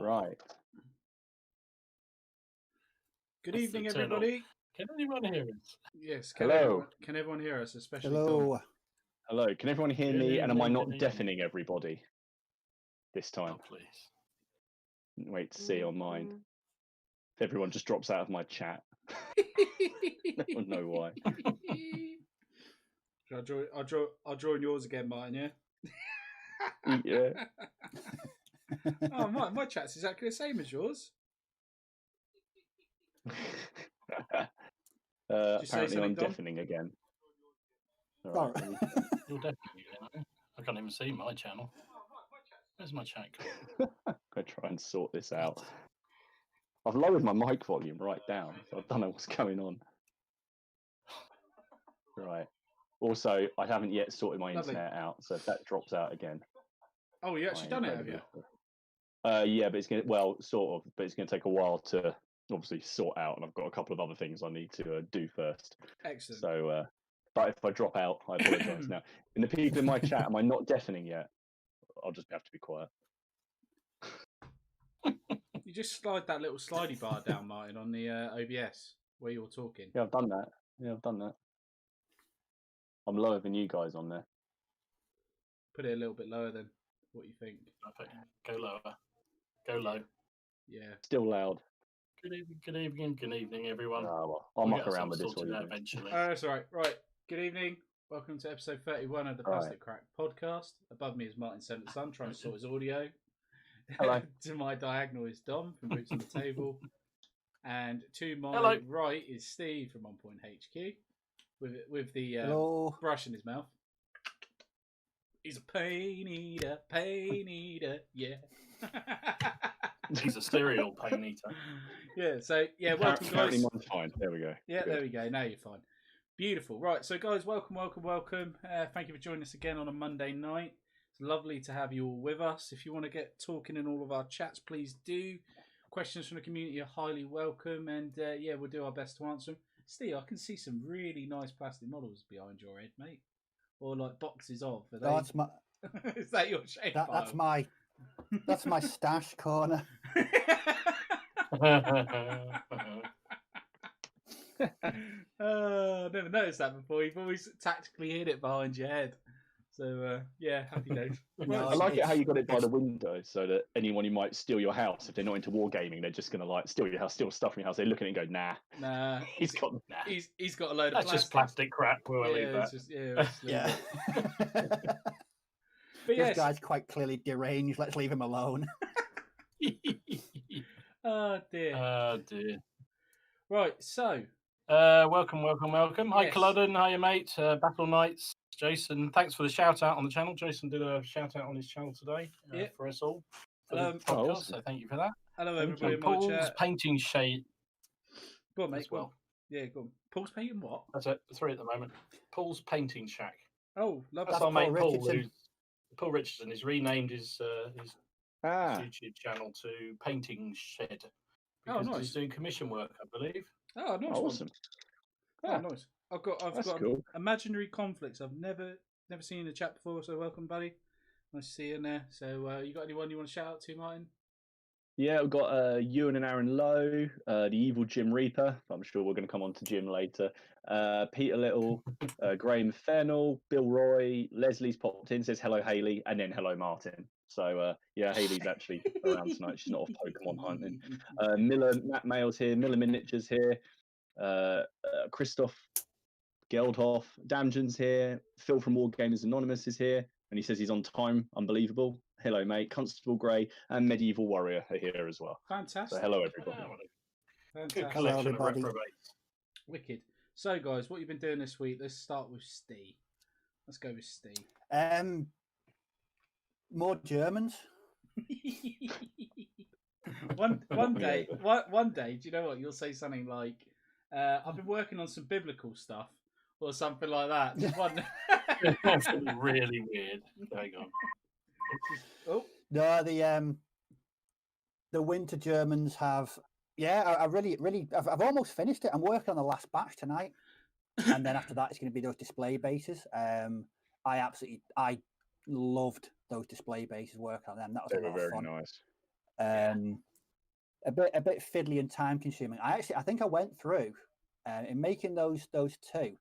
Right. Good evening, everybody. Can anyone hear us? Yes. Hello. Can everyone hear us? Especially Hello. Dom? Hello. Can everyone hear Good me? And am I evening, not good deafening everybody this time? Oh, please. Wait to see on mine. If everyone just drops out of my chat. I don't know why. I'll join yours again, Martin. Yeah. Yeah. Oh, my chat's exactly the same as yours. Apparently I'm deafening again. All right. You're definitely going. I can't even see my channel. Where's my chat? I'm going to try and sort this out. I've lowered my mic volume right down, so I don't know what's going on. Right. Also, I haven't yet sorted my internet out, so if that drops out again. Oh, you actually done it, have you? Yeah, but it's going to, sort of, but it's going to take a while to obviously sort out, and I've got a couple of other things I need to do first. Excellent. So, but if I drop out, I apologise now. And the people in my chat, am I not deafening yet? I'll just have to be quiet. You just slide that little slidey bar down, Martin, on the OBS where you're talking. Yeah, I've done that. I'm lower than you guys on there. Put it a little bit lower then. What do you think? Go lower. Go low. Yeah. Still loud. Good evening, everyone. Oh, well, I'll muck around with this one eventually. That's all right. Right. Good evening. Welcome to episode 31 of the Plastic Crack podcast. Above me is Martin Son trying to sort his audio. Hello. To my diagonal is Dom from Boots on the Table. And to my right is Steve from On Point HQ with the brush in his mouth. He's a pain eater, yeah. He's a serial pain eater. Yeah, so, welcome, guys. Mine's fine. There we go. Yeah, there we go. Now you're fine. Beautiful. Right, so, guys, welcome. Thank you for joining us again on a Monday night. It's lovely to have you all with us. If you want to get talking in all of our chats, please do. Questions from the community are highly welcome, and, we'll do our best to answer them. Steve, I can see some really nice plastic models behind your head, mate. Or, like, boxes of. That's my... Is that your shape? That's my stash corner. I've never noticed that before. You've always tactically hid it behind your head. So, happy days. No, I like it how you got it by the window so that anyone who might steal your house, if they're not into wargaming, they're just going to like steal your house, steal stuff from your house. They look at it and go, nah. He's got a load of plastic. That's just plastic crap. We'll leave that. Yeah. But this guy's quite clearly deranged. Let's leave him alone. Oh dear. Right, so welcome. Hi, Yes. Culloden. Hiya, mate. Battle Knights. Jason, thanks for the shout out on the channel. Jason did a shout out on his channel today for us all. For the podcast, awesome. so thank you for that. Hello, everybody. Paul's in my chat. painting shade. Go on, mate. As well. Yeah, go on. Paul's painting what? That's it. 3 at the moment. Paul's painting shack. Oh, lovely. That's our mate Paul Paul. Paul Richardson has renamed his YouTube channel to Painting Shed because nice. he's doing commission work, I believe. Oh, nice. Awesome. Oh, nice. I've got cool. imaginary conflicts I've never seen in the chat before. So welcome, buddy. Nice to see you in there. So you got anyone you want to shout out to, Martin? Yeah, we've got Ewan and Aaron Lowe, the evil Jim Reaper. I'm sure we're going to come on to Jim later. Peter Little, Graham Fennell, Bill Roy, Leslie's popped in, says hello, Hayley, and then hello, Martin. So, Hayley's actually around tonight. She's not off Pokemon hunting. Matt Mail's here, Miller Miniatures here, Christoph Geldhoff, Damjon's here, Phil from Wargamers Anonymous is here, and he says he's on time. Unbelievable. Hello, mate. Constable Grey and Medieval Warrior are here as well. Fantastic. So, hello, everybody. Good collection of reprobates. Wicked. So, guys, what you've been doing this week? Let's start with Steve. Let's go with Steve. More Germans. one day, do you know what? You'll say something like, "I've been working on some biblical stuff," or something like that. Just one. That's really weird. Hang on. Oh no, the Winter Germans have. Yeah, I really, I've almost finished it. I'm working on the last batch tonight, and then after that, it's going to be those display bases. I loved those display bases. Working on them, that was a lot of fun. Nice. A bit fiddly and time consuming. I think I went through in making those two.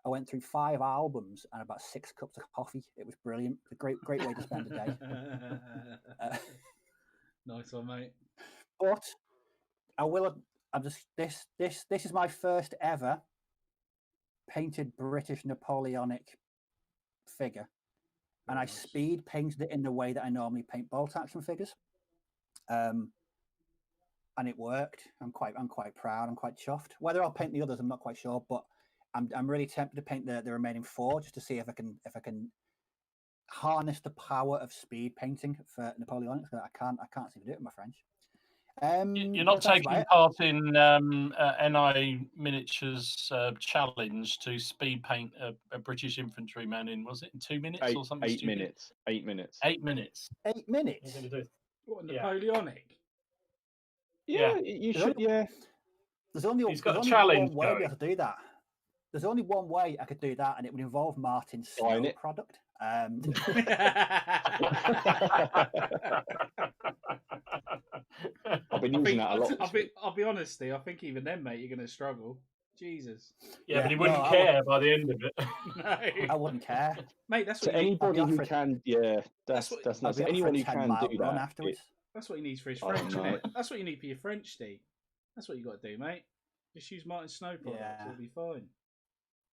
I went through 5 albums and about 6 cups of coffee. It was brilliant. A great way to spend a day. Nice one, mate. But I will. I'm just this is my first ever painted British Napoleonic figure, and I speed painted it in the way that I normally paint bolt action figures. And it worked. I'm quite proud. I'm quite chuffed. Whether I'll paint the others, I'm not quite sure, but I'm really tempted to paint the remaining 4 just to see if I can harness the power of speed painting for Napoleonic. I can't seem to do it with my French. You're not taking part in NI Miniatures challenge to speed paint a British infantryman in, was it in 2 minutes or something? 8 minutes. 8 minutes. 8 minutes. 8 minutes. What, Napoleonic? Yeah, you should. Yeah. There's only one way to be able to do that. There's only one way I could do that, and it would involve Martin's snow product. I've been using that a lot. I'll be honest, Steve. I think even then, mate, you're going to struggle. Jesus. Yeah, but he wouldn't care by the end of it. No, I wouldn't care, mate. That's what anybody who can. Yeah, that's nice. Anyone who can do that afterwards. That's what he needs for his French, mate. That's what you need for your French, Steve. That's what you got to do, mate. Just use Martin's snow product. It'll be fine.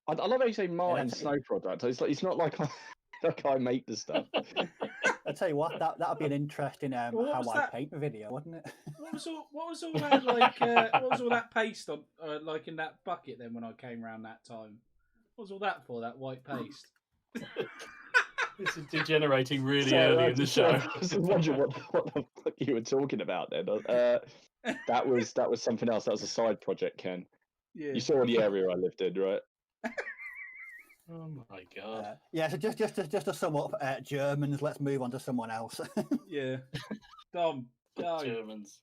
I love how you say Martin's snow product. It's not like I make the stuff. I tell you what, that'd be an interesting how I paint video, wouldn't it? What was all that like? What was all that paste on like in that bucket then when I came around that time? What was all that for? That white paste. This is degenerating really early in the show. I was wondering what the fuck you were talking about then. That was something else. That was a side project, Ken. Yeah. You saw the area I lived in, right? Oh my god! So just to sum up, Germans. Let's move on to someone else. Yeah, Dom. Germans.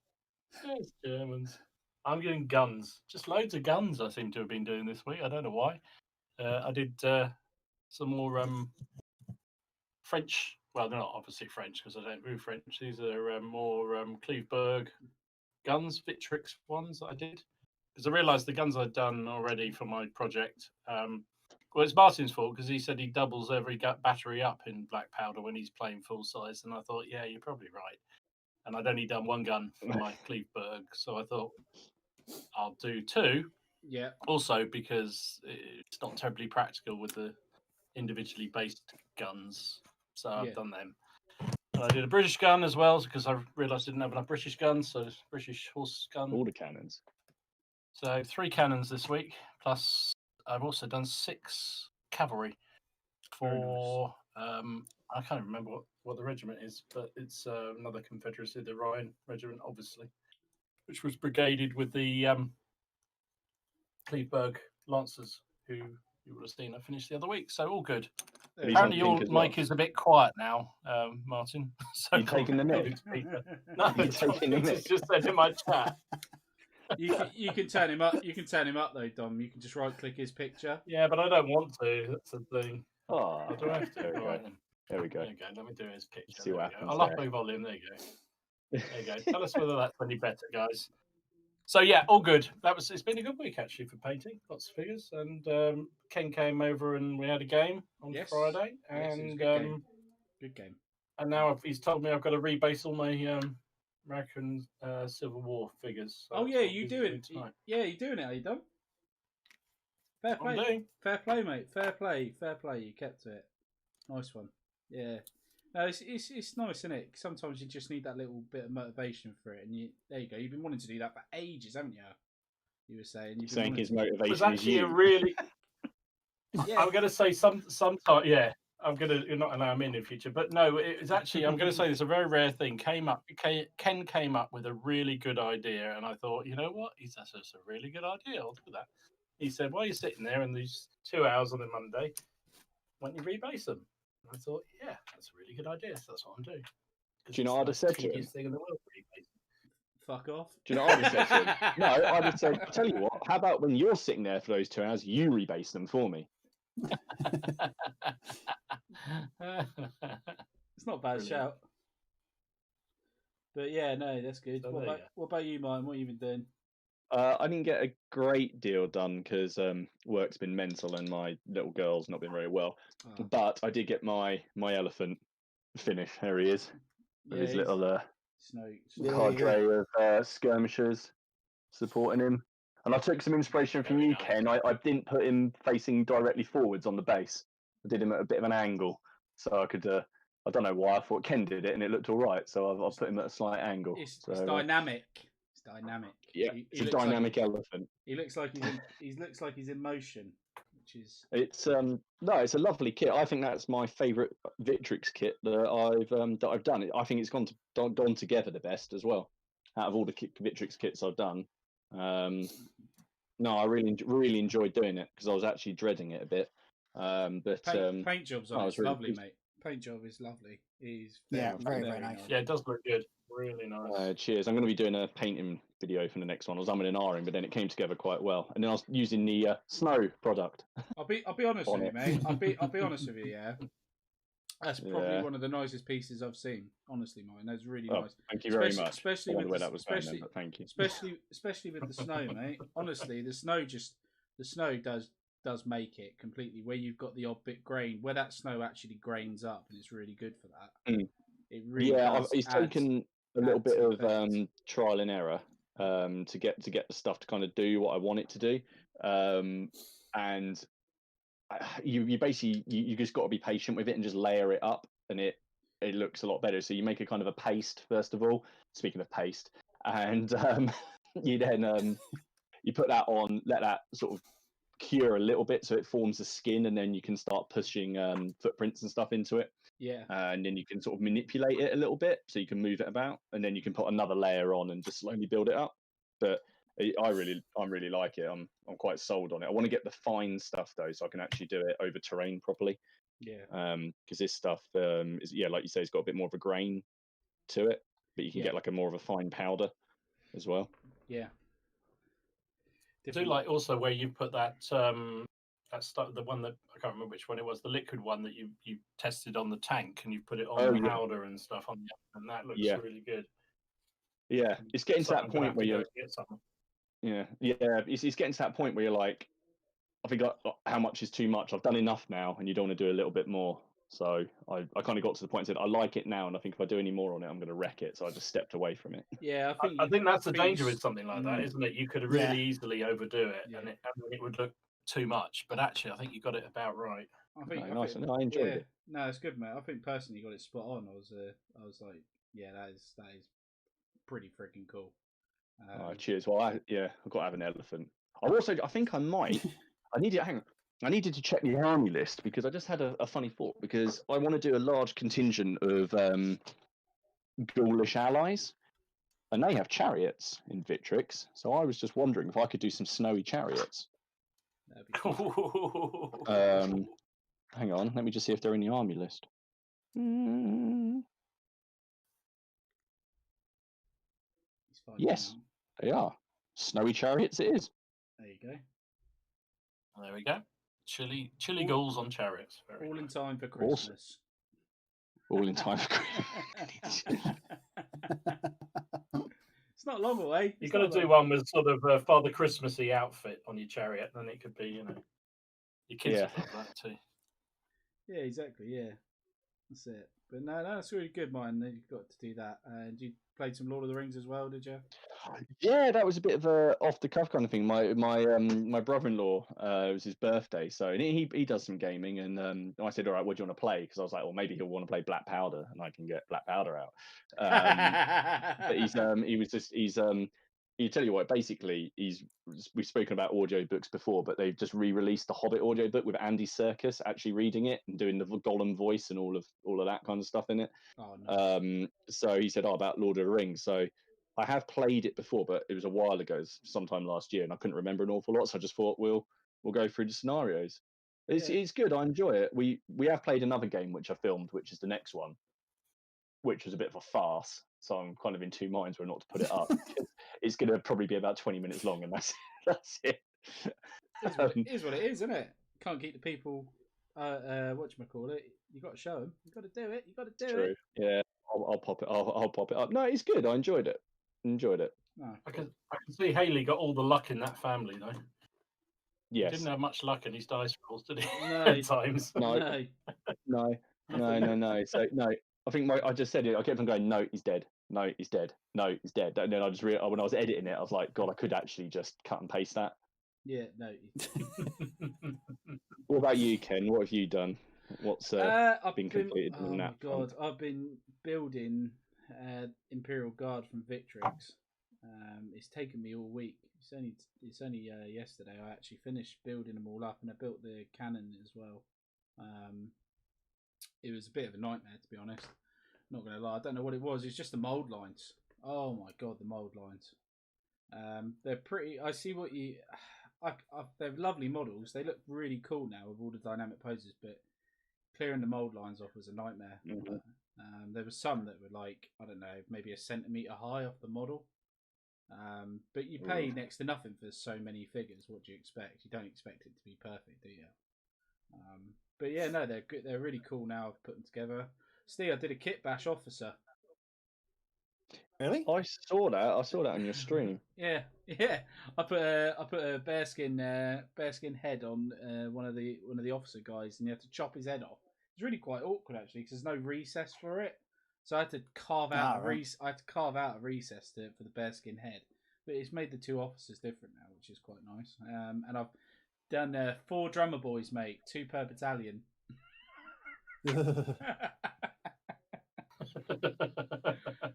Yes, Germans. I'm getting guns. Just loads of guns. I seem to have been doing this week. I don't know why. I did some more French. Well, they're not obviously French because I don't do French. These are more Cleveberg guns, Victrix ones that I did. Because I realised the guns I'd done already for my project. Well, it's Martin's fault because he said he doubles every battery up in black powder when he's playing full size. And I thought, yeah, you're probably right. And I'd only done 1 gun for my Cleveberg. So I thought, I'll do 2. Yeah. Also, because it's not terribly practical with the individually based guns. So I've done them. And I did a British gun as well because I realised I didn't have enough British guns. So British horse gun. All the cannons. So 3 cannons this week. Plus, I've also done 6 cavalry for, I can't remember what the regiment is, but it's another Confederacy, the Rhine Regiment, obviously, which was brigaded with the Cleveberg Lancers, who you would have seen I finished the other week. So all good. Apparently your mic is a bit quiet now, Martin. So you're taking the mic? No, it's just said in my chat. You can turn him up. You can turn him up though, Dom. You can just right click his picture. Yeah, but I don't want to. That's the thing. Oh, I don't have to. There we go. There we go. There you go. Let me do his picture. See what happens. I'll up my volume. There you go. There you go. Tell us whether that's any better, guys. So yeah, all good. It's been a good week actually for painting. Lots of figures, and Ken came over and we had a game on Friday, and good game. And now he's told me I've got to rebase all my American Civil War figures. So yeah, you do it. Yeah, you're doing it. Are you done? Fair play. Fair play, mate. Fair play. You kept to it. Nice one. Yeah. No, it's nice, isn't it? Sometimes you just need that little bit of motivation for it, and there you go. You've been wanting to do that for ages, haven't you? You were saying. His motivation was actually a really. I'm going to say sometimes. Yeah, you're not allowing me in the future, but no, it's actually. I'm going to say it's a very rare thing. Ken came up with a really good idea, and I thought, you know what? That's a really good idea. I'll do that. He said, "While you're sitting there in these 2 hours on a Monday, why don't you rebase them?" I thought, yeah, that's a really good idea. So that's what I'm doing. Do you know what I'd have said to him? Thing in the world, fuck off. Do you know what I'd have said to him? No, I'd have said, I'll tell you what, how about when you're sitting there for those 2 hours, you rebase them for me? It's not a bad shout. But yeah, no, that's good. So What there about you go. what about you, Martin? What have you been doing? I didn't get a great deal done because work's been mental and my little girl's not been very well. Oh, But I did get my elephant finish. There he is with yeah, his he's little snow. Yeah. cadre of skirmishers supporting him. And I took some inspiration from Very you, nice. Ken. I didn't put him facing directly forwards on the base. I did him at a bit of an angle, so I could. I don't know why I thought Ken did it and it looked all right, so I've put him at a slight angle. It's So dynamic. It's dynamic. yeah, He it's a looks like dynamic elephant. he looks like he looks like he's in motion, which is It's no, it's a lovely kit. I think that's my favourite Victrix kit that I've done. I think it's gone together the best as well out of all the Victrix kits I've done. No, I really enjoyed doing it because I was actually dreading it a bit. But paint job's on. I It's was really lovely, pleased. mate. Paint job is lovely. He's Yeah, very, very nice. Yeah, it does look good. Really nice. Cheers. I'm going to be doing a painting video for the next one. I was umming and ahhing, but then it came together quite well. And then I was using the snow product. I'll be honest on with you, it. mate. I'll be honest with you. Yeah, that's probably Yeah. one of the nicest pieces I've seen. Honestly, mine. That's really Oh, nice. thank you very Especially- much. especially I wonder with where the- that was going then, especially- but thank you. Especially with the snow, mate. Honestly, the snow does make it completely. Where you've got the odd bit grain, where that snow actually grains up, and it's really good for that. Mm. It really Yeah, does. it's add- taken a little add bit to of the effect. trial and error to get the stuff to kind of do what I want it to do. And you basically you just got to be patient with it and just layer it up, and it looks a lot better. So you make a kind of a paste first of all. Speaking of paste, and you then you put that on, let that sort of cure a little bit so it forms a skin, and then you can start pushing footprints and stuff into it. Yeah, And then you can sort of manipulate it a little bit so you can move it about, and then you can put another layer on and just slowly build it up. But I really like it. I'm quite sold on it. I want to get the fine stuff though, so I can actually do it over terrain properly. yeah, Because this stuff is, yeah, like you say, it's got a bit more of a grain to it, but you can Yeah. get like a more of a fine powder as well. yeah. I do like also where you put that that stuff, the one that I can't remember which one it was, the liquid one that you tested on the tank, and you put it on Oh, the yeah. powder and stuff on the, and that looks Yeah. really good. Yeah, it's getting to So that I'm gonna point have where to go you're get some. yeah, it's getting to that point where you're like, I think how much is too much? I've done enough now, and you don't want to do a little bit more. So I kind of got to the point and said, I like it now, and I think if I do any more on it, I'm going to wreck it. So I just stepped away from it. Yeah, I think that's the danger you- with something like that, Mm. isn't it? You could Yeah. really easily overdo it, Yeah. and it would look too much. But actually, I think you got it about right. I think, No, nice. No, I enjoyed it. No, it's good, mate. I think personally, you got it spot on. I was like, yeah, that is pretty freaking cool. Cheers. Well, I've got to have an elephant. I think I might. I needed to check the army list because I just had a funny thought, because I want to do a large contingent of Gaulish allies, and they have chariots in Victrix. So I was just wondering if I could do some snowy chariots. That'd be cool. Hang on, let me just see if they're in the army list. He's finding Yes. out. They are. Snowy chariots it is. There you go. There we go. Chili ghouls on chariots. Very All in nice. time for Awesome. Christmas. All in time for It's not long away. You've got to do one with sort of a Father Christmassy outfit on your chariot, then it could be, your kids Yeah. would love that too. Yeah, exactly. Yeah, that's it. But no, that's really good, mine. That you've got to do that. And you played some Lord of the Rings as well, did you? Yeah, that was a bit of a off the cuff kind of thing. My brother-in-law, it was his birthday, so and he does some gaming, and I said, all right, what do you want to play? Because I was like, well, maybe he'll want to play Black Powder, and I can get Black Powder out. But you tell you what, basically we've spoken about audio books before, but they've just re-released the Hobbit audio book with Andy Serkis actually reading it and doing the Gollum voice and all of that kind of stuff in it. Oh, nice. So he said, about Lord of the Rings. So I have played it before, but it was a while ago, sometime last year, and I couldn't remember an awful lot. So I just thought we'll go through the scenarios. It's good. I enjoy it. We have played another game which I filmed, which is the next one, which was a bit of a farce. So I'm kind of in two minds whether or not to put it up. It's going to probably be about 20 minutes long, and that's it. It is what it is, isn't it? Can't keep the people. Whatchamacallit? You got to show them. You got to do it. You got to do True. it. Yeah. I'll pop it. I'll pop it up. No, it's good. I enjoyed it. Enjoyed it. Oh, I cool. can see Haley got all the luck in that family though. He Yes. didn't have much luck in his dice rolls, did he? No. At times. No. No. No. So no, I think I just said it. I kept on going. No, he's dead. No, he's dead. No, he's dead. And then I just when I was editing it, I was like, God, I could actually just cut and paste that. Yeah, no. What about you, Ken? What have you done? What's I've been completed Oh in my that front? god, I've been building Imperial Guard from Victrix. It's taken me all week. It's only yesterday I actually finished building them all up, and I built the cannon as well. It was a bit of a nightmare, to be honest. Not gonna lie, I don't know what it was. It's just the mold lines. Oh my god, the mold lines. They're pretty. I see what you. They're lovely models. They look really cool now with all the dynamic poses, but clearing the mold lines off was a nightmare. Mhm. There were some that were like, I don't know, maybe a centimetre high off the model. But you pay next to nothing for so many figures. What do you expect? You don't expect it to be perfect, do you? But yeah, no, they're good. They're really cool now. I've put them together. Steve, I did a kit bash officer. Really? I saw that. I saw that on your stream. Yeah. I put a bearskin head on one of the officer guys, and you have to chop his head off. It's really quite awkward actually because there's no recess for it, so I had to carve out I had to carve out a recess for the bearskin head. But it's made the two officers different now, which is quite nice. And I've done 4 drummer boys, mate, 2 per battalion.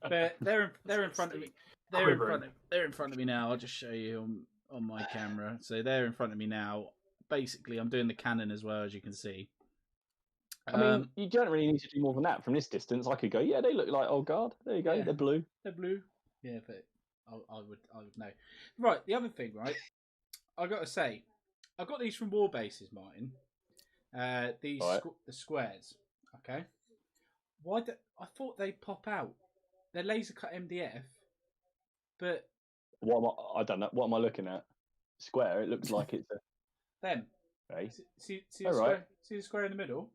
They're in front of me. They're in front of me now. I'll just show you on my camera. So they're in front of me now. Basically, I'm doing the cannon as well, as you can see. I mean, you don't really need to do more than that from this distance. I could go, yeah, they look like old guard. There you go. Yeah. They're blue. They're blue. Yeah, but I would know. Right, the other thing, right? I got to say, I got these from War Bases, Martin. These Right. The squares. Okay. I thought they'd pop out. They're laser cut MDF, but I don't know. What am I looking at? Square. It looks like it's a. them. Okay. See the All square. right. See the square in the middle.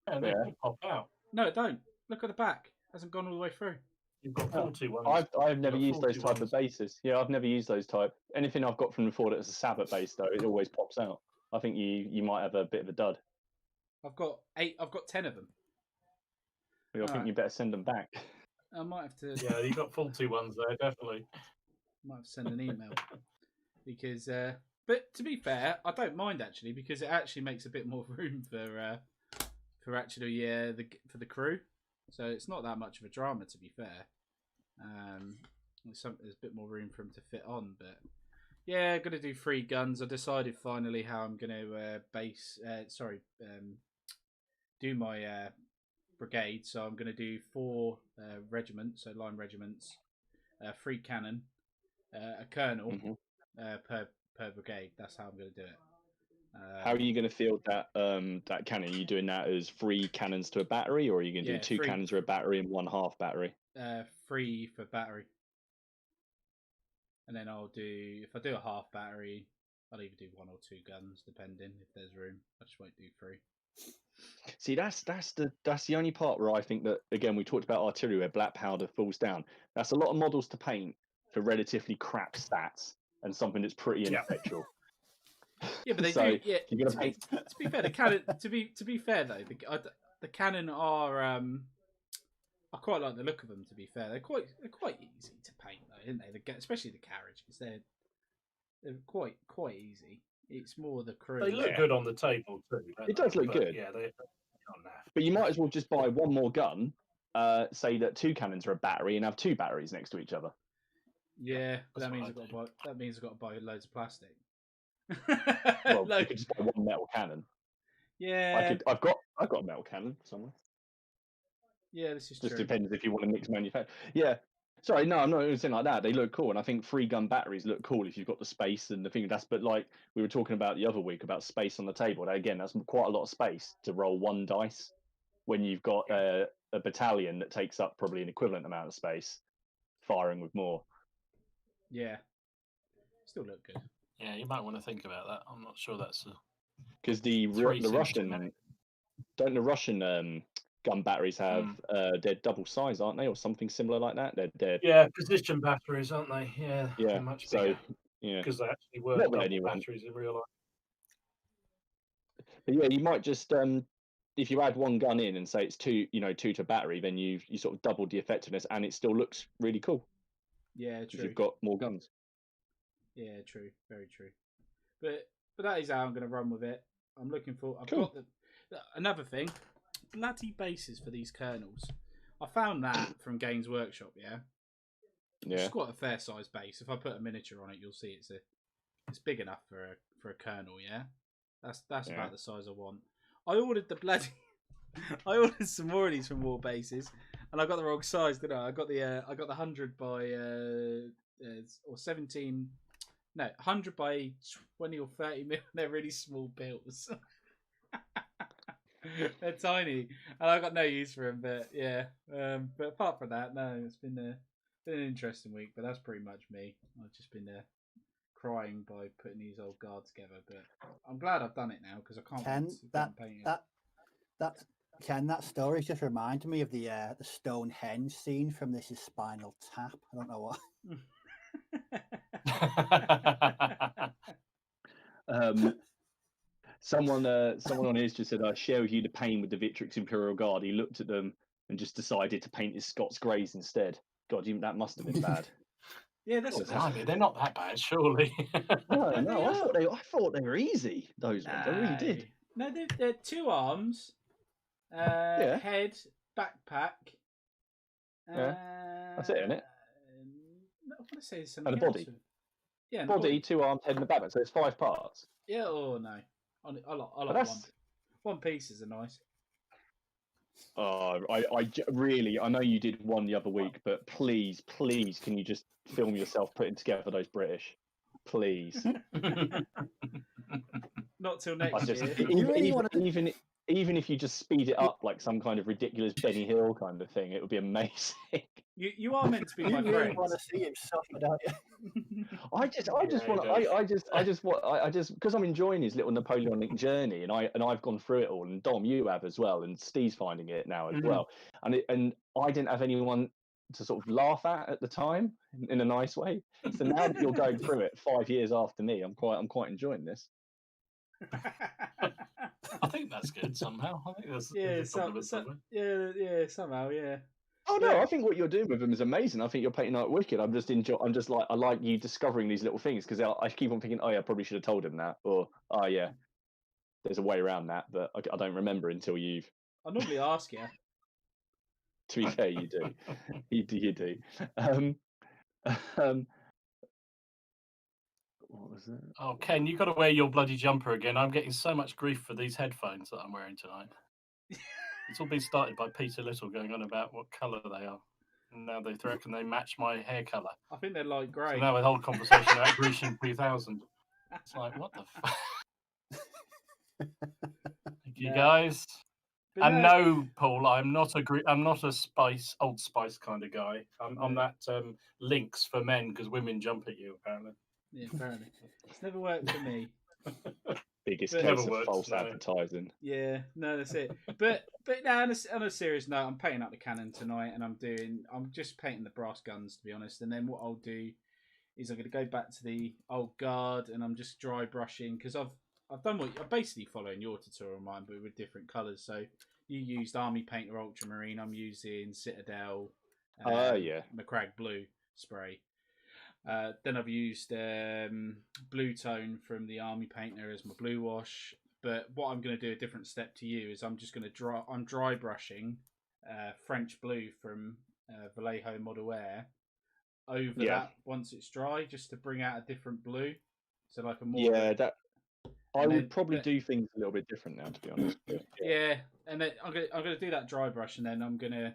Yeah, they Yeah. all pop out. No, it don't. Look at the back. It hasn't gone all the way through. You've got 40 ones. I've never You've used got those 40 type ones. of bases. Yeah, I've never used those type. Anything I've got from before that's a Sabbath base though, it always pops out. I think you might have a bit of a dud. I've got 8. I've got 10 of them. I think Alright. you better send them back. I might have to. Yeah, you've got 40 ones there, definitely. Might have to send an email because. But to be fair, I don't mind actually because it actually makes a bit more room for actually for the crew. So it's not that much of a drama, to be fair. There's a bit more room for them to fit on, but yeah, I'm gonna do 3 guns. I decided finally how I'm gonna do my brigade. So I'm gonna do 4 regiments, so line regiments, 3 cannon, a colonel per brigade. That's how I'm gonna do it. How are you going to field that that cannon? Are you doing that as 3 cannons to a battery, or are you going to do 2 cannons to a battery and 1 half battery? 3 for battery, and then if I do a half battery, I'll either do 1 or 2 guns, depending if there's room. I just won't do 3. See, that's the only part where I think that, again, we talked about artillery where black powder falls down. That's a lot of models to paint for relatively crap stats and something that's pretty ineffectual. Yeah, but they So, do. Yeah, you're gonna paint. to be fair, the cannon. To be fair though, the cannon are. I quite like the look of them. To be fair, they're quite easy to paint though, isn't they? Especially the carriages. They're quite easy. It's more the crew. They look good on the table too. It does look good. Yeah, they're not naff. But you might as well just buy 1 more gun. Say that 2 cannons are a battery and have 2 batteries next to each other. Yeah, but That's that means what I've got to buy loads of plastic. Well, you could just buy 1 metal cannon. Yeah. I've got a metal cannon somewhere. Yeah, this is Just true. depends if you want to mix manufacture. Yeah. Sorry, no, I'm not even saying like that. They look cool, and I think 3 gun batteries look cool if you've got the space and the thing. But like we were talking about the other week about space on the table. Again, that's quite a lot of space to roll 1 dice when you've got a battalion that takes up probably an equivalent amount of space, firing with more. Yeah. Still look good. Yeah, you might want to think about that. I'm not sure that's Because the 3 seems too Russian many. don't the Russian gun batteries have they're double size, aren't they, or something similar like that? Yeah, position batteries, aren't they? Yeah, yeah. they're much So bigger yeah, because they actually work not that double anyone. batteries in real life. But yeah, you might just if you add one gun in and say it's two to battery, then you sort of doubled the effectiveness, and it still looks really cool Yeah, because true. you've got more guns. Yeah, true. Very true. But that is how I'm going to run with it. I'm looking for. I've Cool. got another thing. Bloody bases for these kernels. I found that from Games Workshop. Yeah. Yeah. It's quite a fair size base. If I put a miniature on it, you'll see it's big enough for a kernel. Yeah. That's Yeah. about the size I want. I ordered the bloody. I ordered some more of these from War Bases, and I got the wrong size, didn't I? I got the 100 by or 17. No, 100 by 20 or 30 mil. They're really small builds. They're tiny, and I got no use for them. But yeah, but apart from that, no, it's been an interesting week. But that's pretty much me. I've just been crying by putting these old guards together. But I'm glad I've done it now because I can't Ken, wait to get them painted. Ken, that story just reminded me of the Stonehenge scene from This Is Spinal Tap. I don't know what. Someone on his just said, "I share with you the pain with the Victrix Imperial Guard." He looked at them and just decided to paint his Scots Greys instead. God, that must have been bad. Yeah, that's they're not that bad, surely. No, I thought they were easy. Those ones, I really did. No, they're 2 arms, head, backpack. Yeah, that's it, isn't it? I want to say something And a body. else. Yeah, body, 2 arms, head, and a backpack. So it's 5 parts. Yeah, or no. I like one pieces are nice. Oh, I know you did one the other week, but please, can you just film yourself putting together those British? Please. Not till next year. Even if you just speed it up like some kind of ridiculous Benny Hill kind of thing, it would be amazing. You are meant to be my You really friend. want to see him suffer, don't you? I just because I'm enjoying his little Napoleonic journey, and I've gone through it all, and Dom, you have as well, and Steve's finding it now as well, and I didn't have anyone to sort of laugh at the time in a nice way. So now that you're going through it 5 years after me, I'm quite enjoying this. I think that's good somehow. I think that's somehow, yeah. Oh no, I think what you're doing with them is amazing. I think you're painting like wicked. I like you discovering these little things because I keep on thinking, oh yeah, I probably should have told him that, or oh yeah, there's a way around that, but I don't remember until you've. I normally ask you. To be fair, you do. you do. What was it? Oh, Ken, you've got to wear your bloody jumper again. I'm getting so much grief for these headphones that I'm wearing tonight. It's all been started by Peter Little going on about what colour they are. And now they reckon they match my hair colour. I think they're light grey. So now a whole conversation about Grecian 3000. It's like, what the fuck? Thank you guys. But and no, Paul, I'm not a Old Spice kind of guy. I'm that Lynx for men because women jump at you, apparently. Yeah, apparently. It's never worked for me. Biggest case of false advertising. Yeah, no, that's it. But now on a serious note, I'm painting up the cannon tonight, and I'm just painting the brass guns, to be honest. And then what I'll do is I'm going to go back to the old guard, and I'm just dry brushing because I've done I'm basically following your tutorial, mine, but with different colours. So you used Army Paint or Ultramarine. I'm using Citadel. McCrag Blue spray. Then I've used Blue Tone from the Army Painter as my blue wash. But what I'm going to do a different step to you is I'm just going to I'm dry brushing French Blue from Vallejo Model Air over that once it's dry, just to bring out a different blue. So like a more I would probably do things a little bit different now, to be honest. But, yeah, and then I'm gonna do that dry brush, and then I'm gonna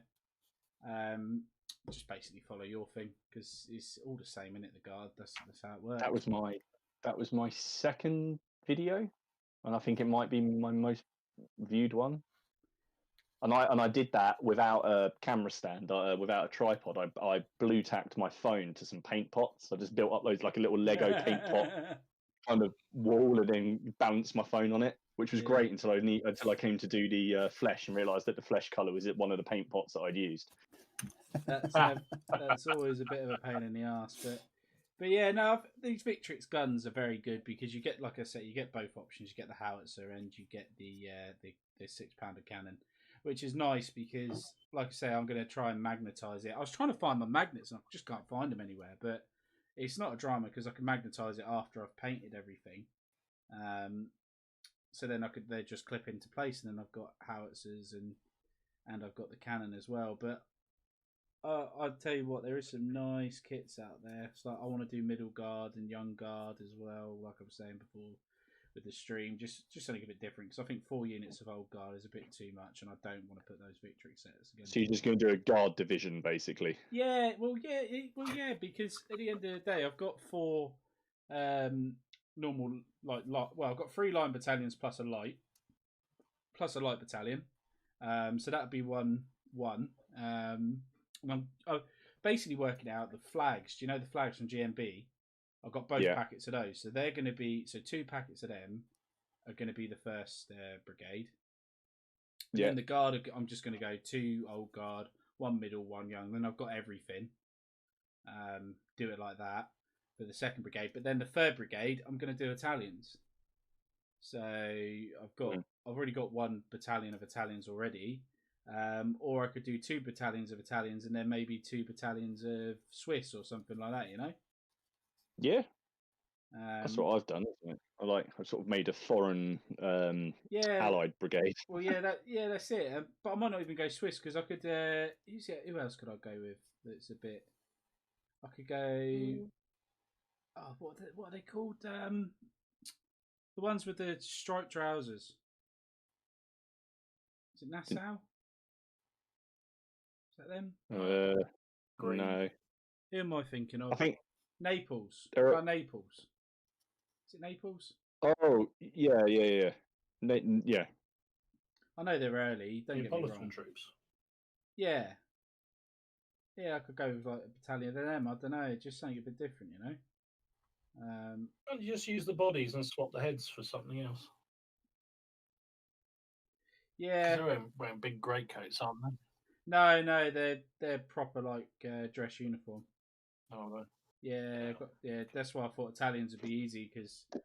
just basically follow your thing because it's all the same, isn't it? The guard, that's how it works. That was my second video, and I think it might be my most viewed one. And I did that without a camera stand, without a tripod. I blue tacked my phone to some paint pots. I just built up loads like a little Lego paint pot kind of wall, and then balanced my phone on it. which was Yeah. great until I came to do the flesh and realised that the flesh colour was one of the paint pots that I'd used. That's always a bit of a pain in the ass, but yeah, no, these Victrix guns are very good because you get, like I said, you get both options. You get the howitzer and you get the 6-pounder cannon, which is nice because, like I say, I'm going to try and magnetise it. I was trying to find my magnets and I just can't find them anywhere, but it's not a drama because I can magnetise it after I've painted everything. So then they just clip into place, and then I've got howitzers and I've got the cannon as well. But I'll tell you what, there is some nice kits out there. So I want to do middle guard and young guard as well, like I was saying before with the stream. Just something a bit different because I think 4 units of old guard is a bit too much, and I don't want to put those Victrix sets again. So you're just going to do a guard division, basically? Yeah, because at the end of the day, I've got 4 normal I've got 3 line battalions plus a light battalion. So that would be one. I'm basically working out the flags. Do you know the flags from GMB? I've got both packets of those. So they're going to be 2 packets of them are going to be the first brigade. And then the guard, I'm just going to go 2 old guard, 1 middle, 1 young. Then I've got everything. Do it like that for the 2nd brigade. But then the 3rd brigade, I'm going to do Italians. So I've already got 1 battalion of Italians already. Or I could do 2 battalions of Italians and then maybe 2 battalions of Swiss or something like that, you know? Yeah. That's what I've done, isn't it? I sort of made a foreign allied brigade. Well, that's it. But I might not even go Swiss because I could. Who else could I go with? That's a bit. I could go. Oh, what are they called? The ones with the striped trousers. Is it Nassau? Is that them? No. Who am I thinking of? I think Naples. Naples. Is it Naples? Oh, yeah. Yeah. I know they're early. Don't get me wrong. Troops. Yeah. Yeah, I could go with like a battalion of them. I don't know, just something a bit different, you know. Can't you just use the bodies and swap the heads for something else? Yeah, they're wearing big greatcoats, aren't they? No, they're proper like dress uniform. Oh, yeah. That's why I thought Italians would be easy because to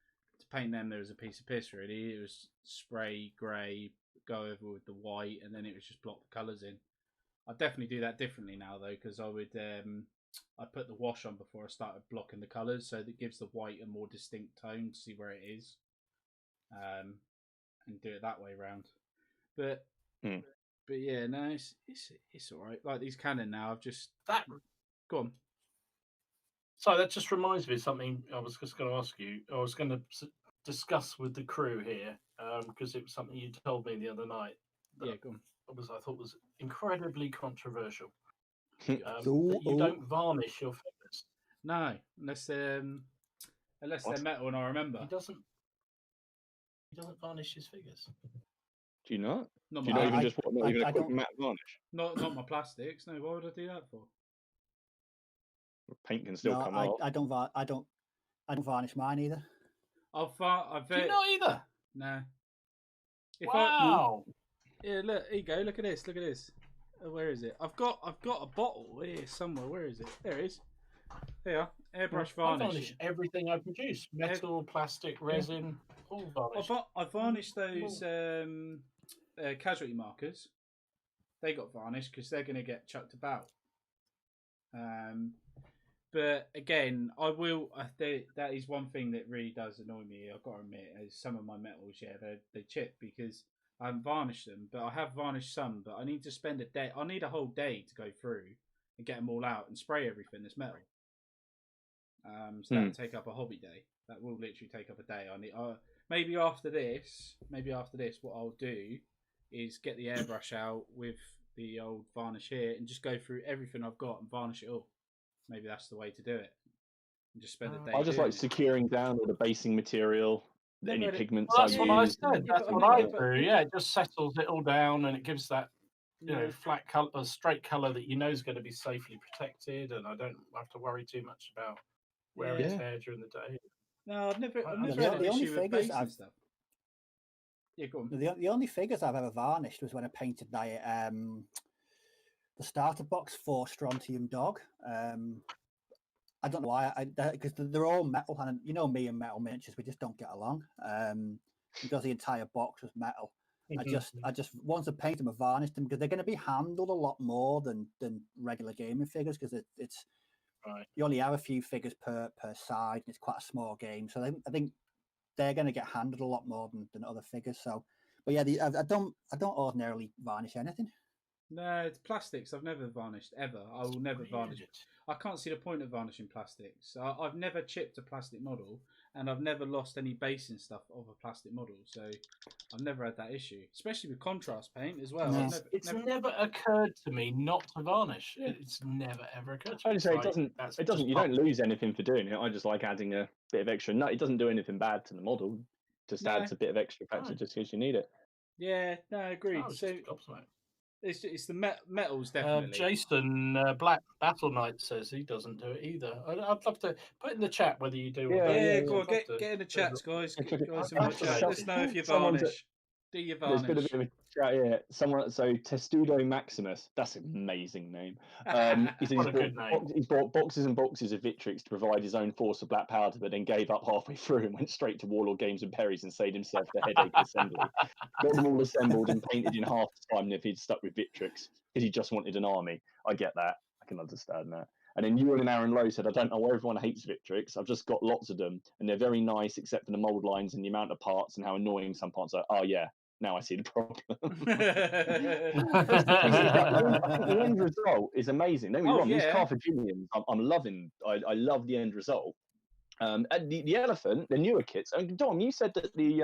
paint them there was a piece of piss. Really, it was spray grey, go over with the white, and then it was just block the colours in. I'd definitely do that differently now though, because I would I put the wash on before I started blocking the colours, so that gives the white a more distinct tone to see where it is, and do it that way round. But yeah, no, it's all right. Like these cannon now, I've just go on. So that just reminds me of something I was just going to ask you. I was going to discuss with the crew here because it was something you told me the other night. Yeah, go on. I thought was incredibly controversial. Ooh, that you don't varnish your figures. No, unless they're metal, and I remember. He doesn't varnish his figures. Do you not? Not do you not even just not even a quick matte varnish? Not my plastics. No, why would I do that for? Paint can still come off. I don't varnish mine either. Do you not either? No. Wow. Yeah, look, here you go. Look at this. Where is it? I've got a bottle here somewhere. Where is it? There it is. There, airbrush varnish. I varnish everything I produce: metal, plastic, resin, all varnished. I varnished those casualty markers. They got varnished because they're going to get chucked about. But again, I will. That is one thing that really does annoy me. I've got to admit, is some of my metals, they chip because I haven't varnished them. But I have varnished some. But I need to spend a day. I need a whole day to go through and get them all out and spray everything that's metal. So that will take up a hobby day. That will literally take up a day. I need. Maybe after this, what I'll do is get the airbrush out with the old varnish here and just go through everything I've got and varnish it all. Maybe that's the way to do it. And just spend a day. I just like securing down all the basing material, any pigments. Well, that's what I said. That's what I do. Yeah, it just settles it all down and it gives that flat color, straight color that you know is going to be safely protected, and I don't have to worry too much about wearing its hair during the day. No, I've never had the an only issue with figures base and stuff. Yeah, go on. The only figures I've ever varnished was when I painted the starter box for Strontium Dog. I don't know why, because they're all metal, and you know me and metal miniatures, we just don't get along. Because the entire box was metal. I just once I painted them, I varnished them because they're going to be handled a lot more than regular gaming figures, because it's Right. you only have a few figures per side, and it's quite a small game. So I think they're going to get handled a lot more than other figures. So, but yeah, I don't ordinarily varnish anything. No, it's plastics. I've never varnished ever. I will never varnish. I can't see the point of varnishing plastics. I've never chipped a plastic model, and I've never lost any basing stuff of a plastic model. So I've never had that issue, especially with contrast paint as well. No. It's never occurred to me not to varnish. It's never ever occurred to me. I would say it doesn't. It doesn't. You don't part- lose anything for doing it. I just like adding a bit of extra. No, it doesn't do anything bad to the model. Just No. adds a bit of extra factor Right. just because you need it. Yeah, no, agreed. Oh, it's So just gobsmacked. it's the metals definitely. Jason Black Battle Knight says he doesn't do it either. I'd love to put in the chat whether you do. Yeah, or don't. Yeah, yeah, go on, I'd love to- get in the chats, guys. Yeah, check it. Guys in my chat. Let us know if you Someone's varnish. Do you There's been a varnish? bit of a chat here. Someone, so Testudo Maximus, that's an amazing name. He said What a good name. he's bought boxes and boxes of Victrix to provide his own force of black powder, but then gave up halfway through and went straight to Warlord Games and Perry's and saved himself the headache of assembly. Got them all assembled and painted in half the time if he'd stuck with Victrix because he just wanted an army. I get that. I can understand that. And then Ewan and Aaron Lowe said, I don't know why everyone hates Victrix. I've just got lots of them, and they're very nice, except for the mold lines and the amount of parts and how annoying some parts are. Oh, yeah, now I see the problem. I think the end result is amazing. Don't get me wrong, these Carthaginians, I'm loving. I love the end result. And the elephant, the newer kits. And Dom, you said that the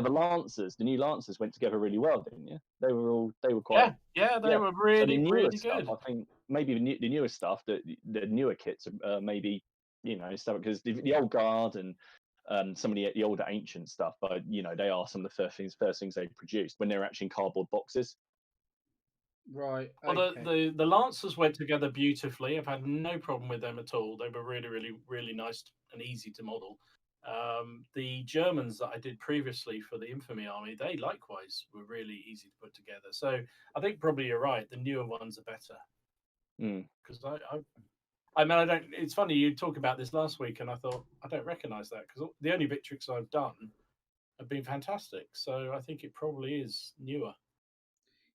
Lancers, the new Lancers, went together really well, didn't you? They were quite. They were really, so really stuff, good. I think maybe the newer stuff, the newer kits, maybe stuff because the old guard and some of the older ancient stuff, but they are some of the first things they produced when they were actually in cardboard boxes. Right. Well, Okay. the Lancers went together beautifully. I've had no problem with them at all. They were really, really, really nice and easy to model. The Germans that I did previously for the Infamy Army, they likewise were really easy to put together. So I think probably you're right. The newer ones are better. Because I mean, I don't. It's funny you talk about this last week, and I thought I don't recognise that because the only Victrix I've done have been fantastic. So I think it probably is newer.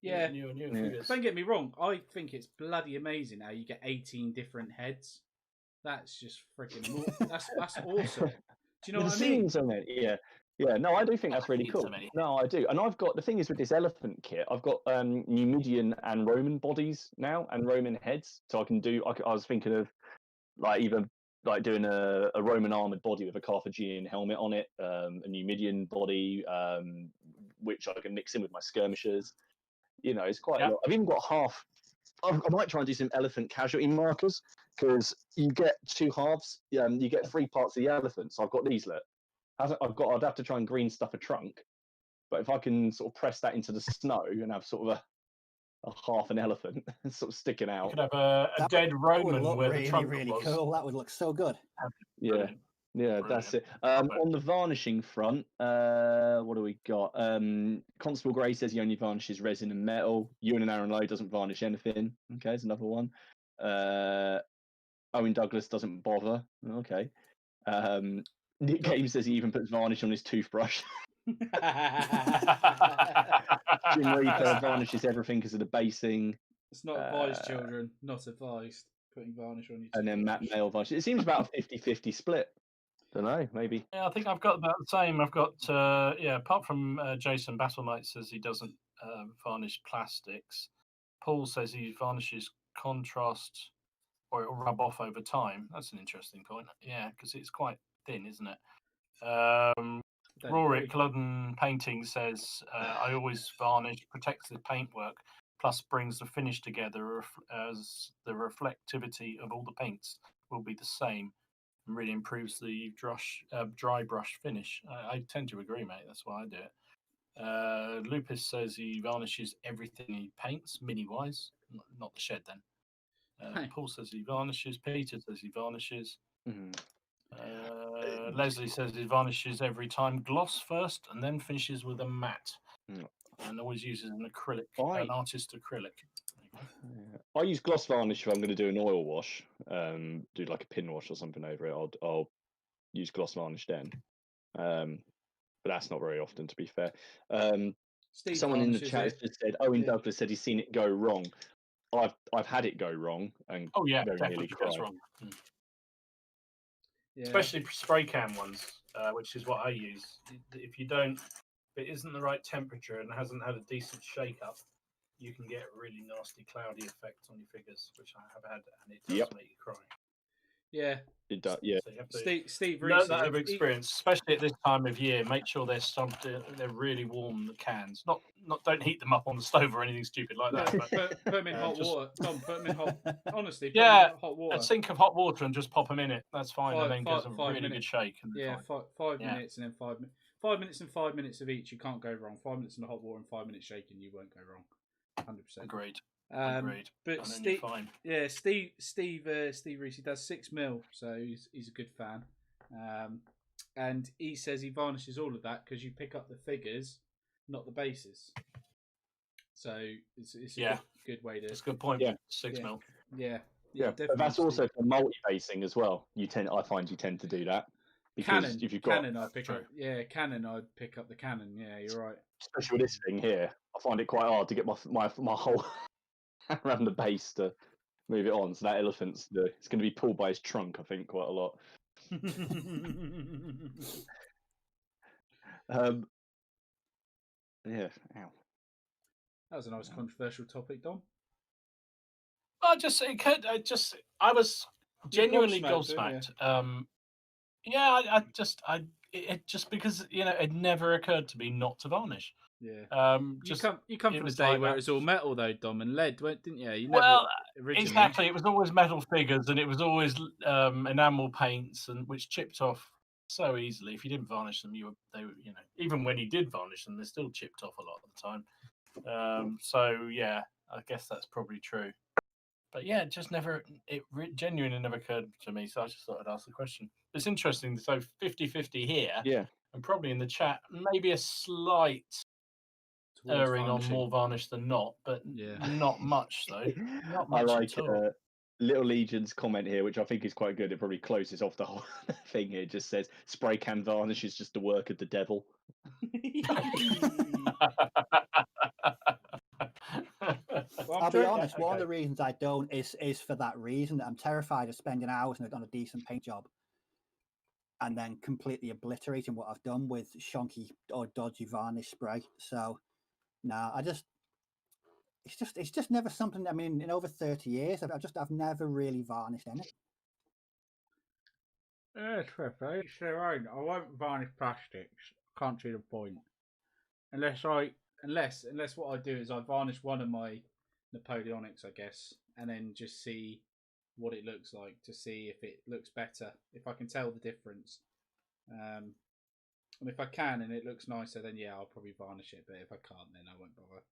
Yeah. Newer figures. Don't get me wrong. I think it's bloody amazing how you get 18 different heads. That's just freaking. That's awesome. Do you know what I mean? Yeah. No, I do think that's really cool. No, I do. And I've got, the thing is with this elephant kit, I've got Numidian and Roman bodies now and Roman heads. So I can do, I was thinking of either doing a Roman armored body with a Carthaginian helmet on it, a Numidian body, which I can mix in with my skirmishers. It's quite a lot. I've even got half. I might try and do some elephant casualty markers because you get two halves. You get 3 parts of the elephant. So I've got these. Look, I'd have to try and green stuff a trunk, but if I can sort of press that into the snow and have sort of a half an elephant sort of sticking out, you could have a dead Roman where really, the trunk really was. cool. That would look so good. Yeah. Yeah, that's it. On the varnishing front, what do we got? Constable Gray says he only varnishes resin and metal. Ewan and Aaron Lowe doesn't varnish anything. Okay, there's another one. Owen Douglas doesn't bother. Okay. Nick Game says he even puts varnish on his toothbrush. Jim Reaper varnishes everything because of the basing. It's not advised, children. Not advised. Putting varnish on your toothbrush. And then Matt Mail varnish. It seems about a 50-50 split. Don't know, maybe. Yeah, I think I've got about the same. I've got apart from Jason Battle Knight says he doesn't varnish plastics. Paul says he varnishes contrast or it'll rub off over time. That's an interesting point. Yeah, because it's quite thin, isn't it? Rory Culloden Painting says I always varnish, protects the paintwork, plus brings the finish together as the reflectivity of all the paints will be the same. And really improves the dry brush finish. I tend to agree, mate. That's why I do it. Lupus says he varnishes everything he paints, mini-wise, not the shed then. Paul says he varnishes. Peter says he varnishes. Leslie says he varnishes every time gloss first and then finishes with a matte. Mm. And always uses an acrylic, Right. an artist acrylic. I use gloss varnish if I'm going to do an oil wash, do like a pin wash or something over it. I'll use gloss varnish then, but that's not very often, to be fair. Steve Someone in the varnishes chat has it. just said, Owen Yeah. Douglas said he's seen it go wrong. I've had it go wrong and Oh yeah, very nearly definitely goes cried. wrong. Yeah. Especially spray can ones, which is what I use. If it isn't the right temperature and hasn't had a decent shake up, you can get a really nasty cloudy effect on your figures, which I have had, and it does make you cry. Yeah. It does, yeah. So you have to Steve learn Reese. that over experience, especially at this time of year. Make sure they're really warm. The cans, not don't heat them up on the stove or anything stupid like that. But Put them in hot just- water. Tom, put them in hot. Honestly, put Yeah, them in hot water. a sink of hot water and just pop them in it. That's fine, and then gives them a Five really minutes. good shake. And Yeah, fine. five Yeah. minutes and then 5 minutes. 5 minutes and 5 minutes of each. You can't go wrong. 5 minutes in the hot water and 5 minutes shaking. You won't go wrong. 100%. Agreed. But and then Steve, you're fine. yeah, Steve Reese, he does 6 mil, so he's a good fan. And he says he varnishes all of that because you pick up the figures, not the bases. So it's a good way to. It's a good point. Yeah. 6 mil. Yeah, But that's also for multi-basing as well. I find you tend to do that because Cannon, if you've got Cannon, I'd pick up. Yeah, Cannon, I'd pick up the Cannon. Yeah, you're right. especially with this thing here, I find it quite hard to get my whole around the base to move it on. So that elephant's it's going to be pulled by his trunk, I think, quite a lot. Yeah. Ow. That was a nice controversial topic, Dom. I was genuinely gobsmacked. It just because it never occurred to me not to varnish. Yeah. You come from a day where it was all metal though, Dom, and lead, didn't you? You never originally. Exactly. It was always metal figures, and it was always enamel paints, and which chipped off so easily. If you didn't varnish them, they were even when you did varnish them, they still chipped off a lot of the time. So yeah, I guess that's probably true. But yeah, it genuinely never occurred to me. So I just thought I'd ask the question. It's interesting. So 50-50 here. Yeah. And probably in the chat, maybe a slight erring on more varnish than not, but not much though. Not much I like at all. Little Legion's comment here, which I think is quite good. It probably closes off the whole thing here. It just says spray can varnish is just the work of the devil. I'll be honest, one of the reasons I don't is for that reason. I'm terrified of spending hours on a decent paint job and then completely obliterating what I've done with shonky or dodgy varnish spray. So it's just never something. I mean, in over 30 years, I've never really varnished any. It's their own. I won't varnish plastics. Can't see the point. Unless what I do is I varnish one of my Napoleonics, I guess, and then just see what it looks like to see if it looks better, if I can tell the difference. And if I can and it looks nicer, then yeah, I'll probably varnish it. But if I can't, then I won't bother.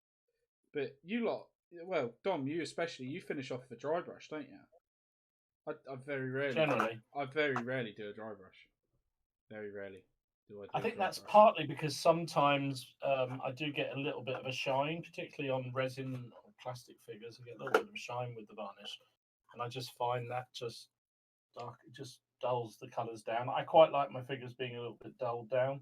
But you lot, well, Dom, you especially, you finish off with a dry brush, don't you? I very rarely. I very rarely do a dry brush. Very rarely. I think that's partly because sometimes I do get a little bit of a shine, particularly on resin or plastic figures. I get a little bit of a shine with the varnish, and I just find that just dulls the colours down. I quite like my figures being a little bit dulled down.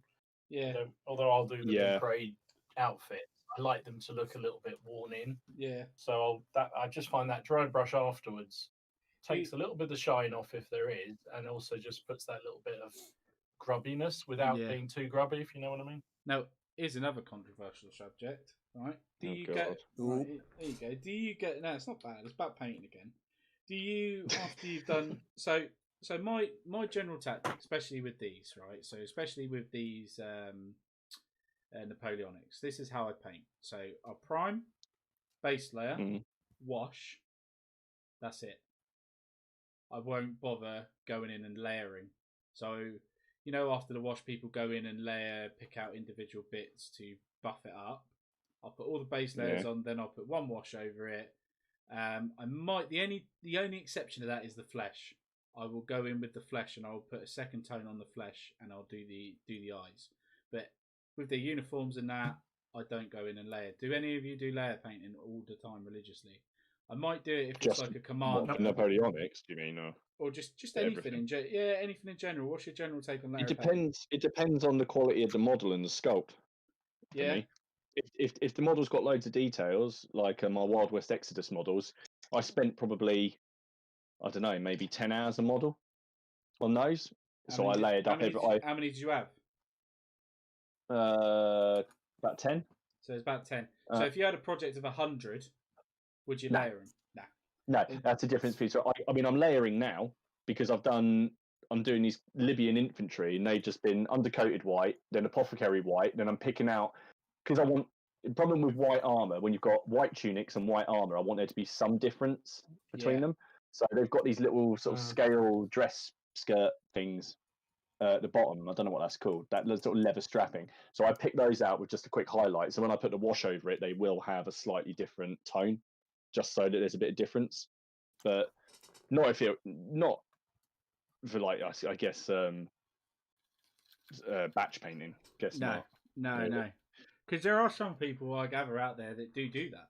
Yeah. Although I'll do them in grey outfits, I like them to look a little bit worn in. Yeah. So I just find that dry brush afterwards takes a little bit of the shine off if there is, and also just puts that little bit of grubbiness without being too grubby, if you know what I mean. Now, here's another controversial subject, right? Here you go. Do you get? No, it's not bad. It's about painting again. Do you, after you've done so my general tactic, especially with these, right? So especially with these Napoleonics, this is how I paint. So I'll prime, base layer, wash. That's it. I won't bother going in and layering. So, after the wash, people go in and layer, pick out individual bits to buff it up. I'll put all the base layers on, then I'll put one wash over it. The only exception to that is the flesh. I will go in with the flesh and I'll put a second tone on the flesh and I'll do the eyes. But with the uniforms and that, I don't go in and layer. Do any of you do layer painting all the time religiously? I might do it if it's like a command. Napoleonics, do you mean? Or just anything anything in general. What's your general take on layer painting? It depends on the quality of the model and the sculpt. For me. If the model's got loads of details, like my Wild West Exodus models, I spent probably, I don't know, maybe 10 hours a model on those. So I layered up how many did you have? About 10. So it's about 10. So if you had a project of 100, would you layer them? No, that's a difference between. So I mean, I'm layering now because I'm doing these Libyan infantry, and they've just been undercoated white, then apothecary white, then I'm picking out because I want. The problem with white armor, when you've got white tunics and white armor, I want there to be some difference between them. So they've got these little sort of scale dress skirt things at the bottom. I don't know what that's called. That sort of leather strapping. So I pick those out with just a quick highlight. So when I put the wash over it, they will have a slightly different tone, just so that there's a bit of difference. But not for like I guess batch painting. No. Because there are some people I gather out there that do that.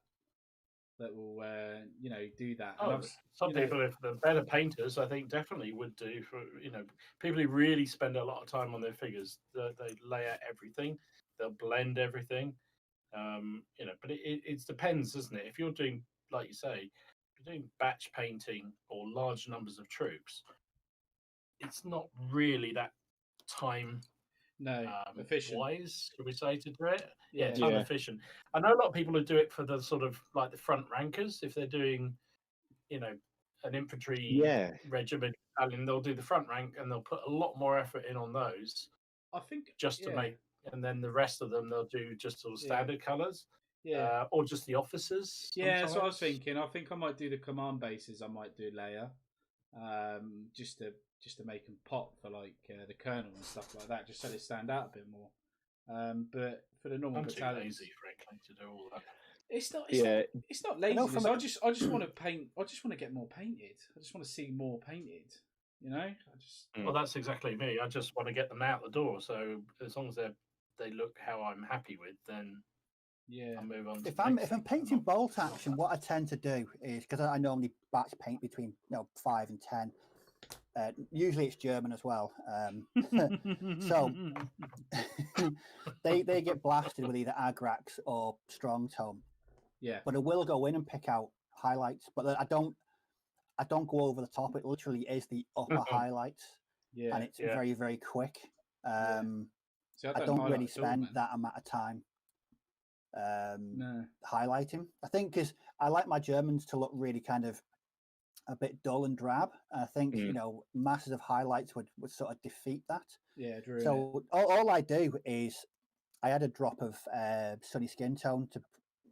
That will, do that. Some people, if they're better painters, I think definitely would do. For people who really spend a lot of time on their figures, they lay out everything, they'll blend everything. But it depends, doesn't it? If you're doing, like you say, if you're doing batch painting or large numbers of troops, it's not really that time. Efficient. Wise, should we say, to do it? Time efficient. I know a lot of people who do it for the sort of like the front rankers. If they're doing, an infantry regiment, they'll do the front rank and they'll put a lot more effort in on those. I think just to make, and then the rest of them they'll do just sort of standard colours. Or just the officers. Yeah, that's what I was thinking. I think I might do the command bases. I might do layer, just to make them pop for like the colonel and stuff like that, just so they stand out a bit more. But for the normal battalions, too lazy, frankly, to do all that. It's not laziness. I just want to paint. I just want to get more painted. I just want to see more painted. Well, that's exactly me. I just want to get them out the door. So as long as they look how I'm happy with, then I'll move on. If I'm painting bolt action, what I tend to do is, because I normally batch paint between 5 and 10. Usually it's German as well, so they get blasted with either Agrax or Strong Tone. But I will go in and pick out highlights, but I don't go over the top. It literally is the upper highlights, and it's very, very quick. I don't really spend that amount of time highlighting. I think because I like my Germans to look really kind of a bit dull and drab. I think masses of highlights would sort of defeat that. So all I do is I add a drop of sunny skin tone to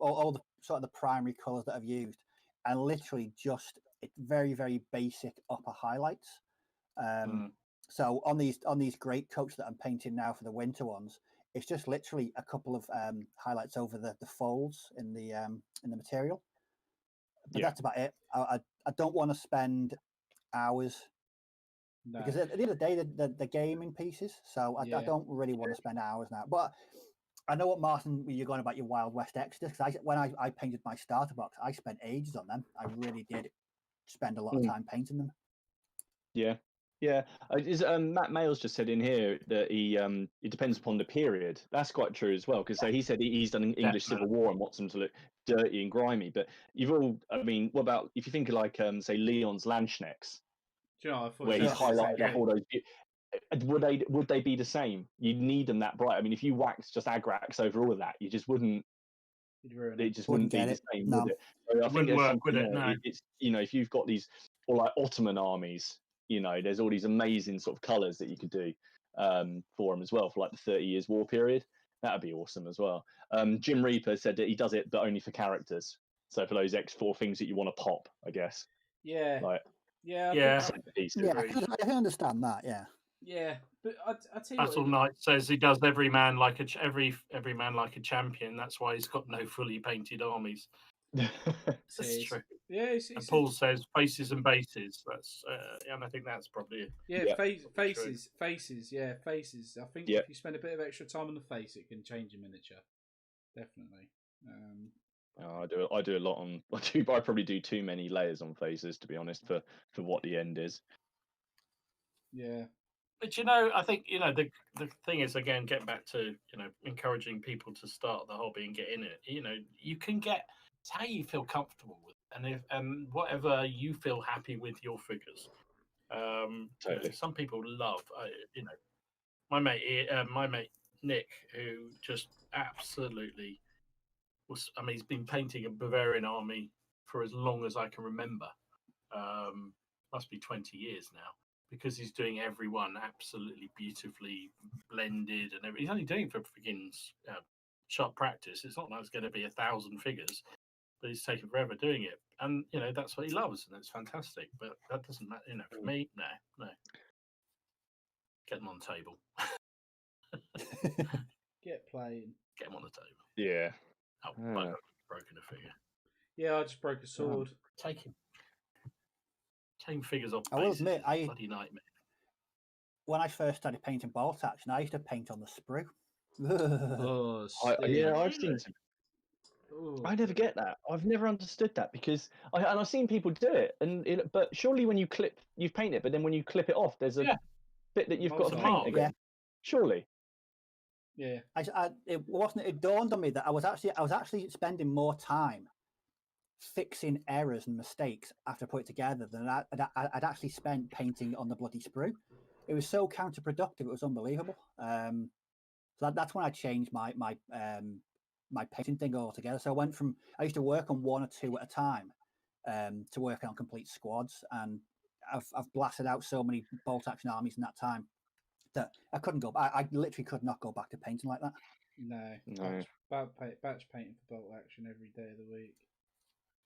all the sort of the primary colours that I've used, and literally just very, very basic upper highlights. So on these great coats that I'm painting now for the winter ones, it's just literally a couple of highlights over the folds in the material. But that's about it. I don't want to spend hours because at the end of the day, the gaming pieces. So I don't really want to spend hours now. But I know what, Martin, you're going about your Wild West Exodus. When I painted my starter box, I spent ages on them. I really did spend a lot of time painting them. Yeah. Matt Mayles just said in here that it depends upon the period. That's quite true as well, because he said he's done an English Civil War and wants them to look dirty and grimy. But what about if you think of like say Leon's Landsknechts, where he's highlighted up all those. Would they be the same? You'd need them that bright. I mean, if you wax just Agrax over all of that, you just wouldn't. It just wouldn't be the same, would it? So I think work with it. No. It's if you've got these or like Ottoman armies, there's all these amazing sort of colours that you could do for them as well for like the 30 Years War period. That'd be awesome as well. Jim Reaper said that he does it, but only for characters. So for those X4 things that you want to pop, I guess. Yeah. I understand that. Yeah, but I tell you Battle Knight says he does every man like a champion. That's why he's got no fully painted armies. That's true. Yeah, And Paul says faces and bases. That's and I think that's probably yeah, Yeah. faces, yeah, faces. I think Yeah. if you spend a bit of extra time on the face, it can change your miniature. Definitely. I do a lot on. I probably do too many layers on faces, to be honest, for what the end is. Yeah. But I think the thing is, again, getting back to encouraging people to start the hobby and get in it. You can get it's how you feel comfortable with, and whatever you feel happy with your figures. Totally. Some people love, my mate Nick, who just absolutely was. I mean, he's been painting a Bavarian army for as long as I can remember. Must be 20 years now, because he's doing everyone absolutely beautifully blended and everything. He's only doing it for beginners, sharp practice. It's not like it's going to be 1,000 figures, but he's taken forever doing it, and that's what he loves, and it's fantastic. But that doesn't matter, for me. No, get them on the table. Get playing. Get them on the table. Yeah. Oh, bugger, broken a figure. Yeah, I just broke a sword. Taking figures off. I will admit, bloody nightmare. When I first started painting bolt action, I used to paint on the sprue. Oh, I've seen some. I never get that. I've never understood that, because I've seen people do it, but surely when you paint it, but then when you clip it off, there's a bit that you've got to paint again. Yeah. Surely. Yeah. It dawned on me that I was actually spending more time fixing errors and mistakes after I put it together than I'd actually spent painting on the bloody sprue. It was so counterproductive. It was unbelievable. So that's when I changed my painting thing altogether. So I used to work on one or two at a time to work on complete squads, and I've blasted out so many bolt action armies in that time that I couldn't go. I literally could not go back to painting like that. No. Batch painting for bolt action every day of the week.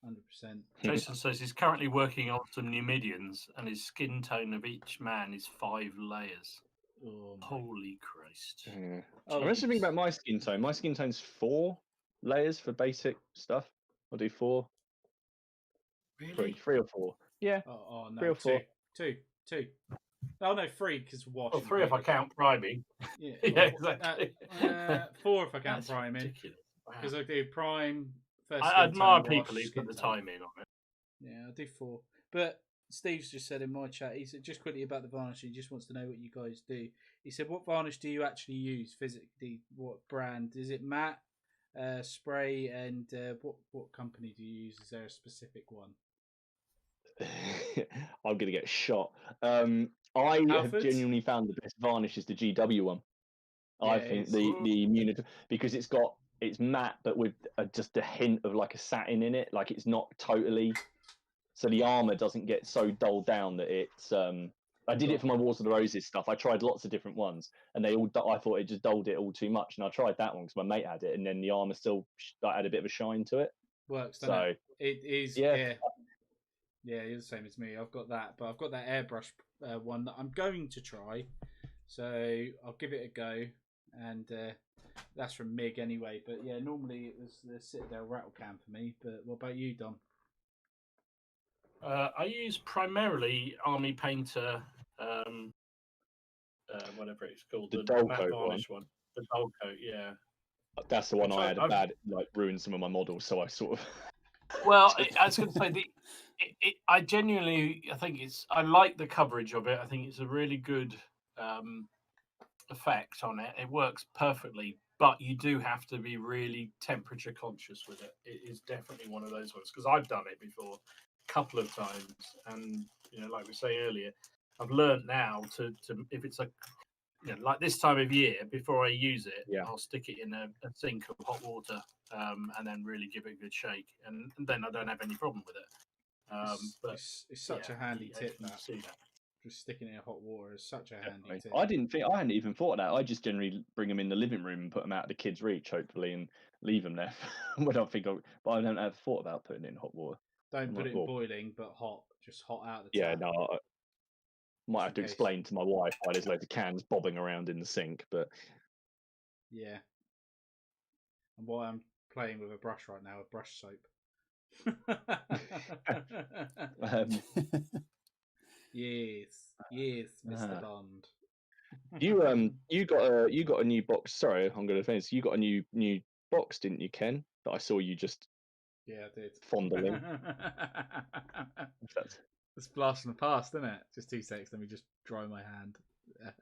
100%. Jason says he's currently working on some Numidians, and his skin tone of each man is 5 layers. Oh, holy Christ! Yeah. I was thinking about my skin tone. My skin tone's 4 layers for basic stuff. I'll do 4. Really? 3 or 4. Yeah. Oh no, 3 or 4. Two. Oh no, 3 because wash. Well, 3 if I count priming. Yeah, yeah, exactly. 4 if I count priming. Because I do prime. First I admire people who skin put the tone. time in on it. Yeah, I do 4. But Steve's just said in my chat, he said just quickly about the varnish. He just wants to know what you guys do. He said, "What varnish do you actually use physically? What brand is it? Matte, spray, and what company do you use? Is there a specific one?" I'm gonna get shot. I have genuinely found the best varnish is the GW one. Yeah, I think the immunity, because it's matte but with just a hint of like a satin in it, like it's not totally, so the armor doesn't get so dulled down that it's I did it for my Wars of the Roses stuff. I tried lots of different ones, and I thought it just dulled it all too much, and I tried that one because my mate had it, and then the armor still had a bit of a shine to it. Works, doesn't it is. Yeah, you're the same as me. I've got that, but I've got that airbrush one that I'm going to try, so I'll give it a go. And that's from MIG anyway. But yeah, normally it was the Citadel rattle can for me. But what about you, Dom? I use primarily Army Painter, whatever it's called, the dull coat one. The dull coat, yeah. That's the one I had ruined some of my models, so I sort of. Well, I was going to say I genuinely, I like the coverage of it. I think it's a really good effect on it. It works perfectly, but you do have to be really temperature conscious with it. It is definitely one of those ones, because I've done it before a couple of times, and like we say earlier, I've learned now to if it's like this time of year, before I use it, I'll stick it in a sink of hot water, and then really give it a good shake, and then I don't have any problem with it. But it's such a handy tip. Just sticking it in hot water is such a handy tip. I hadn't even thought of that. I just generally bring them in the living room and put them out of the kids' reach, hopefully, and leave them there. But I don't have thought about putting it in hot water. Don't put it in boiling, but hot, just hot out of the tap. Yeah, no, I might have to explain to my wife why there's loads of cans bobbing around in the sink, but yeah. And why I'm playing with a brush right now, a brush soap, Um, yes, Mr. Bond. you got a new box. Sorry, I'm going to finish. You got a new box, didn't you, Ken? That I saw you just Yeah, I did. fondling. That's... It's blast from the past, isn't it? Just 2 seconds. Let me just dry my hand.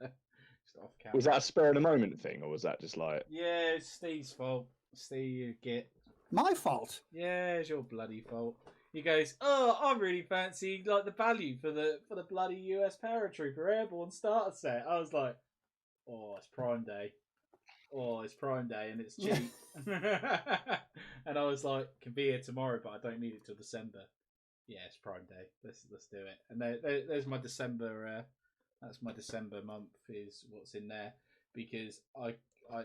Just off camera. Was that a spur of the moment thing, or was that just like? Yeah, it's Steve's fault. Steve, you get. My fault. Yeah, it's your bloody fault. He goes, "Oh, I really fancy like the value for the bloody US Paratrooper Airborne starter set." I was like, "Oh, it's Prime Day. Oh, it's Prime Day, and it's cheap." And I was like, "Can be here tomorrow, but I don't need it till December." Yeah, it's Prime Day. Let's do it. And there's my December. That's my December month. Is what's in there because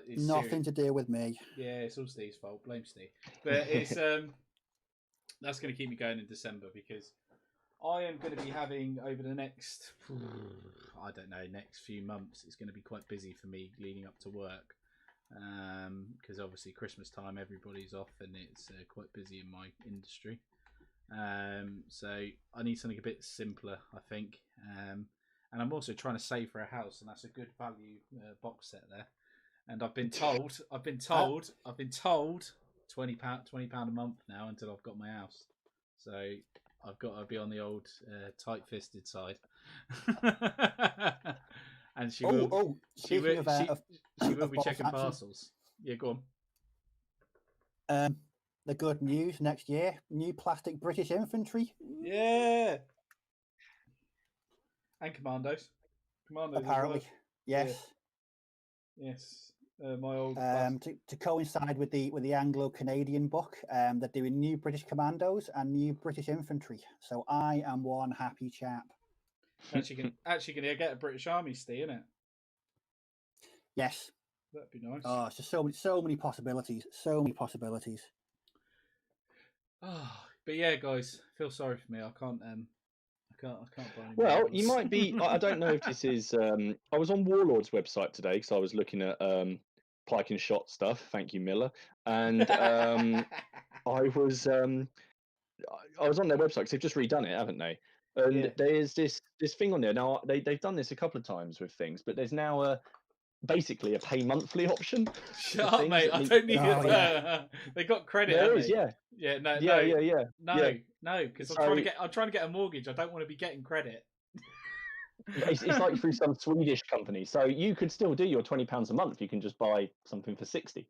it's Nothing to do with me. Yeah, it's all Steve's fault. Blame Steve. But it's that's going to keep me going in December because I am going to be having over the next next few months. It's going to be quite busy for me leading up to work because obviously Christmas time everybody's off and it's quite busy in my industry. So I need something a bit simpler, I think. And I'm also trying to save for a house, and that's a good value box set there. And I've been told £20 a month now until I've got my house. So I've got to be on the old tight-fisted side. And she will be checking parcels. Yeah, go on. The good news next year: new plastic British infantry. Yeah. And commandos. Apparently, well. yes. Yeah. Yes. My old to coincide with the Anglo-Canadian book, they're doing new British commandos and new British infantry. So I am one happy chap. Actually gonna get a British Army stay in it. Yes. That'd be nice. Oh, it's just so many possibilities. So many possibilities. Oh, but yeah, guys, feel sorry for me. I can't buy any Well, models. you might be. I don't know if this is. I was on Warlord's website today because I was looking at Pike and Shot stuff. Thank you, Miller. And I was on their website because they've just redone it, haven't they? And there's this thing on there now. They've done this a couple of times with things, but there's now basically a pay monthly option. Shut up, mate! I don't need it. Yeah. They got credit. There is, yeah. No, because So, I'm trying to get a mortgage. I don't want to be getting credit. it's like through some Swedish company, so you could still do your £20 a month. You can just buy something for 60.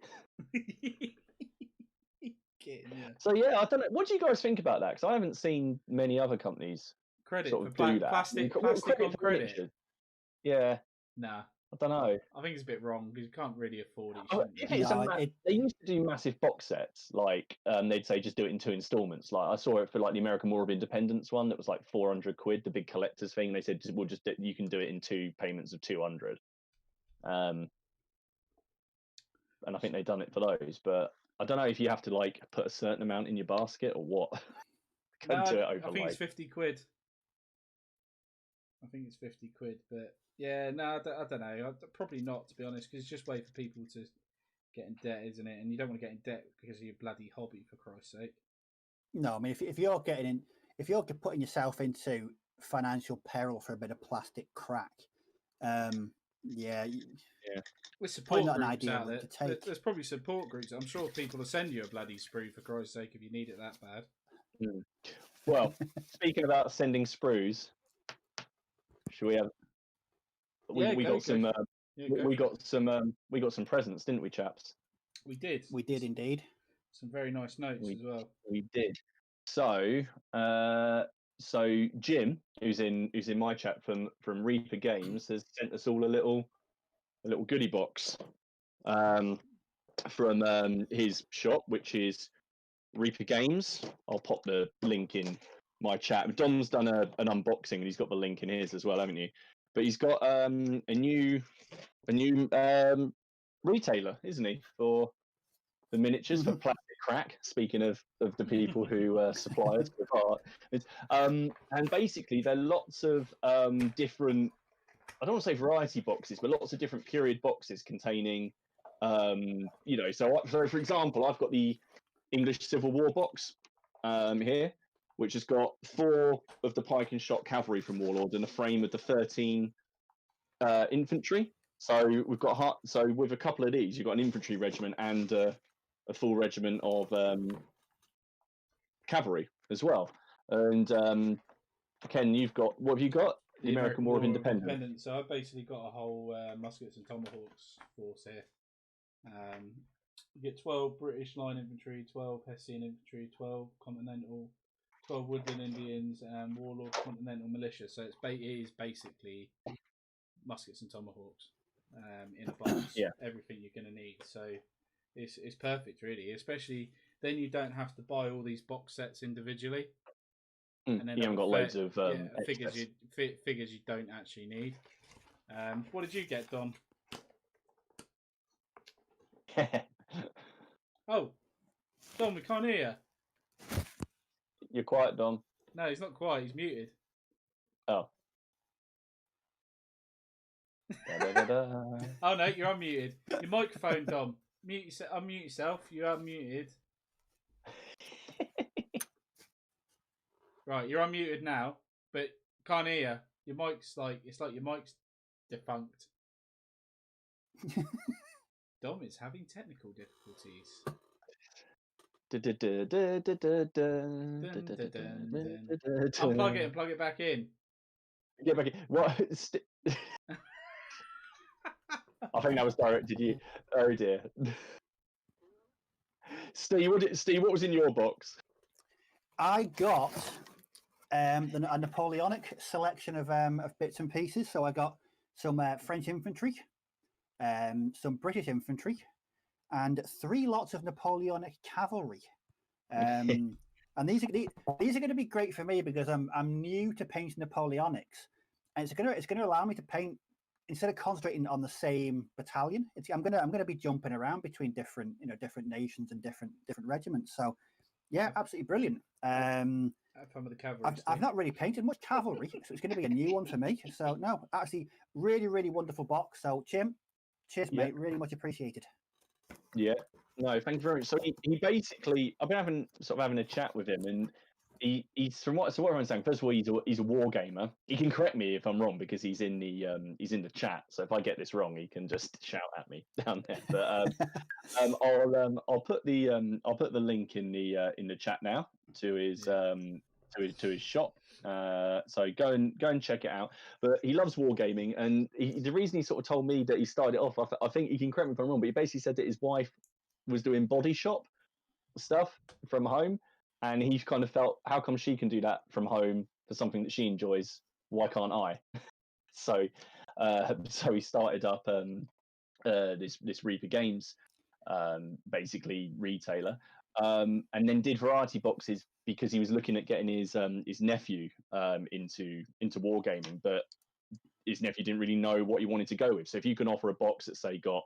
So yeah, I don't know. What do you guys think about that? Because I haven't seen many other companies credit sort of for do that. Plastic on credit. Yeah. Nah. I don't know. I think it's a bit wrong because you can't really afford it. If it's they used to do massive box sets, like they'd say just do it in 2 installments. Like I saw it for like the American War of Independence one that was like £400, the big collector's thing. They said you can do it in 2 payments of 200. And I think they've done it for those, but I don't know if you have to like put a certain amount in your basket or what. I think it's £50. I think it's £50, but yeah, no, I don't know. Probably not, to be honest, because it's just a way for people to get in debt, isn't it? And you don't want to get in debt because of your bloody hobby, for Christ's sake. No, I mean, if you're putting yourself into financial peril for a bit of plastic crack, yeah. With support not groups an ideal out there, to take. There's probably support groups. I'm sure people will send you a bloody sprue, for Christ's sake, if you need it that bad. Well, speaking about sending sprues, should we have? We got some presents, didn't we, chaps? We did. We did indeed. Some very nice notes as well. We did. So Jim, who's in my chat from Reaper Games, has sent us all a little goodie box from his shop, which is Reaper Games. I'll pop the link in my chat. Dom's done an unboxing and he's got the link in his as well, haven't you? But he's got a new retailer, isn't he, for the miniatures for Plastic Crack? Speaking of the people who supply us with art, and basically there are lots of different. I don't want to say variety boxes, but lots of different period boxes containing, So for example, I've got the English Civil War box, here, which has got 4 of the pike and shot cavalry from Warlord and a frame of the 13 infantry. So we've got so with a couple of these, you've got an infantry regiment and a full regiment of cavalry as well. And Ken, you've got, what have you got? The American War of Independence. So I've basically got a whole muskets and tomahawks force here. You get 12 British line infantry, 12 Hessian infantry, 12 continental, 12 woodland Indians, and Warlord continental militia. So it is basically muskets and tomahawks in a box. Yeah. Everything you're going to need. So it's perfect, really. Especially then you don't have to buy all these box sets individually. And then you haven't got loads of figures you don't actually need. What did you get, Dom? Oh, Dom, we can't hear you. You're quiet, Dom. No, he's not quiet. He's muted. Oh. Oh no, you're unmuted. Your microphone, Dom. Unmute yourself. You're unmuted. Right, you're unmuted now, but can't hear you. Your mic's it's like your mic's defunct. Dom is having technical difficulties. Unplug it and plug it back in. Get back in. What? I think that was directed at you. Oh dear. Steve, what was in your box? I got a Napoleonic selection of bits and pieces. So I got some French infantry, some British infantry, and 3 lots of Napoleonic cavalry. And these are going to be great for me because I'm new to painting Napoleonics, and it's going to allow me to paint instead of concentrating on the same battalion. I'm going to be jumping around between different nations and different regiments. So yeah, absolutely brilliant. Have fun with the cavalry. I've not really painted much cavalry, so it's going to be a new one for me. So no, actually, really, really wonderful box. So Jim, cheers, mate. Really much appreciated. Yeah, no, thank you very much. So he basically, I've been having a chat with him, and he's from what I understand. First of all, he's a war gamer. He can correct me if I'm wrong because he's in the chat. So if I get this wrong, he can just shout at me down there. But I'll put the link in the chat now to his to his shop. So go and check it out. But he loves wargaming, and the reason he sort of told me that he started it off, I think he can correct me if I'm wrong, but he basically said that his wife was doing body shop stuff from home, and he kind of felt, how come she can do that from home for something that she enjoys? Why can't I? So he started up this Reaper Games basically retailer. And then did variety boxes because he was looking at getting his nephew into wargaming, but his nephew didn't really know what he wanted to go with. So if you can offer a box that say got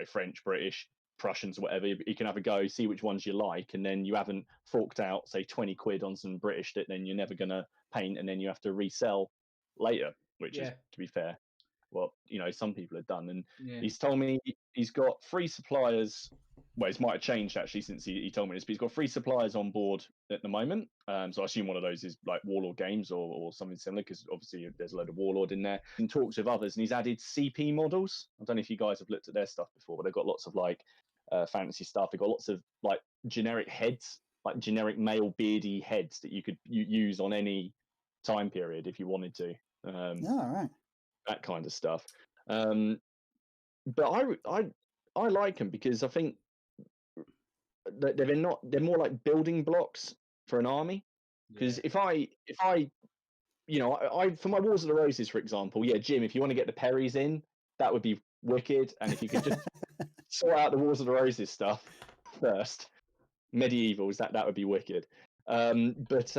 French, British, Prussians, whatever, you can have a go, see which ones you like, and then you haven't forked out say 20 quid on some British that then you're never gonna paint, and then you have to resell later, which is, to be fair, what some people have done. And he's told me he's got 3 suppliers. Well, it might have changed actually since he told me this, but he's got 3 suppliers on board at the moment. So I assume one of those is like Warlord Games or something similar, because obviously there's a load of Warlord in there. In talks with others, and he's added CP models. I don't know if you guys have looked at their stuff before, but they've got lots of like fantasy stuff. They've got lots of like generic heads, like generic male beardy heads that you could use on any time period if you wanted to. Right. That kind of stuff. But I like them because I think they're more like building blocks for an army. Because if I for my Wars of the Roses, for example, Jim, if you want to get the Perrys in, that would be wicked. And if you could just sort out the Wars of the Roses stuff first, medievals, that would be wicked. But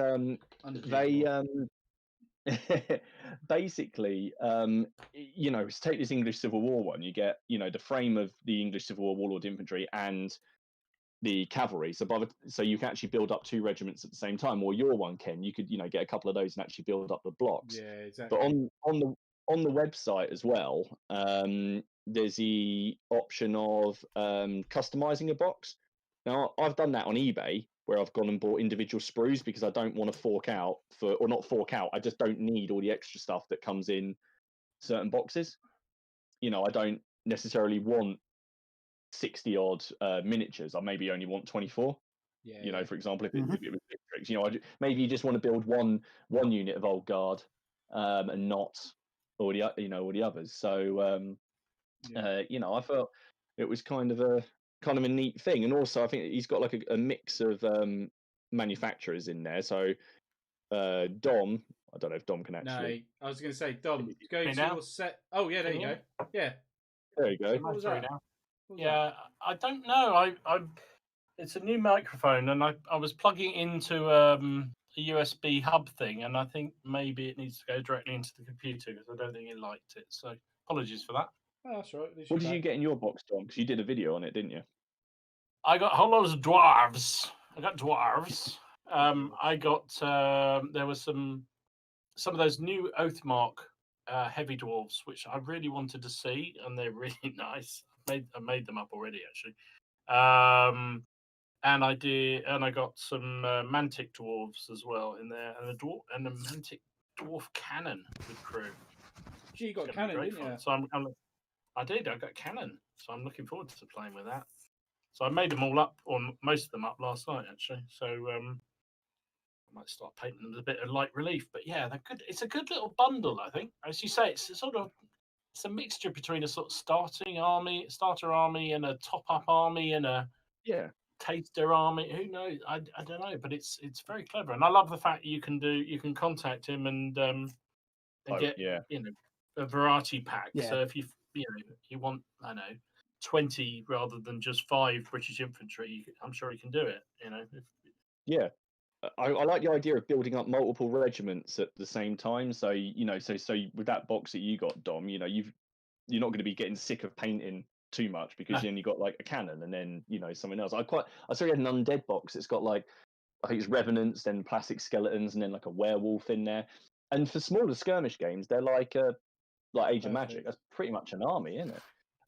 they basically, take this English Civil War one. You get, the frame of the English Civil War Warlord infantry and the cavalry. So you can actually build up 2 regiments at the same time. Or your one, Ken, you could, get a couple of those and actually build up the blocks. Yeah, exactly. But on the website as well, there's the option of customizing a box. Now, I've done that on eBay, where I've gone and bought individual sprues because I don't want to fork out for, or not fork out. I just don't need all the extra stuff that comes in certain boxes. I don't necessarily want 60 odd miniatures. I maybe only want 24. Yeah. For example, if it was Victrix, maybe you just want to build one unit of Old Guard, and not all the all the others. So I felt it was kind of a neat thing, and also I think he's got like a mix of manufacturers in there. So Dom, I don't know if Dom can actually. No, I was going to say, Dom, go to now? your set. Oh yeah, there you go. Yeah, There you go. What was that? Now. Yeah, I don't know. It's a new microphone, and I was plugging into a USB hub thing, and I think maybe it needs to go directly into the computer because I don't think it liked it. So apologies for that. Oh, that's right. What did you get in your box, Dom? Because you did a video on it, didn't you? I got a whole lot of dwarves. I got dwarves. I got there was some of those new Oathmark heavy dwarves, which I really wanted to see, and they're really nice. I made them up already, actually. And I got some Mantic dwarves as well in there, and a Mantic dwarf cannon with crew. Gee, you got a cannon, didn't you? So I did. I got a cannon, so I'm looking forward to playing with that. So I made them all up, or most of them up last night, actually. So I might start painting them with a bit of light relief. But yeah, they're good. It's a good little bundle, I think. As you say, it's a mixture between a sort of starter army, and a top-up army, and a taster army. Who knows? I don't know, but it's very clever, and I love the fact you can contact him and get a variety pack. Yeah. So if you want, I don't know, 20 rather than just 5 British infantry, I'm sure he can do it. Yeah. I like the idea of building up multiple regiments at the same time. So so with that box that you got, Dom, you're not going to be getting sick of painting too much because then you got like a cannon and then something else. I saw you had an undead box. It's got like, I think it's revenants, then plastic skeletons, and then like a werewolf in there. And for smaller skirmish games, they're like Age of Magic. That's pretty much an army, isn't it?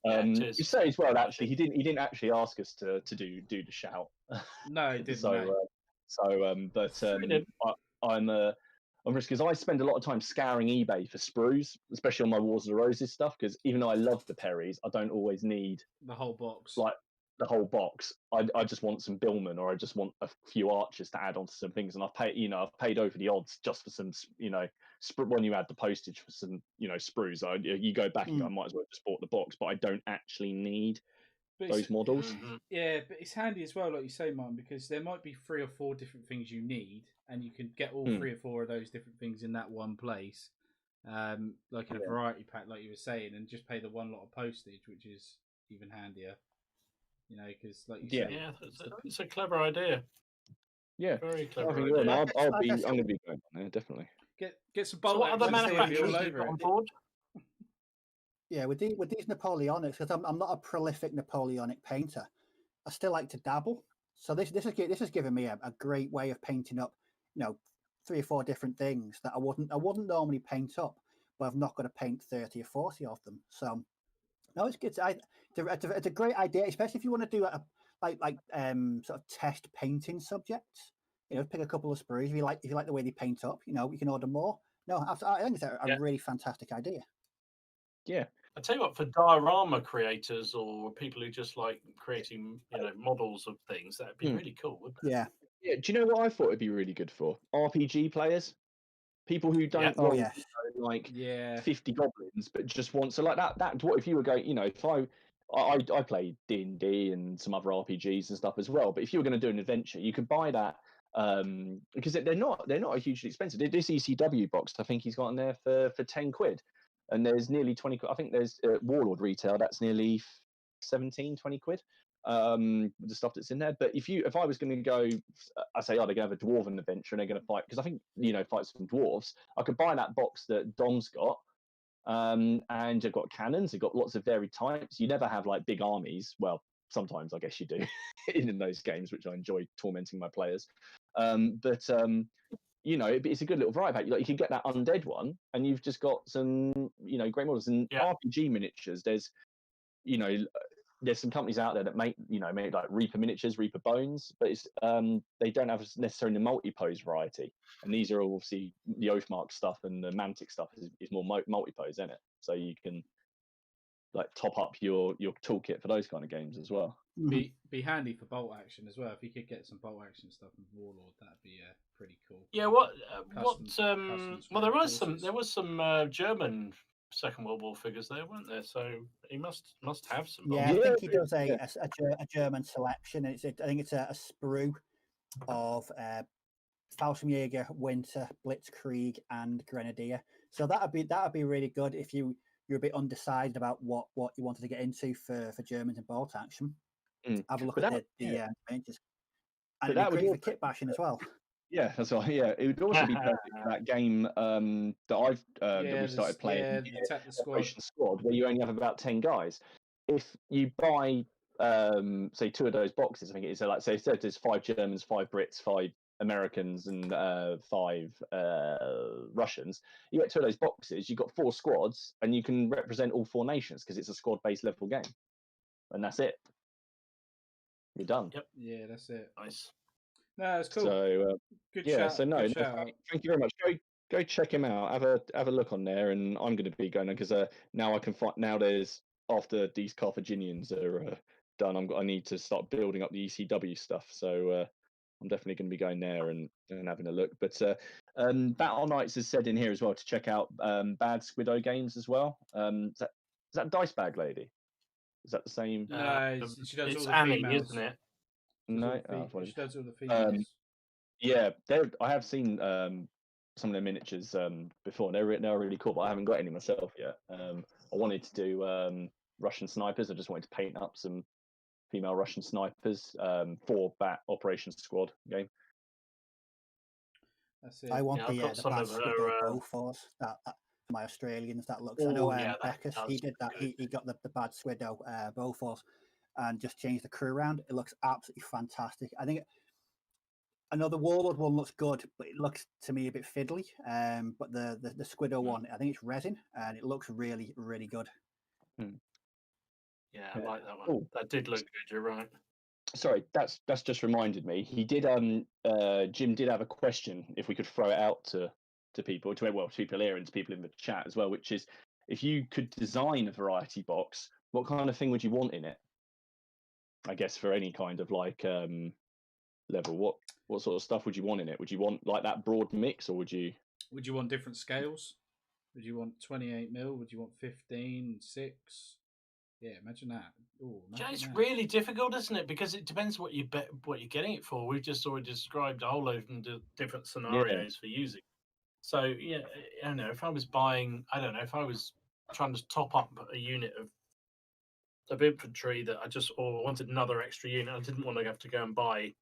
It is. You say as well. Actually, he didn't actually ask us to do the shout. No, he didn't. I'm risky because I spend a lot of time scouring eBay for sprues, especially on my Wars of the Roses stuff. Because even though I love the Perrys, I don't always need the whole box. Like the whole box. I just want some Billmen, or I just want a few archers to add on to some things. And I've paid over the odds just for some, when you add the postage for some, sprues. You go back and go, I might as well just bought the box, but I don't actually need those models. Yeah, but it's handy as well, like you say, Martin, because there might be 3 or 4 different things you need, and you can get all 3 or 4 of those different things in that one place, like in a variety pack, like you were saying, and just pay the one lot of postage, which is even handier. Because like you say, it's a clever idea. Yeah, very clever. I'm going to be going on there, definitely. Get some bolt. So what other manufacturers have you got on board? Yeah, with these Napoleonics, because I'm not a prolific Napoleonic painter, I still like to dabble. So this has given me a great way of painting up, 3 or 4 different things that I wouldn't normally paint up, but I've not got to paint 30 or 40 of them. So no, it's good. It's a great idea, especially if you want to do sort of test painting subjects. Pick a couple of sprues if you like the way they paint up. You can order more. No, I think it's a really fantastic idea. Yeah. I tell you what, for diorama creators or people who just like creating, models of things, that'd be really cool, wouldn't it? Yeah. Yeah. Do you know what I thought it'd be really good for? RPG players, people who don't want 50 goblins, but just want like that. What if you were going? If I play D&D and some other RPGs and stuff as well. But if you were going to do an adventure, you could buy that because they're not a hugely expensive. This ECW box, I think he's got in there for 10 quid. And there's nearly 20. I think there's Warlord retail. That's nearly 17, 20 quid. The stuff that's in there. But if I was going to go, I say, they're going to have a dwarven adventure and they're going to fight because I think fight some dwarves. I could buy that box that Dom's got, and you've got cannons. You've got lots of varied types. You never have like big armies. Well, sometimes I guess you do in those games, which I enjoy tormenting my players. It's a good little variety pack. You can get that undead one, and you've just got some, great models. And RPG miniatures, there's there's some companies out there that make like Reaper miniatures, Reaper bones, but it's they don't have necessarily the multi-pose variety. And these are obviously the Oathmark stuff, and the Mantic stuff is more multi-pose, isn't it? So you can like top up your toolkit for those kind of games as well. Be handy for bolt action as well. If you could get some bolt action stuff in Warlord, that'd be pretty cool. Yeah, well, there was some German Second World War figures there, weren't there? So he must have some. Yeah, I think he does a German selection. I think it's a sprue of Fallschirmjäger, Winter, Blitzkrieg, and Grenadier. So that'd be really good if you're a bit undecided about what you wanted to get into for Germans and bolt action. Have a look at the ranges, and it'd be great for kit bashing as well. Yeah, that's right. Yeah, it would also be perfect for that game that we started playing, Operation Squad, where you only have about 10 guys. If you buy, say, 2 of those boxes, I think it is like, say, there's 5 Germans, 5 Brits, 5 Americans, and 5 Russians. You get 2 of those boxes, you've got 4 squads, and you can represent all 4 nations because it's a squad-based level game, and that's it. You're done. Yep. Yeah, that's it. Nice. No, it's cool. So good yeah, shout. so thank you very much. Go check him out. Have a look on there, and I'm going to be going because now I can find now. There's after these Carthaginians are done, I need to start building up the ECW stuff. So I'm definitely going to be going there and having a look. But Battle Knights has said in here as well to check out Bad Squiddo games as well. Is that Dice Bag Lady? Is that the same? No, she does it's all the Annie, females. isn't it? No, she does all the females. Yeah, I have seen some of their miniatures before, and they're really cool. But I haven't got any myself yet. I wanted to do Russian snipers. I just wanted to paint up some female Russian snipers for that Operation Squad game. That's it. I want the Bad Squiddo Bofors. That for my Australians, that looks. I know Beckus, he did that. He got the Bad Squiddo Bofors and just changed the crew around. It looks absolutely fantastic. I think another Warlord one looks good, but it looks to me a bit fiddly. But the Squiddo one, I think it's resin, and it looks really, really good. Yeah, I like that one. Ooh. That did look good. You're right. Sorry, that's just reminded me. He did. Jim did have a question. If we could throw it out to people, to people here and to people in the chat as well, which is, if you could design a variety box, what kind of thing would you want in it? I guess for any kind of like level, what sort of stuff would you want in it? Would you want like that broad mix, or would you want different scales? Would you want 28mm? Would you want 15, 6? Yeah, imagine that. It's really difficult, isn't it? Because it depends what you're getting it for. We've just already described a whole load of different scenarios for using. So yeah, I don't know if I was trying to top up a unit of infantry that or wanted another extra unit. I didn't want to have to go and buy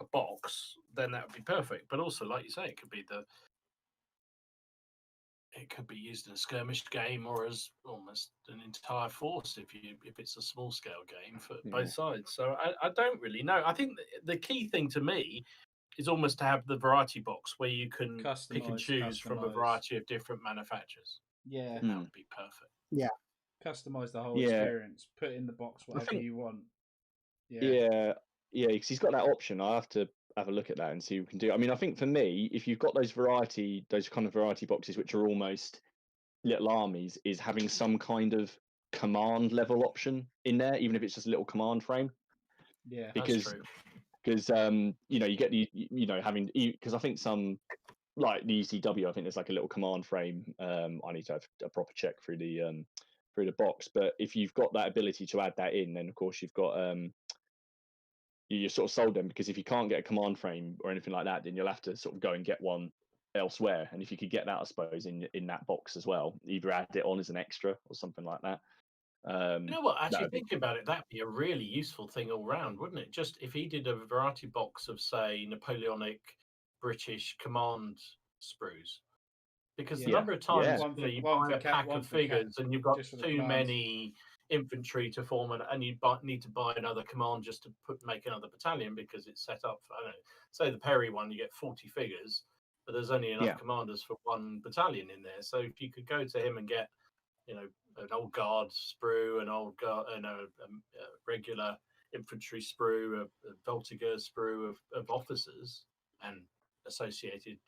a box. Then that would be perfect. But also, like you say, it could be used in a skirmish game or as almost an entire force if it's a small scale game for both sides. So I don't really know. I think the key thing to me is almost to have the variety box where you can pick and choose from a variety of different manufacturers. Yeah, that would be perfect. Yeah, customize the whole experience. Put in the box whatever you want. Yeah, because he's got that option. I have to have a look at that and see what we can do. I mean, I think for me, if you've got those kind of variety boxes, which are almost little armies, is having some kind of command level option in there, even if it's just a little command frame. Yeah, because that's true. Because you get the having, because I think some like the ECW, I think there's like a little command frame. I need to have a proper check through the box, but if you've got that ability to add that in, then of course you've got you're sort of sold them, because if you can't get a command frame or anything like that, then you'll have to sort of go and get one elsewhere. And if you could get that, I suppose, in that box as well, either add it on as an extra or something like that. You know what? Actually, thinking about it, that'd be a really useful thing all round, wouldn't it? Just if he did a variety box of, say, Napoleonic British command sprues, because the number of times you buy a pack of figures and you've got too many infantry to form, and you need to buy another command just to make another battalion because it's set up for, I don't know, say the Perry one, you get 40 figures, but there's only enough commanders for one battalion in there. So if you could go to him and get an old guard sprue, an old guard, and a regular infantry sprue, a Voltiger sprue of officers and associated,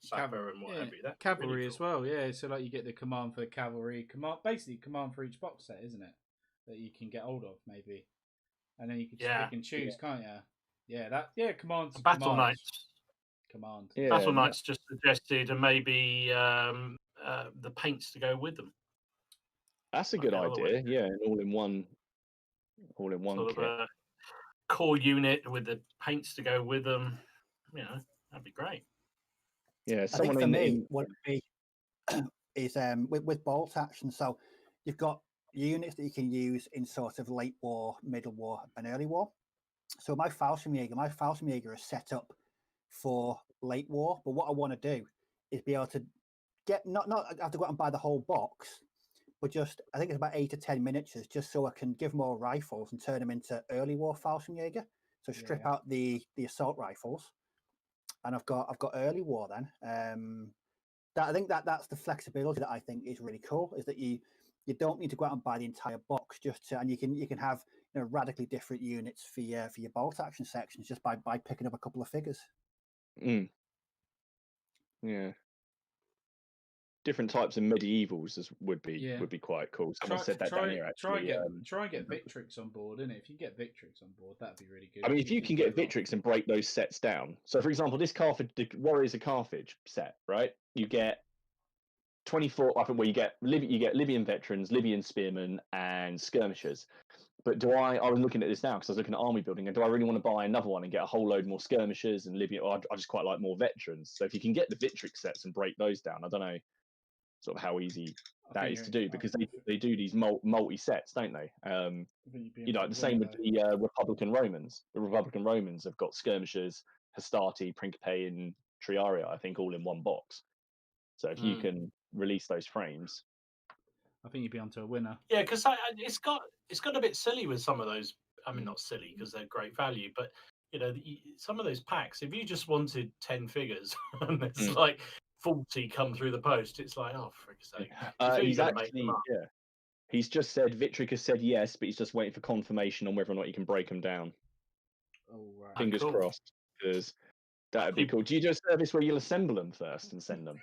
sapper and what have you. That's cavalry really as cool. well. Yeah, so like you get the command for the cavalry, basically command for each box set, isn't it? That you can get hold of maybe, and then you can just pick and choose, can't you? Yeah, commands. Battle Knights. Command. Yeah, Battle Knights just suggested, and maybe the paints to go with them. That's a good idea. Yeah, an all-in-one Sort kit. of a core unit with the paints to go with them. That'd be great. Yeah, I think for me, what it would be is with bolt action. So you've got units that you can use in sort of late war, middle war, and early war. So my Fallschirmjäger is set up for late war, but what I want to do is be able to get not have to go out and buy the whole box, but just I think it's about 8 to 10 miniatures, just so I can give more rifles and turn them into early war Fallschirmjäger. So strip out the assault rifles, and I've got early war then. I think that's the flexibility that I think is really cool. Is that you don't need to go out and buy the entire box and you can have radically different units for your bolt action sections just by picking up a couple of figures. Yeah. Different types of medievals would be quite cool. Someone said that down here actually. Try and get Victrix on board, innit? If you get Victrix on board, that'd be really good. I mean, if you can get Victrix and break those sets down. So, for example, this Carthage, the Warriors of Carthage set, right? You get 24. I think where you get Libyan veterans, Libyan spearmen, and skirmishers. But I was looking at this now because I was looking at army building, and do I really want to buy another one and get a whole load more skirmishers and Libyan? Or I just quite like more veterans. So if you can get the Victrix sets and break those down, I don't know sort of how easy that is to do, because they do these multi sets, don't they? The same with the Republican Romans. The Republican Romans have got skirmishers, Hastati, Principe, and Triaria, I think, all in one box. So if you can release those frames, I think you'd be onto a winner. Yeah, because it's got a bit silly with some of those. I mean, not silly because they're great value, but some of those packs. If you just wanted 10 figures, and it's like 40 come through the post, it's like, oh, for sake. He's actually He's just said Victric has said yes, but he's just waiting for confirmation on whether or not you can break them down. Oh, right. Fingers crossed, because that would be cool. Do you do a service where you'll assemble them first and send them?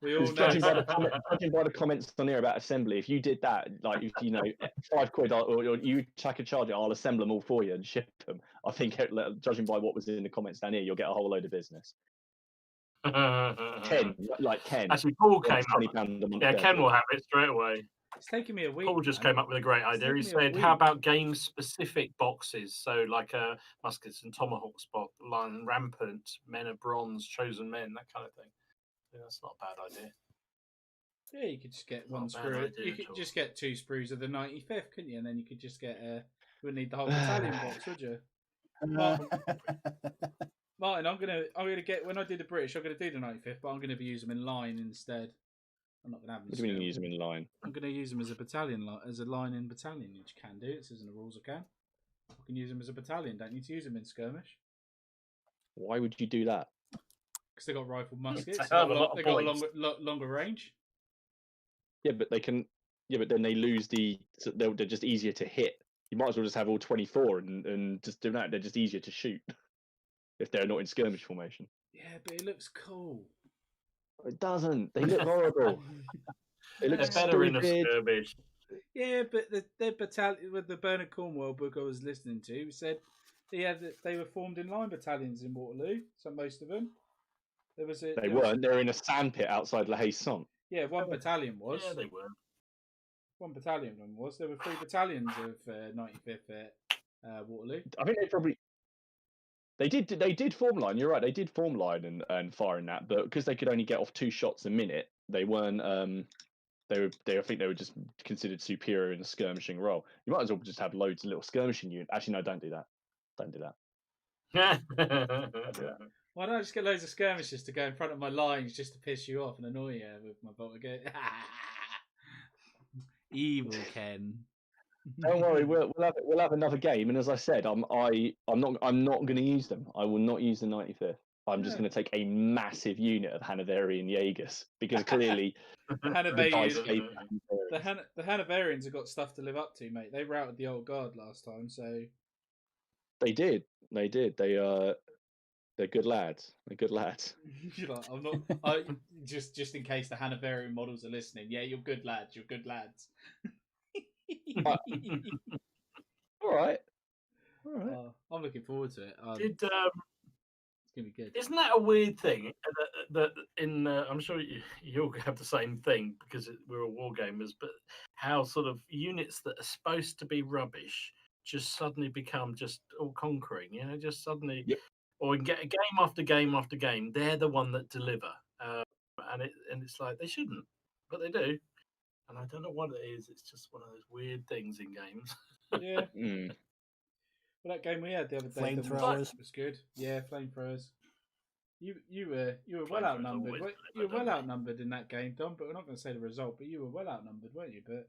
We all know. Judging by the comments on here about assembly, if you did that, like if £5 or you chuck a charge, I'll assemble them all for you and ship them. I think, judging by what was in the comments down here, you'll get a whole load of business. 10. Actually, Paul came up. Yeah, Ken will have it straight away. It's taking me a week. Paul just came up with a great idea. He said, "How about game-specific boxes? So, like muskets and tomahawks box, line rampant, men of bronze, chosen men, that kind of thing." Yeah, that's not a bad idea. Yeah, you could just get one sprue. You could just get 2 sprues of the 95th, couldn't you? And then you could just get. You wouldn't need the whole battalion box, would you? Martin, I'm gonna get, when I do the British, I'm gonna do the 95th, but I'm gonna use them in line instead. I'm not gonna have them. What do you mean use them in line? I'm gonna use them as a battalion, as a line in battalion, which you can do. It says in the rules I can. I can use them as a battalion. Don't need to use them in skirmish. Why would you do that? Because they got rifled muskets. They got a longer range. Yeah, but they can. Yeah, but then they lose they're just easier to hit. You might as well just have all 24 and just do that. They're just easier to shoot if they're not in skirmish formation. Yeah, but it looks cool. It doesn't. They look horrible. They look better in a skirmish. Yeah, but the battalion with the Bernard Cornwell book I was listening to said they were formed in line battalions in Waterloo. So most of them. They weren't. They're in a sandpit outside La Haye-Saint. Yeah, one battalion was. Yeah, they were. One battalion of them was. There were 3 battalions of 95th at Waterloo. I think they did form line. You're right. They did form line and fire in that, but because they could only get off 2 shots a minute, they weren't. I think they were just considered superior in a skirmishing role. You might as well just have loads of little skirmishing units. Actually, no, don't do that. Don't do that. Why don't I just get loads of skirmishers to go in front of my lines just to piss you off and annoy you with my bolt again? Evil Ken. Don't worry, we'll have another game. And as I said, I'm not going to use them. I will not use the 95th. I'm just going to take a massive unit of Hanoverian Jaegers because clearly The the dice Hanoverians, favor Hanoverians. the Hanoverians have got stuff to live up to, mate. They routed the old guard last time, so They did. They're good lads. They're good lads. you're like, I'm not. I just in case the Hanoverian models are listening. Yeah, you're good lads. You're good lads. All right. I'm looking forward to it. Did It's gonna be good. Isn't that a weird thing? That in I'm sure you'll have the same thing because we're all wargamers. But how sort of units that are supposed to be rubbish just suddenly become just all conquering. You know, just suddenly, Yep. or get a game after game after game. They're the one that deliver, and it's like they shouldn't, but they do. And I don't know what it is. It's just one of those weird things in games. Yeah. Mm. Well, that game we had the other day Flamethrowers. was good. Yeah, flamethrowers. You were well Flamethrowers outnumbered. always You were deliver, well don't they? outnumbered in that game, Dom. But we're not going to say the result. But you were well outnumbered, weren't you? But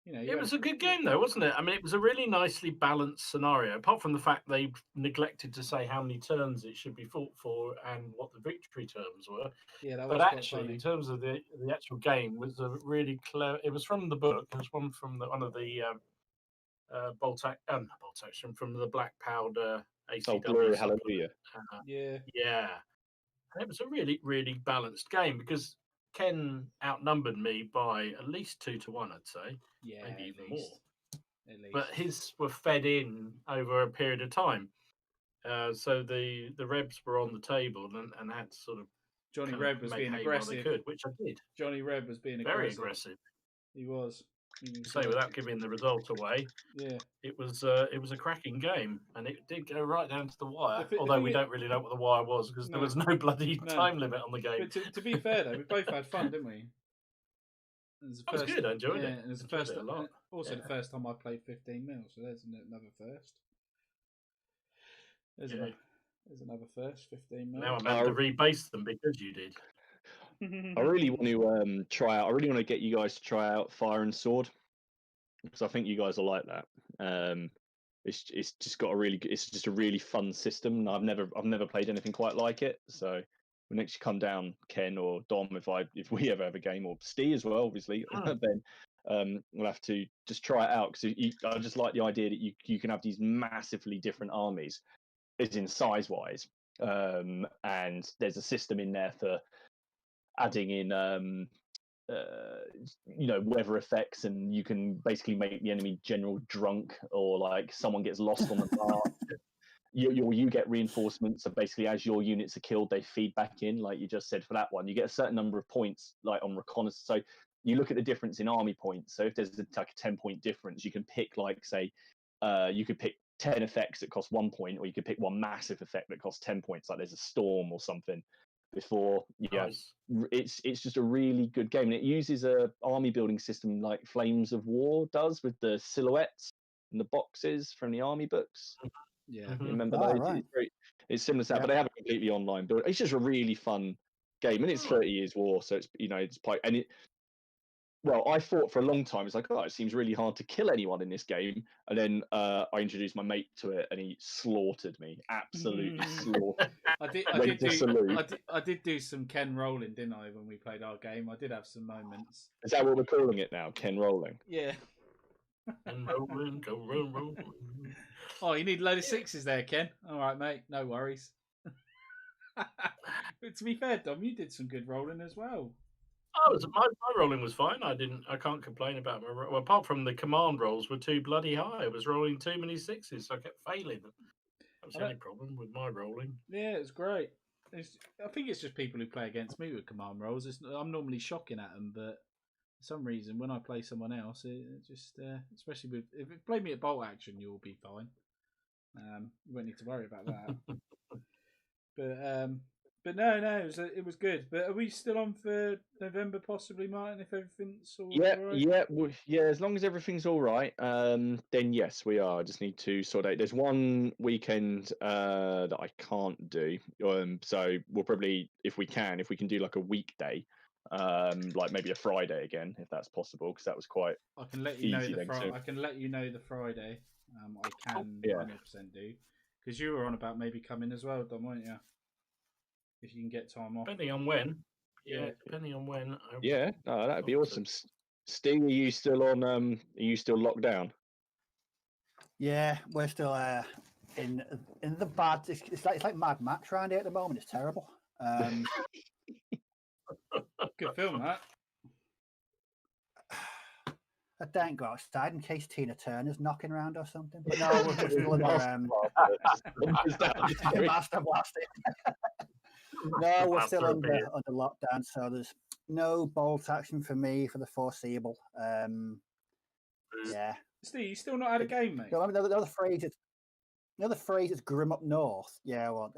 you know, It was a good game, though, wasn't it? I mean, it was a really nicely balanced scenario, apart from the fact they neglected to say how many turns it should be fought for and what the victory terms were. Yeah, that was But quite actually, funny. in terms of the actual game, was a really clever. It was from the book. It was one from one of the bolt action from the Black Powder ACW. Oh, glory, supplement. hallelujah. Yeah. Yeah, and it was a really, really balanced game because Ken outnumbered me by at least 2-1, I'd say. Yeah, Maybe at even least. more. At least. But his were fed in over a period of time. So the Rebs were on the table and had to sort of Johnny kind Reb of was make being hay while they aggressive. could, which I did. Johnny Reb was being Very aggressive. aggressive. He was. Say without giving the result away. Yeah. It was a cracking game, and it did go right down to the wire. The although thing we is- don't really know what the wire was because there No. was no bloody No. time limit on the game. But to be fair though, we both had fun, didn't we? It was the That was good. I enjoyed yeah, it. and it's the Enjoyed first it a lot. also the Yeah. first time I played 15 mil, so there's another first. There's Yeah. another first, 15 mil. Now I'm having to rebase them because you did. I really want to try out. I really want to get you guys to try out Fire and Sword because I think you guys will like that. It's just got it's just a really fun system. And I've never played anything quite like it. So when next you come down, Ken or Dom, if we ever have a game, or Steve as well, obviously, then we'll have to just try it out because I just like the idea that you can have these massively different armies, as in size wise, and there's a system in there for adding in weather effects, and you can basically make the enemy general drunk, or like someone gets lost on the march. You get reinforcements, so basically as your units are killed, they feed back in, like you just said. For that one, you get a certain number of points, like on reconnaissance. So you look at the difference in army points. So if there's like a 10-point difference, you can pick, like, say, you could pick 10 effects that cost 1 point, or you could pick one massive effect that costs 10 points, like there's a storm or something. Before, Nice. it's just a really good game, and it uses a army building system like Flames of War does, with the silhouettes and the boxes from the army books. Yeah. Mhm. You remember Oh, those? right. It's similar to that, Yeah. but they have a completely online build. It's just a really fun game, and it's Oh. 30 years war, so it's quite. And well, I thought for a long time, it's like, oh, it seems really hard to kill anyone in this game. And then I introduced my mate to it, and he slaughtered me. Absolutely slaughtered. I did do some Ken rolling, didn't I, when we played our game? I did have some moments. Is that what we're calling it now? Ken rolling? Yeah. And rolling, go rolling. Oh, you need a load of sixes there, Ken. All right, mate. No worries. But to be fair, Dom, you did some good rolling as well. My rolling was fine. I can't complain about my well, apart from the command rolls were too bloody high. I was rolling too many sixes, so I kept failing them. That was the only problem with my rolling. Yeah, it's great. I think it's just people who play against me with command rolls. I'm normally shocking at them, but for some reason, when I play someone else, it just, especially if you play me at bolt action, you'll be fine. You won't need to worry about that. But no, it was good. But are we still on for November, possibly, Martin? If everything's all right? Yeah. As long as everything's all right, then yes, we are. I just need to sort out. There's one weekend that I can't do. So we'll probably, if we can do like a weekday, like maybe a Friday again, if that's possible, because that was quite. I can let you know easy the then, so- I can let you know the Friday. I can Yeah. 100% do, because you were on about maybe coming as well, Dom, weren't you? if you can get time off. Depending on when. Yeah. Depending on when. Yeah, no, that'd be Not awesome. Sting, are you still on? Are you still locked down? Yeah, we're still in the bad. It's like Mad Max around here at the moment. It's terrible. Good film, that. I don't go outside in case Tina Turner's knocking around or something. But no, we're still under Master Blaster. No, we're still under lockdown, so there's no bolt action for me for the foreseeable. Yeah. Steve, you still not had a game, mate? No, I mean, the other phrase is grim up north. Yeah, well,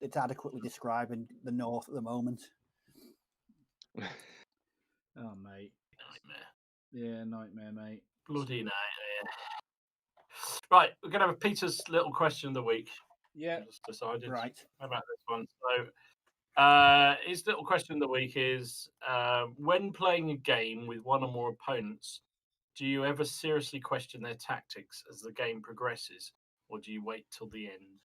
it's adequately describing the north at the moment. Oh, mate. Nightmare. Yeah, nightmare, mate. Bloody nightmare. Right, we're going to have Peter's little question of the week. Yeah. Just decided. Right. How about this one? So, his little question of the week is, when playing a game with one or more opponents, do you ever seriously question their tactics as the game progresses, or do you wait till the end?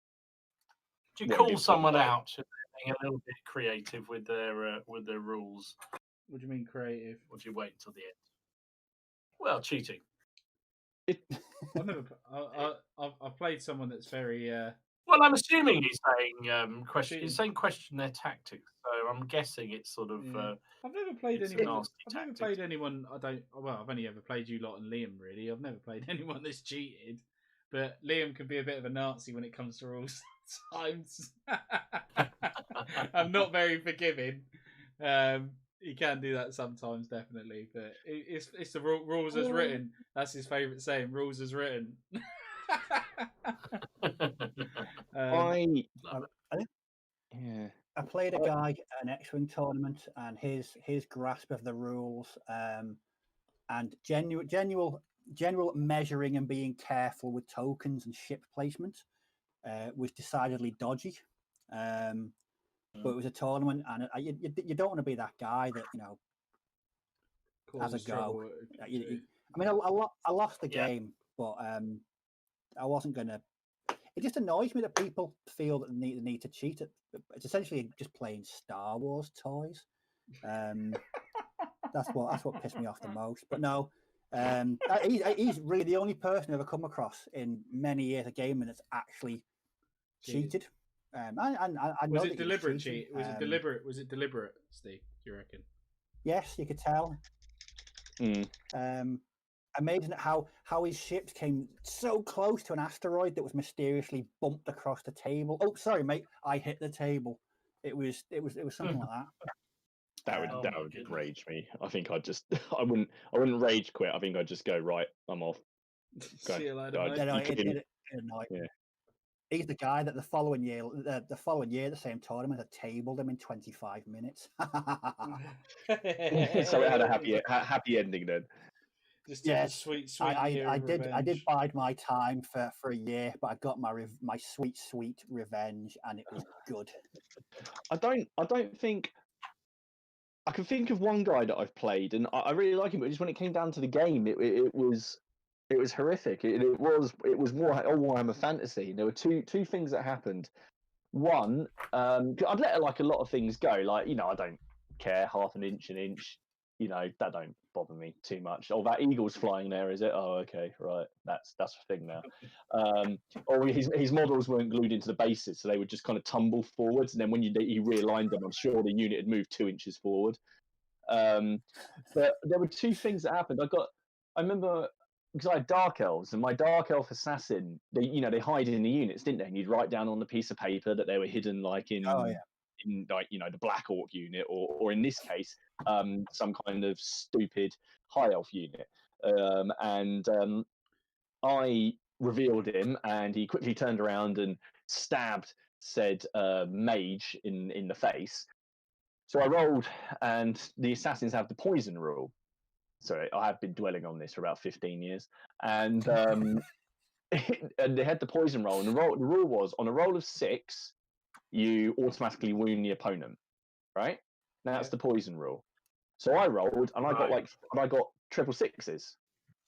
Do you call someone out to being a little bit creative with their rules? What do you mean creative? Or do you wait till the end? Well, cheating. I've never. I've played someone that's very. Well, I'm assuming he's saying question. He's saying question their tactics. So I'm guessing it's sort of. Yeah. I've never played it's anyone. a nasty I've never tactic. played anyone. Well, I've only ever played you lot and Liam. Really, I've never played anyone that's cheated. But Liam can be a bit of a Nazi when it comes to rules. Sometimes I'm not very forgiving. He can do that sometimes, definitely. But it's the rules as written. That's his favourite saying. Rules as written. I played a guy at an X-Wing tournament, and his grasp of the rules and general measuring and being careful with tokens and ship placement was decidedly dodgy. But it was a tournament, and you don't want to be that guy that has a go. I mean, I lost the game, but I wasn't gonna. It just annoys me that people feel that they need to cheat. It's essentially just playing Star Wars toys. That's what pissed me off the most. But no, he's really the only person I've ever come across in many years of gaming that's actually cheated. I was it deliberate cheat? Was it deliberate? Was it deliberate, Steve? Do you reckon? Yes, you could tell. Amazing how his ships came so close to an asteroid that was mysteriously bumped across the table. Oh, sorry, mate, I hit the table. It was something like that. That would rage me. I think I wouldn't rage quit. I think I'd just go, right, I'm off. See you later, mate. It annoyed me. He's the guy that the following year, the same tournament, had tabled him in 25 minutes. So it had a happy ending then. Just a sweet I did bide my time for a year, but I got my sweet revenge, and it was good. I don't think I can think of one guy that I've played, and I really like him, but just when it came down to the game, it was horrific. It was Warhammer Fantasy. There were two things that happened. One, I'd let like a lot of things go. Like, I don't care, half an inch, that don't bother me too much. Oh, that eagle's flying there, is it? Oh, okay, right. That's the thing now. Or his models weren't glued into the bases, so they would just kind of tumble forwards, and then when he realigned them, I'm sure the unit had moved 2 inches forward. But there were two things that happened. I remember, because I had Dark Elves, and my Dark Elf assassin, they hide in the units, didn't they? And you'd write down on the piece of paper that they were hidden, like in the Black Orc unit, or in this case, some kind of stupid High Elf unit. I revealed him, and he quickly turned around and stabbed said mage in the face. So I rolled, and the assassins have the poison rule. Sorry, I have been dwelling on this for about 15 years. And and they had the poison roll. And the rule was, on a roll of 6, you automatically wound the opponent, right? That's the poison rule. So I rolled, and I got triple sixes,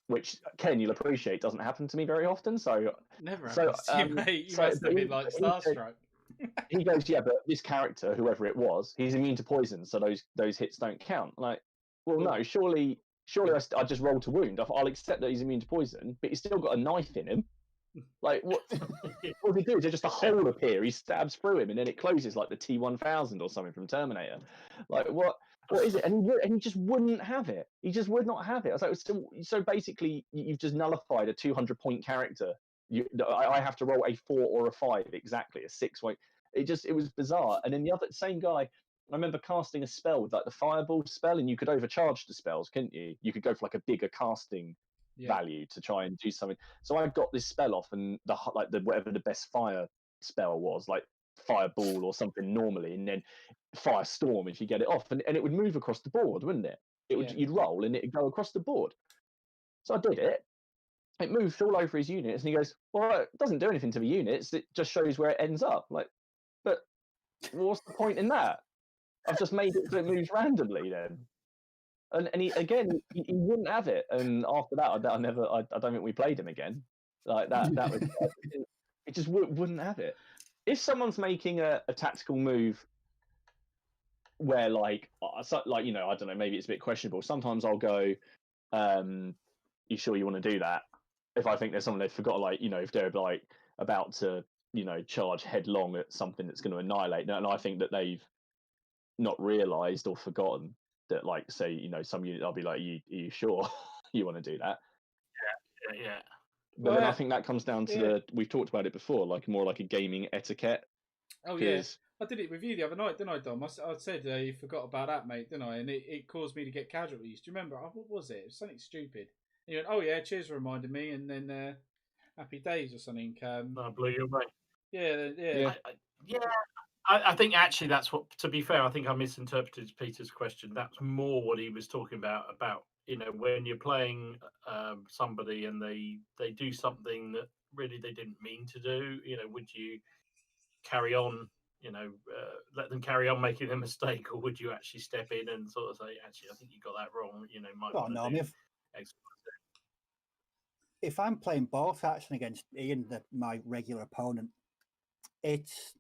which, Ken, you'll appreciate, doesn't happen to me very often. So never happens to you, mate. You must have been like starstruck. he goes, yeah, but this character, whoever it was, he's immune to poison, so those hits don't count. I'm like, well, no, surely I just roll to wound. I'll accept that he's immune to poison, but he's still got a knife in him. Like, what they do is just a hole appear, he stabs through him, and then it closes like the T-1000 or something from Terminator. Like, what is it? And he just wouldn't have it. He just would not have it. I was like, so basically, you've just nullified a 200-point character. I have to roll a 4 or a 5 exactly, a 6. It was bizarre. And then the same guy, I remember casting a spell with like the fireball spell, and you could overcharge the spells, couldn't you? You could go for like a bigger casting value to try and do something. So I got this spell off, and the whatever the best fire spell was, like fireball or something normally, and then firestorm if you get it off, and it would move across the board, wouldn't it? You'd roll and it'd go across the board. So I did it. It moved all over his units, and he goes, well, it doesn't do anything to the units, it just shows where it ends up. Like, but what's the point in that? I've just made it so it moves randomly then. And he wouldn't have it. And after that, I don't think we played him again. Like that was it just wouldn't have it. If someone's making a tactical move where like I don't know, maybe it's a bit questionable. Sometimes I'll go, you sure you want to do that? If I think there's someone they've forgot, like, if they're like about to, charge headlong at something that's going to annihilate them, and I think that they've not realised or forgotten that, like, say, some unit, I'll be like, are you sure you want to do that? Yeah. But then I think that comes down to we've talked about it before, like more like a gaming etiquette. Oh yeah, I did it with you the other night, didn't I, Dom? I said you forgot about that, mate, didn't I? And it caused me to get casualties. Do you remember? What was it? It was something stupid. And you went, oh yeah, cheers for reminding me, and then happy days or something. I blew you away. Yeah. I think actually that's what. To be fair, I think I misinterpreted Peter's question. That's more what he was talking about. When you're playing somebody and they do something that really they didn't mean to do. Would you carry on? Let them carry on making a mistake, or would you actually step in and sort of say, actually, I think you got that wrong. If I'm playing bolt action against Ian, my regular opponent, it's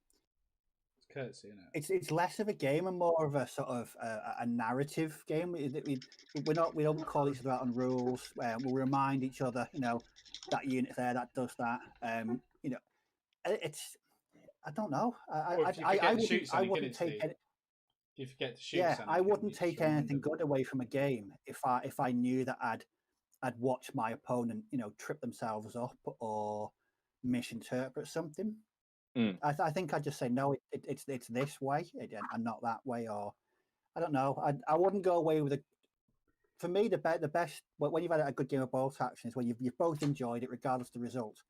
courtesy, isn't it? It's less of a game and more of a sort of a narrative game. We don't call each other out on rules. We'll remind each other, that unit there, that does that. It's I don't know. I wouldn't take it. You forget to shoot. Yeah, I wouldn't take anything good away from a game if I knew that I'd watch my opponent, trip themselves up or misinterpret something. I think I'd just say no. It's this way and not that way, or I don't know. I wouldn't go away with it. For me, the best when you've had a good game of bolt action is when you've both enjoyed it, regardless of the result,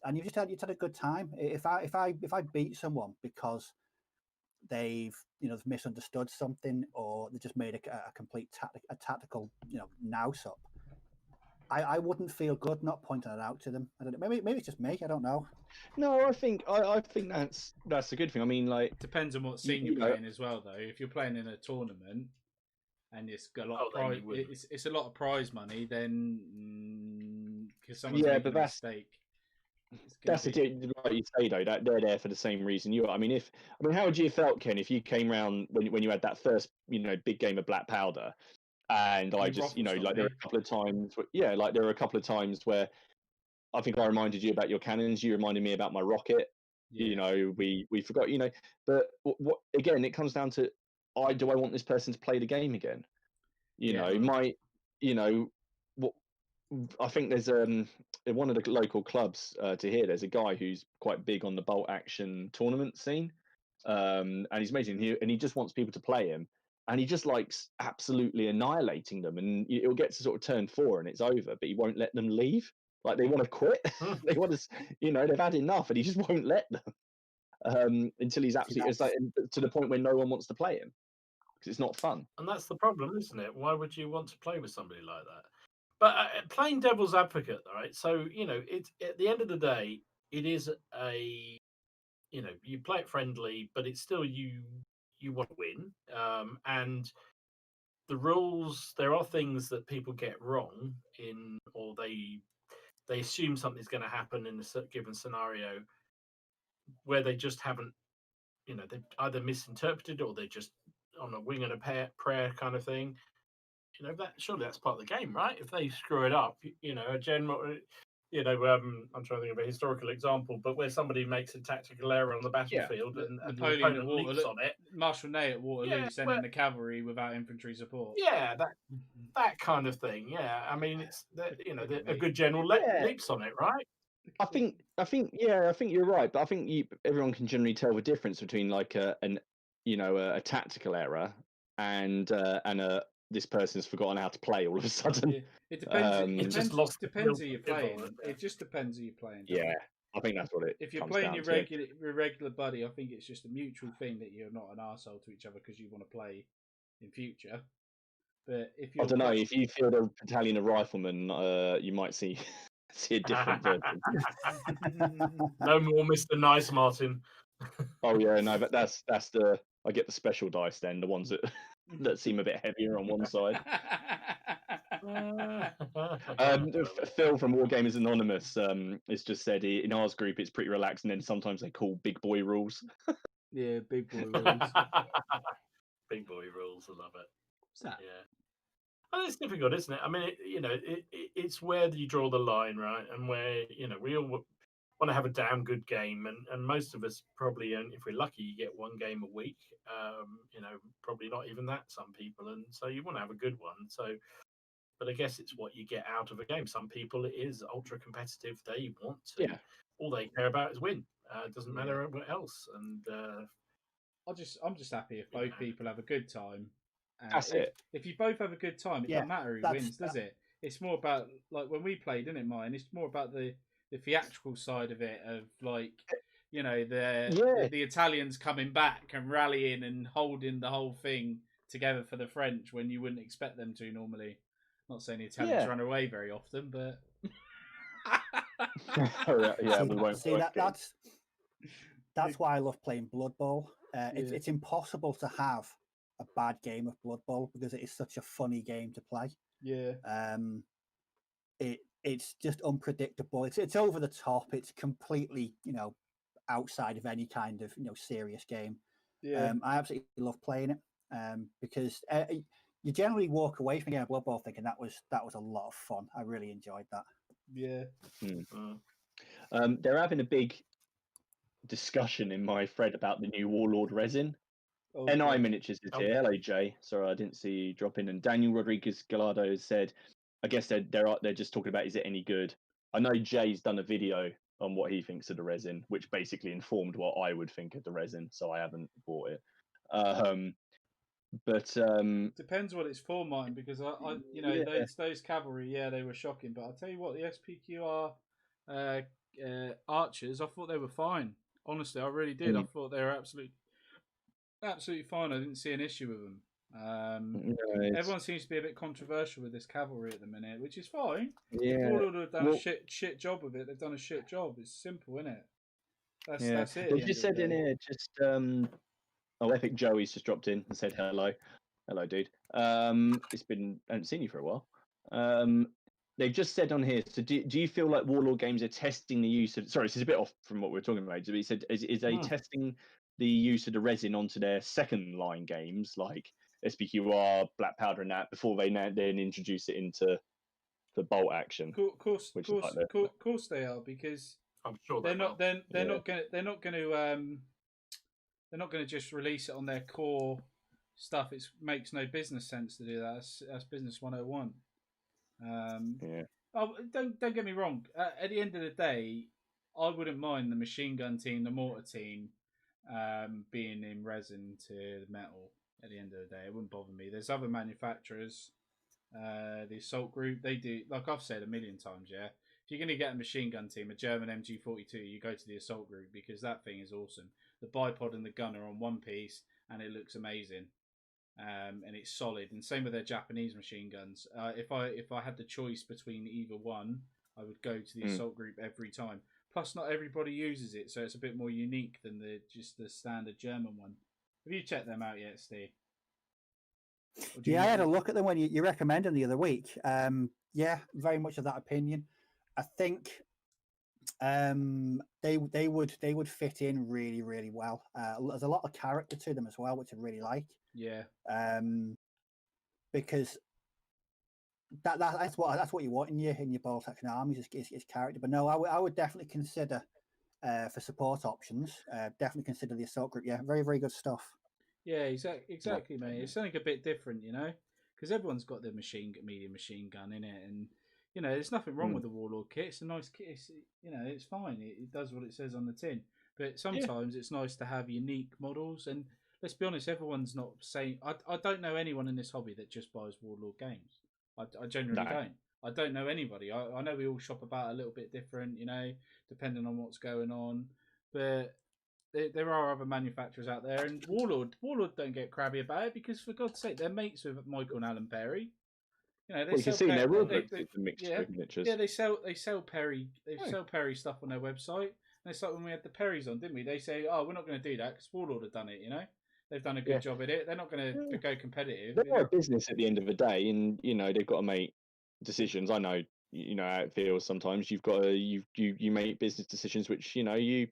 and you've had a good time. If I beat someone because they've misunderstood something or they just made a complete tactical nous up, I wouldn't feel good not pointing it out to them. I don't know. Maybe it's just me. I don't know. No, I think that's a good thing. I mean, like, depends on what scene you're playing as well, though. If you're playing in a tournament and it's got a lot of prize, it's a lot of prize money, then because someone's making a mistake. That's like you say, though, that they're there for the same reason you are. How would you have felt, Ken, if you came round when you had that first big game of Black Powder? And I just, there were a couple of times, there were a couple of times where I think I reminded you about your cannons. You reminded me about my rocket. Yeah. We forgot, but what again, it comes down to, do I want this person to play the game again? I think there's one of the local clubs to here. There's a guy who's quite big on the bolt action tournament scene, and he's amazing. And he just wants people to play him. And he just likes absolutely annihilating them, and it'll get to sort of turn 4 and it's over, but he won't let them leave. Like, they want to quit. They want to, they've had enough, and he just won't let them until he's absolutely to the point where no one wants to play him because it's not fun. And that's the problem, isn't it? Why would you want to play with somebody like that? But playing devil's advocate, right? So it's at the end of the day, it is you play it friendly, but it's still you want to win, and the rules, there are things that people get wrong in, or they assume something's going to happen in a given scenario where they just haven't they've either misinterpreted or they're just on a wing and a prayer kind of thing. Surely that's part of the game, right? If they screw it up, a general, I'm trying to think of a historical example, but where somebody makes a tactical error on the battlefield and the Napoleon at opponent leaps on it, Marshal Ney at Waterloo sending the cavalry without infantry support. Yeah, that kind of thing. Yeah, I mean, it's a good general leaps on it, right? I think you're right, but I think everyone can generally tell the difference between like a tactical error and this person's forgotten how to play all of a sudden. Yeah. It depends. Depends who you're playing. It just depends who you're playing. Yeah, I think that's what it. If you're playing your regular buddy, I think it's just a mutual thing that you're not an arsehole to each other because you want to play in future. But if I don't know, if you field a battalion of riflemen, you might see a different version. No more Mr. Nice, Martin. Oh yeah, no, but that's I get the special dice then, the ones that seem a bit heavier on one side. Phil from Wargamers Anonymous has just said in ours group it's pretty relaxed, and then sometimes they call big boy rules. Yeah, big boy rules. Big boy rules, I love it. What's that? Yeah. Well, it's difficult, isn't it? I mean, it's where do you draw the line, right? And where we all want to have a damn good game, and most of us probably, and if we're lucky, you get one game a week. Probably not even that. Some people, and so you want to have a good one. So, but I guess it's what you get out of a game. Some people it is ultra competitive. They want to. Yeah. All they care about is win. It doesn't matter what else. And I'm just happy if both people have a good time. That's it. If you both have a good time, it doesn't matter who wins, does it? It's more about like when we played, didn't it, mine? It's more about the theatrical side of it, of like the Italians coming back and rallying and holding the whole thing together for the French when you wouldn't expect them to normally. Not saying the Italians run away very often, but we won't. See that's why I love playing Blood Bowl. It's impossible to have a bad game of Blood Bowl because it is such a funny game to play. Yeah. It's just unpredictable. It's over the top. It's completely, outside of any kind of, serious game. Yeah. I absolutely love playing it because you generally walk away from a game of Blood Bowl thinking that was a lot of fun. I really enjoyed that. Yeah. They're having a big discussion in my thread about the new Warlord resin. NI Miniatures is here. Hello, Jay. Sorry, I didn't see you drop in. And Daniel Rodriguez Gallardo has said, I guess they're just talking about, is it any good? I know Jay's done a video on what he thinks of the resin, which basically informed what I would think of the resin, so I haven't bought it. But depends what it's for, Martin, because those cavalry, they were shocking. But I'll tell you what, the SPQR archers, I thought they were fine. Honestly, I really did. I thought they were absolutely fine. I didn't see an issue with them. Everyone seems to be a bit controversial with this cavalry at the minute, which is fine. Yeah, Warlord have done a shit job of it. They've done a shit job. It's simple, isn't it? That's it. They just said in here, Epic Joey's just dropped in and said hello. Hello, dude. I haven't seen you for a while. They've just said on here, so do you feel like Warlord games are testing the use of, sorry, this is a bit off from what we were talking about, but he said, is they testing the use of the resin onto their second line games, like SPQR, Black Powder and that, before they then introduce it into the bolt action? Of course they are, because I'm sure they're not going to just release it on their core stuff. It makes no business sense to do that. That's business 101. Don't get me wrong. At the end of the day, I wouldn't mind the machine gun team, the mortar team, being in resin to the metal. At the end of the day, it wouldn't bother me. There's other manufacturers, the Assault Group. They do, like I've said a million times. Yeah, if you're going to get a machine gun team, a German MG42, you go to the Assault Group because that thing is awesome. The bipod and the gun are on one piece, and it looks amazing. And it's solid. And same with their Japanese machine guns. If I had the choice between either one, I would go to the Assault Group every time. Plus, not everybody uses it, so it's a bit more unique than the standard German one. Have you checked them out yet, Steve? I had a look at them when you recommended them the other week. Very much of that opinion. I think They would fit in really, really well. There's a lot of character to them as well, which I really like. Yeah. Because that's what you want in your ball section armies is character. But no, I would definitely consider for support options. Definitely consider the assault group. Yeah, very, very good stuff. Yeah, exactly, mate. It's something a bit different, because everyone's got their medium machine gun in it, and there's nothing wrong with the Warlord kit. It's a nice kit. It's fine. It does what it says on the tin. But sometimes it's nice to have unique models. And let's be honest, everyone's not saying. I don't know anyone in this hobby that just buys Warlord games. I generally don't. I don't know anybody. I know we all shop about a little bit different, depending on what's going on. But there are other manufacturers out there, and Warlord don't get crabby about it because, for God's sake, they're mates with Michael and Alan Perry. You can see their rule books is a mixture of miniatures. Yeah, they sell Perry. They sell Perry stuff on their website. And it's like when we had the Perrys on, didn't we? They say, "Oh, we're not going to do that because Warlord have done it." They've done a good job at it. They're not going to go competitive. They're a business at the end of the day, and they've got to make decisions. I know, how it feels sometimes. You've got to you make business decisions, which and the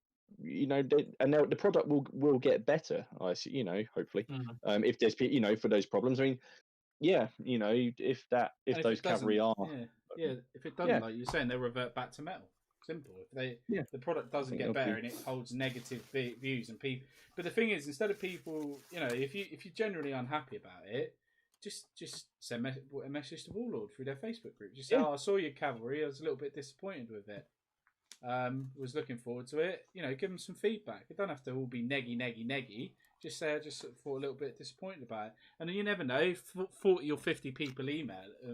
product will get better. I see, hopefully, if there's for those problems. I mean, if those cavalry are, if it doesn't, like you're saying, they'll revert back to metal. Simple. If the product doesn't get better and it holds negative views and people, but the thing is, instead of people, if you're generally unhappy about it, just send a message to Warlord through their Facebook group. Just say, "Oh, I saw your cavalry. I was a little bit disappointed with it. Was looking forward to it. Give them some feedback. It don't have to all be neggy. Just say I just thought a little bit disappointed about it, and then you never know. If 40 or 50 people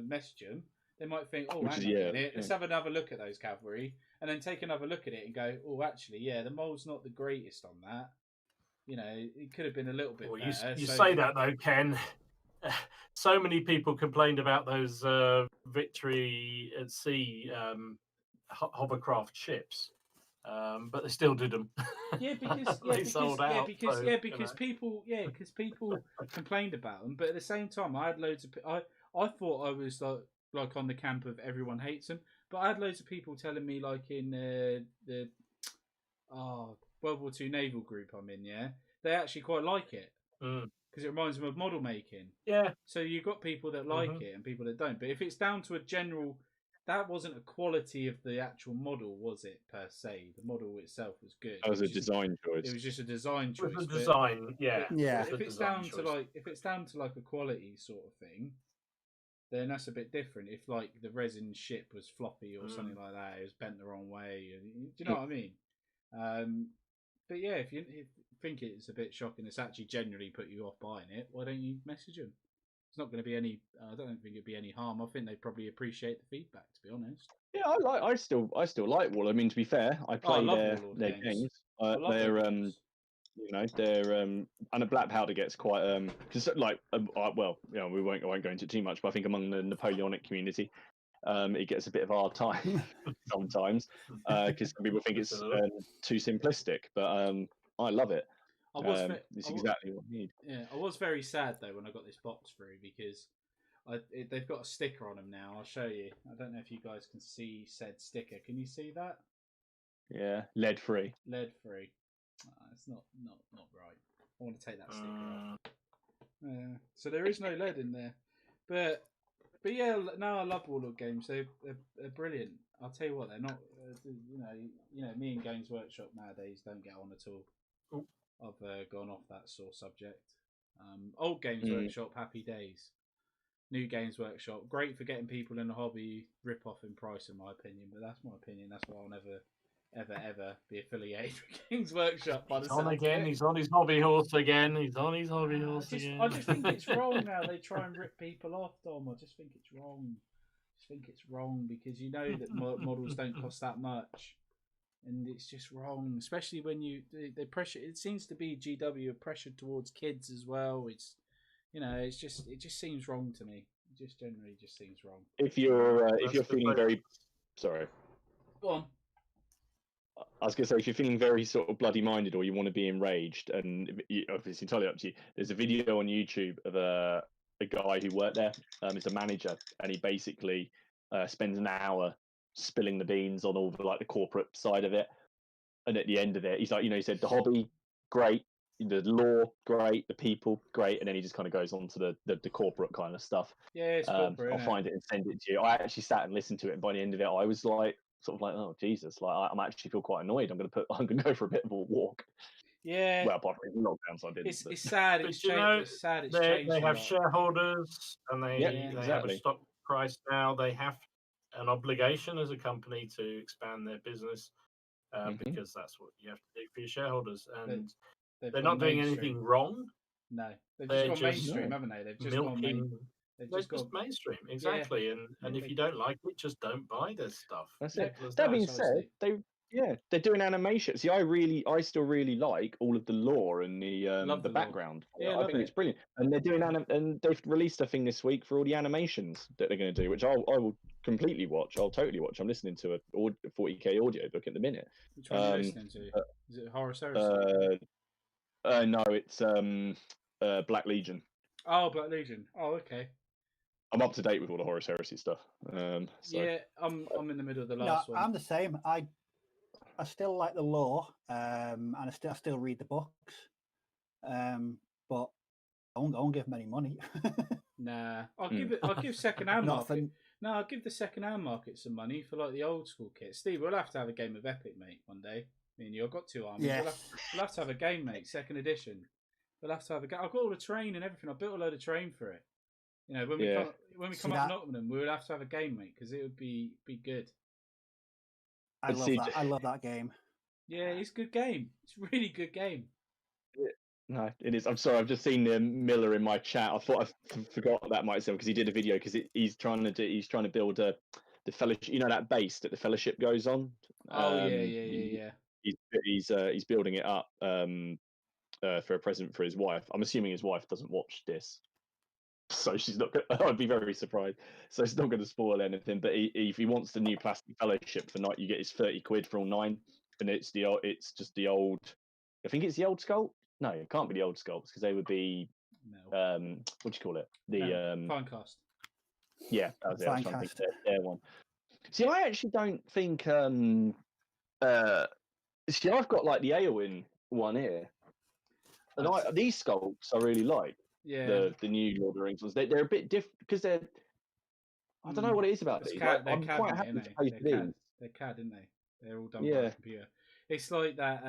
message them, they might think, "Oh, hang on a minute, let's have another look at those cavalry," and then take another look at it and go, "Oh, actually, the mold's not the greatest on that. It could have been a little bit better." You say that though, Ken. So many people complained about those Victory at Sea hovercraft ships, but they still did them. Because sold out. Because people complained about them, but at the same time, I had loads of. I thought I was like on the camp of everyone hates them, but I had loads of people telling me, like in the World War II naval group I'm in, they actually quite like it. Because it reminds them of model making. Yeah. So you've got people that like it and people that don't. But if it's down to a general, that wasn't a quality of the actual model, was it, per se? The model itself was good. That was a design choice. It was just a design choice. It was a design, If it's down to like a quality sort of thing, then that's a bit different. If like the resin ship was floppy or something like that, it was bent the wrong way. Do you know what I mean? But yeah, if you think it's a bit shocking, it's actually genuinely put you off buying it, why don't you message them? It's not going to be any. I don't think it'd be any harm. I think they probably appreciate the feedback. To be honest. Yeah, I still like Warlord. I mean, to be fair, I play their games. They're they're and a black powder gets quite because I won't go into it too much, but I think among the Napoleonic community, it gets a bit of a hard time sometimes because some people think it's too simplistic, but I love it. It's exactly what I need. Yeah, I was very sad though when I got this box through because they've got a sticker on them now. I'll show you. I don't know if you guys can see said sticker. Can you see that? Yeah, lead free. Lead free. It's not right. I want to take that sticker off. So there is no lead in there, but yeah, no, I love Warlord games. They're brilliant. I'll tell you what, they're not. Me and Games Workshop nowadays don't get on at all. I've gone off that sore subject. Old Games Workshop, happy days. New Games Workshop, great for getting people in the hobby. Rip off in price, in my opinion, but that's my opinion. That's why I'll never, ever be affiliated with Games Workshop. He's on again. He's on his hobby horse again. He's on his hobby horse again. I just think it's wrong now. They try and rip people off, Dom. I just think it's wrong. Because you know that models don't cost that much. And it's just wrong, especially when they pressure. It seems to be GW are pressured towards kids as well. It's it just seems wrong to me. It just generally just seems wrong. If you're feeling very sorry, go on. I was going to say, if you're feeling very sort of bloody minded or you want to be enraged, and it's entirely up to you. There's a video on YouTube of a guy who worked there. It's a manager, and he basically spends an hour spilling the beans on all the like the corporate side of it. And at the end of it, he's like, he said the hobby, great, the lore, great, the people, great, and then he just kind of goes on to the corporate kind of stuff. Yeah, it's corporate. I'll find it and send it to you. I actually sat and listened to it, and by the end of it, I was like, sort of like, oh Jesus, like I'm actually feel quite annoyed. I'm gonna go for a bit of a walk. Yeah. Well, apart from lockdown, so I didn't. It's sad. But It's you changed. know, It's sad. It's they changed. have shareholders, and they have exactly. a stock price now. They have an obligation as a company to expand their business because that's what you have to do for your shareholders. And they're not doing anything wrong. No, they've just gone mainstream, haven't they? They've just gone They're just mainstream, exactly. And if you don't like it, just don't buy their stuff. That's it. That being said, they're doing animation. See, I still really like all of the lore and the background. Yeah, I think it's brilliant. And they're doing and they've released a thing this week for all the animations that they're going to do, which I will completely watch. I'll totally watch. I'm listening to a 40K audiobook at the minute. Which one are you listening to? Is it Horus Heresy? No, it's Black Legion. Oh, Black Legion. Oh, okay. I'm up to date with all the Horus Heresy stuff. So. Yeah, I'm in the middle of the last one. I'm the same. I still like the lore, and I still read the books, but I won't give them any money. Nah, I'll give second-hand market. No, I'll give the second-hand market some money for like the old school kit. Steve, we'll have to have a game of Epic, mate, one day. Me and you, I've got 2 armies. Yeah. We'll have to have a game, mate, second edition. We'll have to have a game. I've got all the terrain and everything. I built a load of terrain for it. You know, when we come up Nottingham, we would have to have a game, mate, because it would be good. I love that. I love that game. Yeah, it's a good game. It's a really good game. Yeah. No, it is. I'm sorry, I've just seen Miller in my chat. I thought I forgot that myself because he did a video because he's trying to build the fellowship. You know that base that the fellowship goes on. Oh yeah. He's building it up for a present for his wife. I'm assuming his wife doesn't watch this, so she's not. I'd be very surprised. So it's not going to spoil anything. But if he wants the new plastic fellowship for night, you get his 30 quid for all 9, and it's just the old. I think it's the old sculpt. No, it can't be the old sculpts because they would be. What do you call it? The Finecast. Yeah, that was it. I was trying to think their one. See, I actually don't think. See, I've got like the Eowyn one here, and these sculpts I really like. Yeah. The new Lord of the Rings ones. They're a bit different because they're. I don't know what it is about these. I'm quite happy to play these. They're CAD, aren't they? They're all done by a computer. It's like that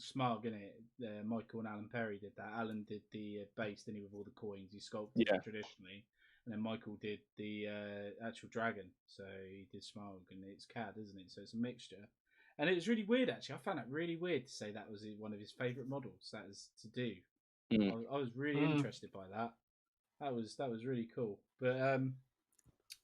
Smug, isn't it? Michael and Alan Perry did that. Alan did the base, didn't he, with all the coins. He sculpted them traditionally. And then Michael did the actual dragon. So he did Smug, and it's CAD, isn't it? So it's a mixture. And it was really weird, actually. I found that really weird to say that was one of his favourite models. That is to do. I was really interested by that. That was really cool. But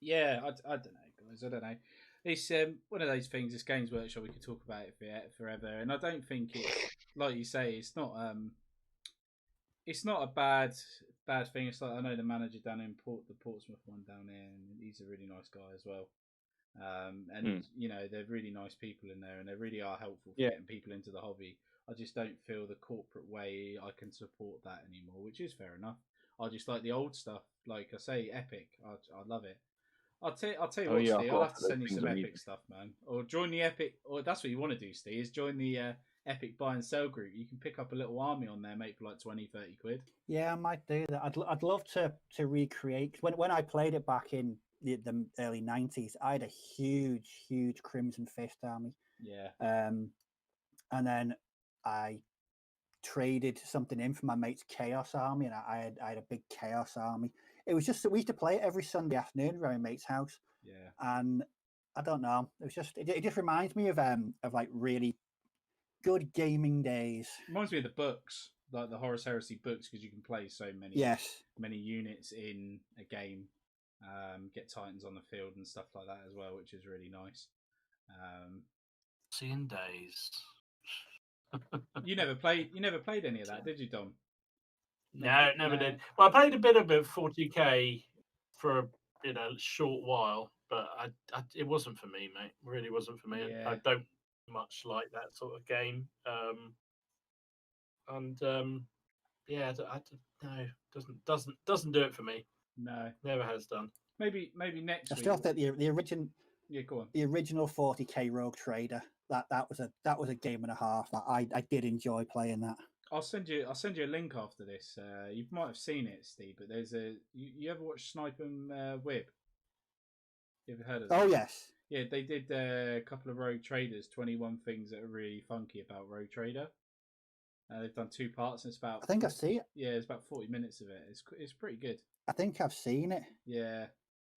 yeah, I don't know, guys. I don't know. It's one of those things. This Games Workshop, we could talk about it forever, and I don't think it's like you say. It's not a bad thing. It's like I know the manager down in the Portsmouth one down there, and he's a really nice guy as well. And you know, they're really nice people in there, and they really are helpful for getting people into the hobby. I just don't feel the corporate way I can support that anymore, which is fair enough. I just like the old stuff. Like I say, Epic. I love it. I'll tell you what, Steve. I'll have to send you some Epic stuff, man. Or join the Epic. Or that's what you want to do, Steve. Is join the Epic buy and sell group. You can pick up a little army on there, mate, for like 20, 30 quid. Yeah, I might do that. I'd love to recreate. When I played it back in the early 90s, I had a huge Crimson Fist army. Yeah. And then I traded something in for my mate's Chaos army, and I had a big Chaos army. It was just that we used to play it every Sunday afternoon around my mate's house. Yeah. And I don't know, it was just it just reminds me of like really good gaming days. Reminds me of the books, like the Horus Heresy books, because you can play so many units in a game, get Titans on the field and stuff like that as well, which is really nice. Seeing days. You never played any of that, did you, Dom? No, never did. Well, I played a bit of 40K for a short while, but it wasn't for me, mate. It really wasn't for me. Yeah. I don't much like that sort of game. Yeah, no, doesn't do it for me. No, never has done. Maybe next I week. still think the original. Yeah, go on. The original 40k Rogue Trader, that was a game and a half. I did enjoy playing that. I'll send you a link after this. You might have seen it, Steve, but there's you ever watch Snipe and Wib? You ever heard of that? Oh yes. Yeah, they did a couple of Rogue Traders, 21 things that are really funky about Rogue Trader. They've done 2 parts, and it's about. I think I've seen it. Yeah, it's about 40 minutes of it. It's pretty good. I think I've seen it. Yeah,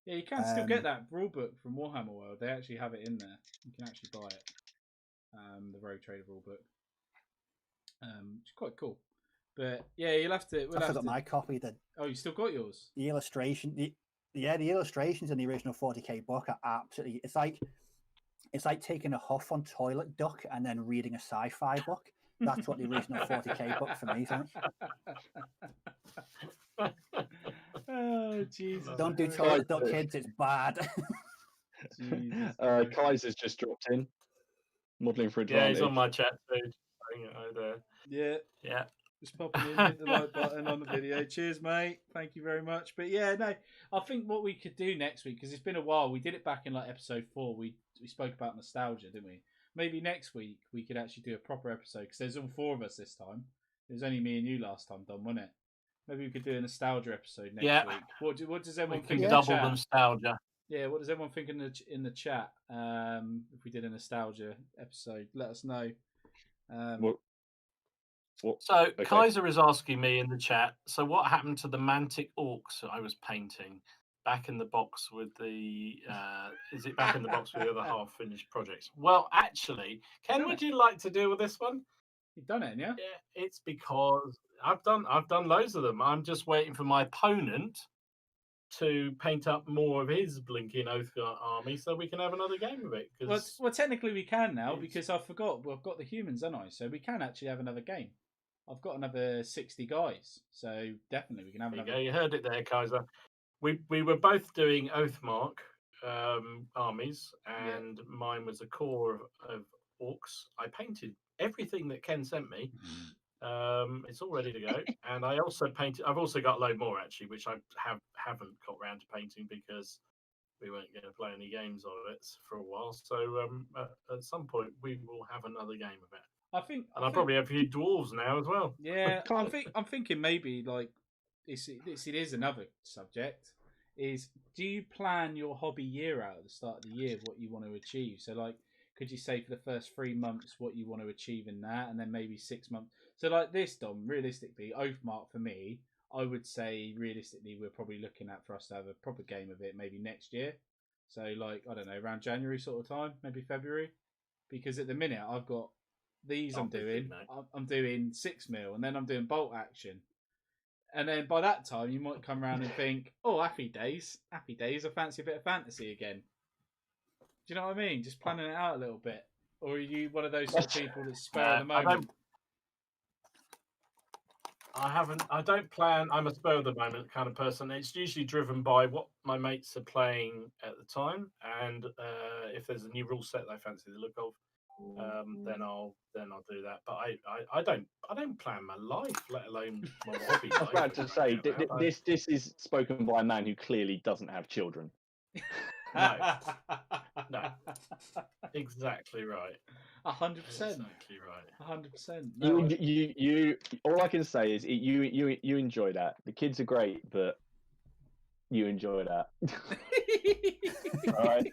you can still get that rule book from Warhammer World. They actually have it in there. You can actually buy it. The Rogue Trader rule book. It's quite cool. But yeah, you'll have to. I forgot my copy. Oh, you still got yours? The illustration. The illustrations in the original 40k book are absolutely. It's like taking a huff on toilet duck and then reading a sci-fi book. That's what the original 40k book for me is like. Oh Jesus! Don't do toilet duck, kids. It's bad. Jesus. Kaiser's just dropped in, modelling for Yeah, advantage. he's on my chat feed. Yeah. Just popping in, hit the like button on the video. Cheers, mate. Thank you very much. But yeah, no, I think what we could do next week, because it's been a while. We did it back in like episode 4. We spoke about nostalgia, didn't we? Maybe next week we could actually do a proper episode, because there's all 4 of us this time. It was only me and you last time, Dom, wasn't it? Maybe we could do a nostalgia episode next week. What does everyone think? Double the nostalgia. Yeah, what does everyone think in the chat? If we did a nostalgia episode, let us know. So Kaiser is asking me in the chat. So what happened to the Mantic Orcs that I was painting back in the box with the? Is it back in the box with the other half finished projects? Well, actually, Ken, would you like to deal with this one? You've done it, yeah? Yeah, it's because I've done loads of them. I'm just waiting for my opponent to paint up more of his blinking Oathguard army so we can have another game of it. Well, technically we can now, because I forgot. Well, I've got the humans, haven't I? So we can actually have another game. I've got another 60 guys, so definitely we can have another. You heard it there, Kaiser. We were both doing Oathmark armies, and mine was a core of orcs. I painted everything that Ken sent me. It's all ready to go, and I also painted. I've also got a load more actually, which I haven't got round to painting because we weren't going to play any games of it for a while. So at some point we will have another game of it. I probably have a few dwarves now as well. Yeah, I'm thinking maybe like it is another subject. Is do you plan your hobby year out at the start of the year what you want to achieve? So like, could you say for the first 3 months what you want to achieve in that, and then maybe 6 months? So like this, Dom, realistically, Oathmark for me, I would say realistically we're probably looking at for us to have a proper game of it maybe next year. So like, I don't know, around January sort of time, maybe February, because at the minute I've got these I'm doing 6 mil, and then I'm doing bolt action. And then by that time, you might come around and think, oh, happy days, I fancy a bit of fantasy again. Do you know what I mean? Just planning it out a little bit. Or are you one of those sort of people that spur of the moment? I don't plan. I'm a spur of the moment kind of person. It's usually driven by what my mates are playing at the time, and if there's a new rule set that I fancy the look of, then I'll do that. But I don't plan my life, let alone my hobby. I was about to say this is spoken by a man who clearly doesn't have children. No, exactly right. 100%. Exactly right. 100%. No. You. All I can say is you enjoy that. The kids are great, but you enjoy that. All right.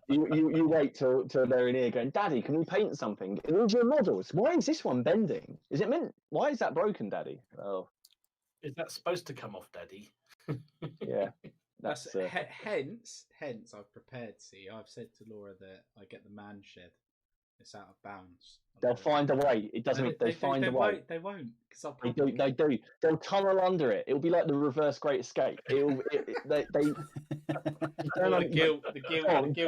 You wait till they're in here going, Daddy, can we paint something? These are models. Why is this one bending? Is it meant? Why is that broken, Daddy? Oh, is that supposed to come off, Daddy? Yeah. That's hence I've prepared. See, I've said to Laura that I get the man shed. It's out of bounds. They'll find a way. It doesn't. They find a way. They won't. They do. They'll tunnel under it. It'll be like the reverse Great Escape. They. The guilt.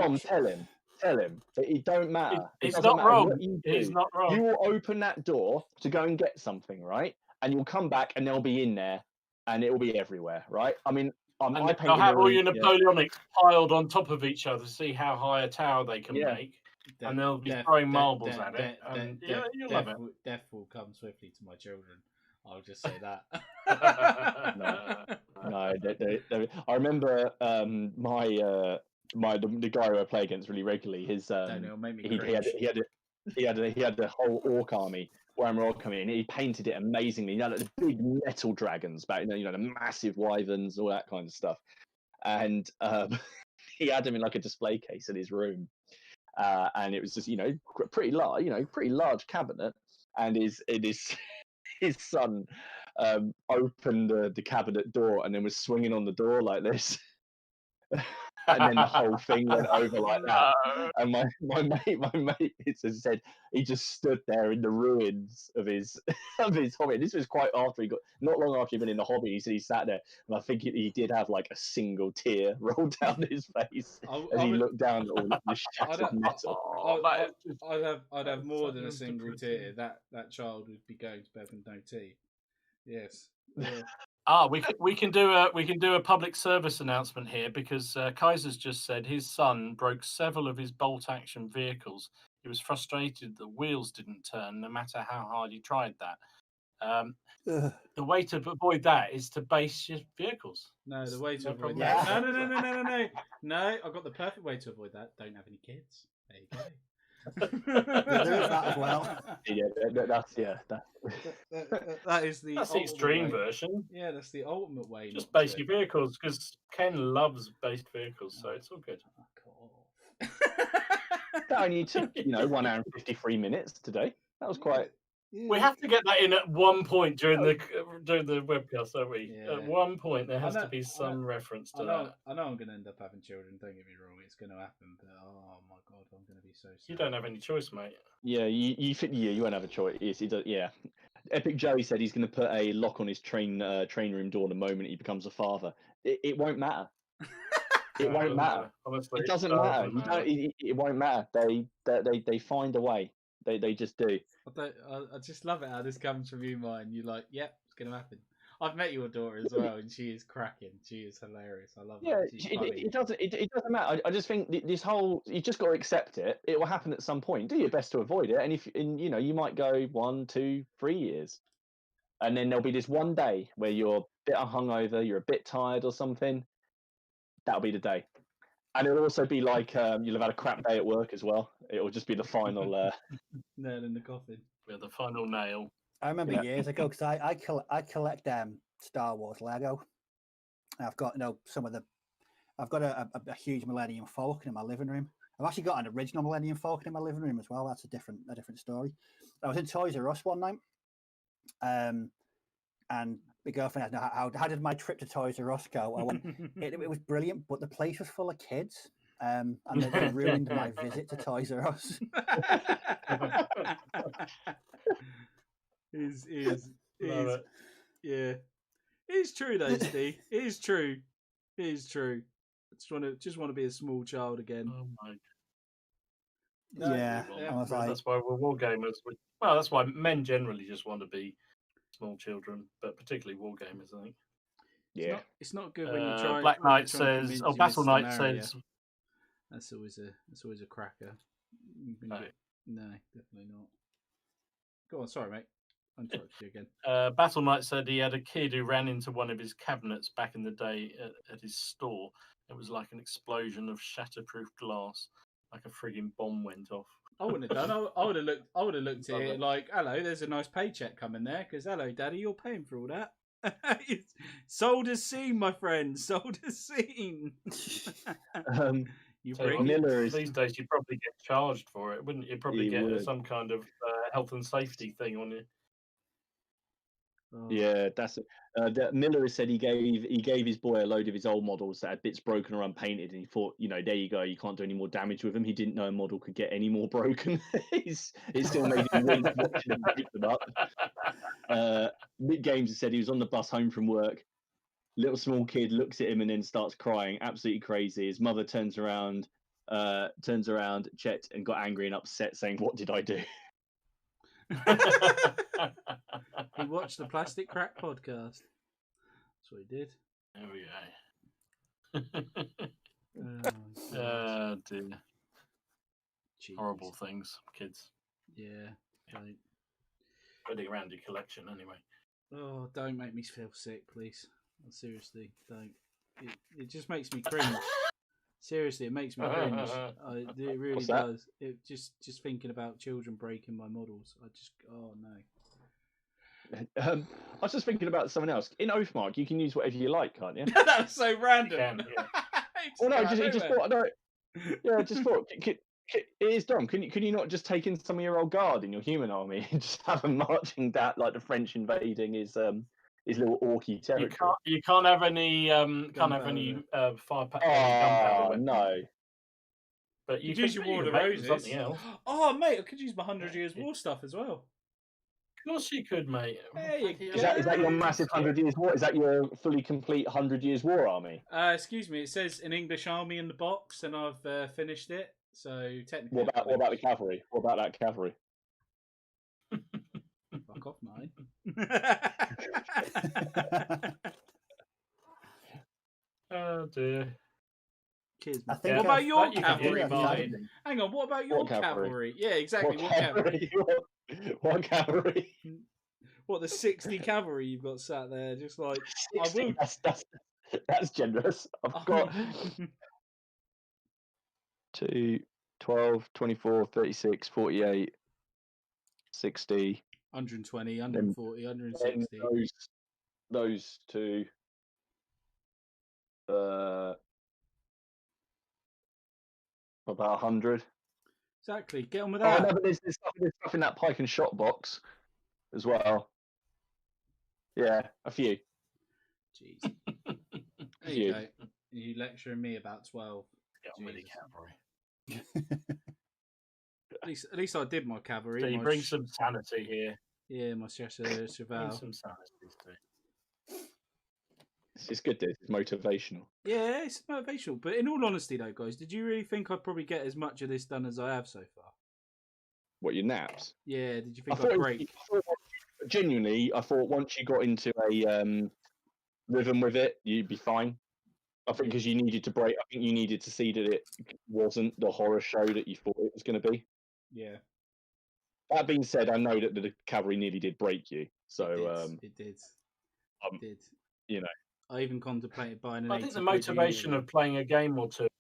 Tom, tell him. It don't matter. It's not wrong. It's not wrong. You will open that door to go and get something, right? And you'll come back, and they'll be in there, and it will be everywhere, right? I mean. I'll have all your Napoleonics piled on top of each other to see how high a tower they can make. And they'll be throwing marbles at it. You'll love it. Death will come swiftly to my children. I'll just say that. No, I remember the guy who I play against really regularly. His It'll make me he had a whole orc army, Warhammer orc army, and he painted it amazingly. You know, like the big metal dragons, back the massive wyverns, all that kind of stuff. And he had them in like a display case in his room, and it was just pretty large cabinet, and his son opened the cabinet door and then was swinging on the door like this. And then the whole thing went over like that. And my mate said he just stood there in the ruins of his hobby. This was quite after not long after he'd been in the hobby. He said he sat there, and I think he did have like a single tear roll down his face as he looked down at all the shattered metal. I'd have more than a single tear. That child would be going to bed with no tea. Yes. We can do a public service announcement here, because Kaiser's just said his son broke several of his bolt action vehicles. He was frustrated the wheels didn't turn, no matter how hard he tried that. The way to avoid that is to base your vehicles. No, the way to avoid that. No. I've got the perfect way to avoid that. Don't have any kids. There you go. There is that as well. That is the extreme version. Yeah, that's the ultimate way. Just base your vehicles, because Ken loves based vehicles, so it's all good. That only took 1 hour and 53 minutes today. That was quite. Yeah. We have to get that in at one point during the webcast, don't we? Yeah. At one point, there has to be some reference to that. I know I'm going to end up having children. Don't get me wrong; it's going to happen. But oh my god, I'm going to be so sad. You don't have any choice, mate. Yeah, you won't have a choice. Yeah. Epic Joey said he's going to put a lock on his train room door the moment he becomes a father. It won't matter. It won't matter. Honestly, it doesn't matter. It won't matter. They find a way. They just do. I just love it how this comes from you, Mine. You're like, yep, it's going to happen. I've met your daughter as well, and she is cracking. She is hilarious. I love her. It doesn't matter. I just think this whole, you just got to accept it. It will happen at some point. Do your best to avoid it, and you might go 1, 2, 3 years, and then there'll be this one day where you're a bit hungover, you're a bit tired or something. That'll be the day. And it'll also be like you'll have had a crap day at work as well. It'll just be the final nail in the coffin. Yeah, the final nail. I remember years ago, because I collect Star Wars Lego. I've got I've got a huge Millennium Falcon in my living room. I've actually got an original Millennium Falcon in my living room as well. That's a different story. I was in Toys R Us one night, and my girlfriend asked, how did my trip to Toys R Us go? I went, it was brilliant, but the place was full of kids, and they ruined my visit to Toys R Us. Yeah. It's true though, Steve. It is true. Just want to be a small child again. Oh my. Yeah. I was like, that's why we're wargamers. Well, that's why men generally just want to be small children, but particularly wargamers, I think. Yeah. It's not good when you try. Black Knight says, Battle Knight says. That's always a cracker. No, definitely not. Go on, sorry, mate. I'm sorry to you again. Battle Knight said he had a kid who ran into one of his cabinets back in the day at his store. It was like an explosion of shatterproof glass, like a frigging bomb went off. I wouldn't have done. I would have looked at it like, hello, there's a nice paycheck coming there, because hello, Daddy, you're paying for all that. Sold as seen, my friend. Sold as seen. These days, you'd probably get charged for it, wouldn't you? You'd probably get some kind of health and safety thing on you. Oh. Yeah, that's it. Miller has said he gave his boy a load of his old models that had bits broken or unpainted, and he thought, there you go, you can't do any more damage with them. He didn't know a model could get any more broken. It still made him wait watching him pick them up. Nick Games has said he was on the bus home from work. Little small kid looks at him and then starts crying, absolutely crazy. His mother turns around, checked, and got angry and upset, saying, "What did I do?" He watched the Plastic Crack podcast. That's what he did. There we go. Dear. Jeez. Horrible things, kids. Yeah. Right. Putting around your collection anyway. Oh, don't make me feel sick, please. Seriously, don't. It just makes me cringe. Seriously, it makes me cringe. It really does. It just thinking about children breaking my models. Oh no. I was just thinking about something else. In Oathmark, you can use whatever you like, can't you? That was so random. Yeah. Well, no, just thought. No, yeah, just thought. It is dumb. Can you not just take in some of your old guard in your human army and just have them marching that like the French invading his little orky territory? You can't have any gunpowder. No. But you could use your War of the Roses. Something else. Oh, mate, I could use my 100 Years War stuff as well. Of course you could, mate. Is that your massive 100 Years War? Is that your fully complete 100 Years War army? Excuse me, it says an English army in the box, and I've finished it. So technically, what about the cavalry? What about that cavalry? Fuck off, mate. Oh dear. Cheers. I What think about your cavalry, yeah, mine? Hang on, what about your cavalry? Yeah, exactly. What cavalry? What cavalry? What, the 60 cavalry you've got sat there? Just like 60, I will. That's generous. I've got 2, 12, 24, 36, 48, 60. 120, 140, 160. Those two. About 100. Exactly. Get on with that. No, but there's stuff in that pike and shot box as well. Yeah, a few. Jeez. There you go. You lecturing me about 12. Get on with the cavalry. At least I did my cavalry. So you bring some sanity here. Yeah, my Cheval. Bring some sanity too. It's good. It's motivational. Yeah, it's motivational. But in all honesty, though, guys, did you really think I'd probably get as much of this done as I have so far? What, your naps? Yeah. Did you think I'd break? Genuinely, I thought once you got into a rhythm with it, you'd be fine. I think because you needed to break. I think you needed to see that it wasn't the horror show that you thought it was going to be. Yeah. That being said, I know that the cavalry nearly did break you. So it did. It did. You know. I even contemplated buying an. I think the motivation of playing a game or two makes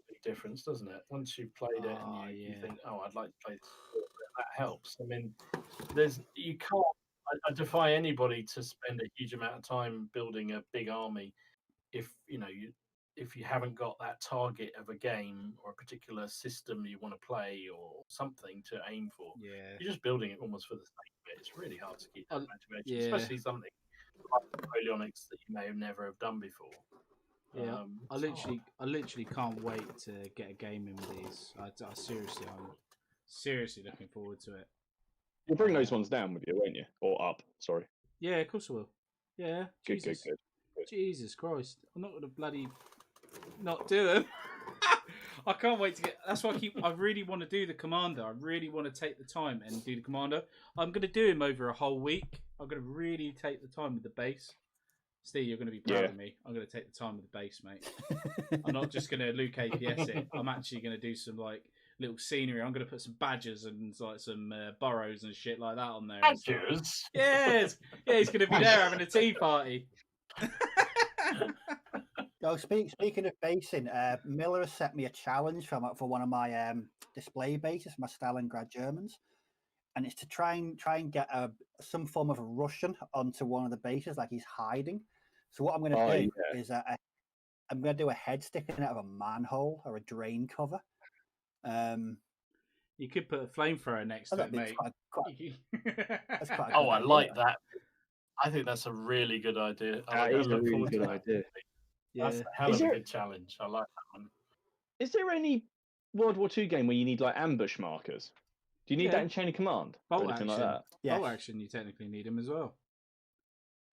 a big difference, doesn't it? Once you've played it and you think, "Oh, I'd like to play this," that helps. I mean, you can't. I defy anybody to spend a huge amount of time building a big army if you haven't got that target of a game or a particular system you want to play or something to aim for. Yeah, you're just building it almost for the sake of it. It's really hard to keep that motivation, especially something like Napoleonics that you may have never have done before. Yeah, I literally can't wait to get a game in with these. I'm seriously looking forward to it. You'll bring those ones down with you, won't you? Or up? Sorry. Yeah, of course I will. Yeah. Good. Jesus Christ! I'm not gonna bloody not do them. I can't wait to get. That's why I really want to do the commander. I really want to take the time and do the commander. I'm going to do him over a whole week. I'm going to really take the time with the base. Steve, you're going to be proud of me. I'm going to take the time with the base, mate. I'm not just going to Luke APS it. I'm actually going to do some like little scenery. I'm going to put some badgers and like some burrows and shit like that on there. Badgers? Yes. Yeah, he's going to be there having a tea party. Oh, speaking of basing, Miller has set me a challenge for one of my display bases, my Stalingrad Germans, and it's to try and get some form of a Russian onto one of the bases, like he's hiding. So what I'm going to do is I'm going to do a head sticking out of a manhole or a drain cover. You could put a flamethrower next to it, mate. I like that. I think that's a really good idea. That is a really good idea. Yeah. That's a hell of a good challenge. I like that one. Is there any World War II game where you need like ambush markers? Do you need that in Chain of Command? Bolt action. Like that? Bolt action, you technically need them as well.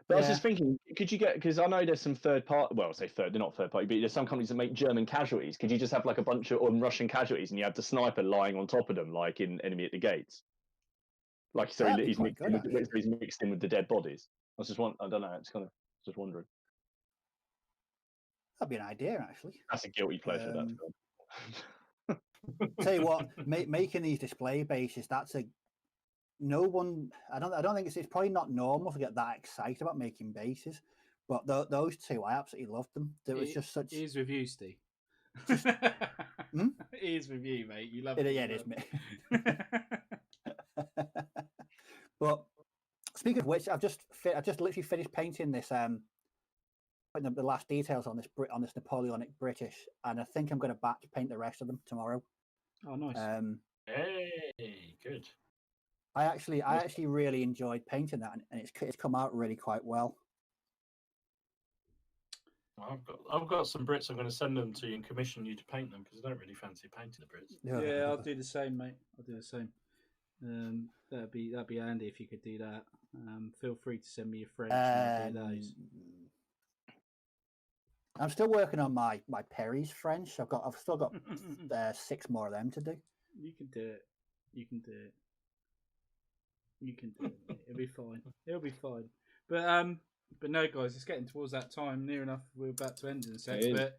But I was just thinking, could you get, because I know there's some third party, well, I say third, they're not third party, but there's some companies that make German casualties. Could you just have like a bunch of Russian casualties and you have the sniper lying on top of them, like in Enemy at the Gates? Like, so he's mixed in with the dead bodies. I don't know, it's kind of just wondering. That'd be an idea, actually. That's a guilty pleasure, Tell you what, making these display bases, that's a no one. I don't think it's probably not normal to get that excited about making bases, but those two, I absolutely loved them. There was just such. It is with you, Steve. Hmm? It is with you, mate. You love Yeah, it. it is me. But speaking of which, I've just literally finished painting this. Putting the last details on this Napoleonic British, and I think I'm going to batch paint the rest of them tomorrow. Oh, nice. Hey, good. I actually really enjoyed painting that, and it's come out really quite well. I've got some Brits. I'm going to send them to you and commission you to paint them because I don't really fancy painting the Brits. Yeah, I'll do the same, mate. I'll do the same. That'd be handy if you could do that. Feel free to send me your French and I'll do those. I'm still working on my Perry's French. I've still got 6 more of them to do. You can do it. You can do it. You can do it. Mate. It'll be fine. It'll be fine. But no, guys, it's getting towards that time. Near enough. We're about to end in a sec. But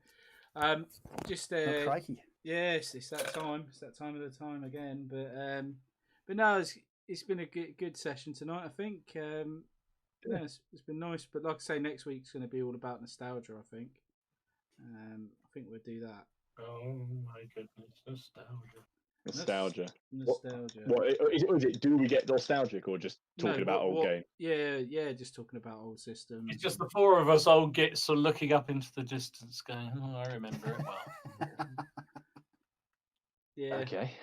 just Oh, crikey. yes, it's that time. It's that time of the time again. But no, it's been a good session tonight. I think. Yeah, it's been nice. But like I say, next week's going to be all about nostalgia. I think. I think we'll do that. Oh my goodness, Nostalgia. Nostalgia. What is it? Do we get nostalgic or just talking about old games? Yeah, just talking about old systems. It's just the 4 of us old gits are looking up into the distance, going, "Oh, I remember it well." Yeah. Okay.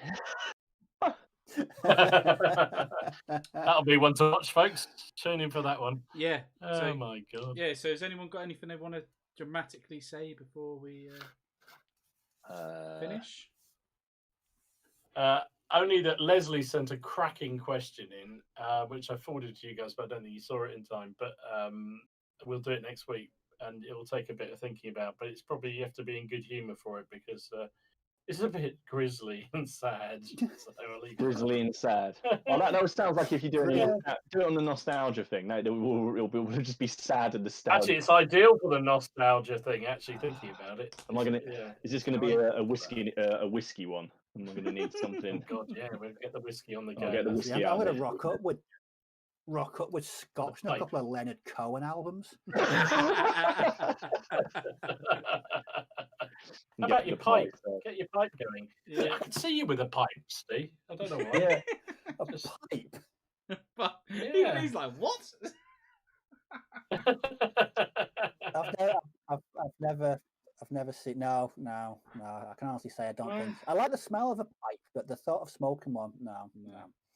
That'll be one to watch, folks. Tune in for that one. Yeah. Oh my god. Yeah. So, has anyone got anything they want to dramatically say before we finish? Only that Leslie sent a cracking question in, which I forwarded to you guys, but I don't think you saw it in time. But we'll do it next week, and it will take a bit of thinking about. But it's probably you have to be in good humour for it because it's a bit grisly and sad. So Grisly and sad. Well, that sounds like if you do it on the nostalgia thing. No, it'll just be sad and nostalgic. Actually, it's ideal for the nostalgia thing. Actually, thinking about it. Am I gonna? Yeah. Is this going to be a whiskey one? Am I going to need something? Oh God, yeah, we'll get the whiskey on the go. I'll get the whiskey out. I'm going to rock up with Scotch and a couple of Leonard Cohen albums. How about your pipe? Get your pipe going. Yeah. I can see you with a pipe, Steve. I don't know why. Yeah. A pipe. But Yeah. he's like, what? I've never seen. No. I can honestly say I don't think. I like the smell of a pipe, but the thought of smoking one, no.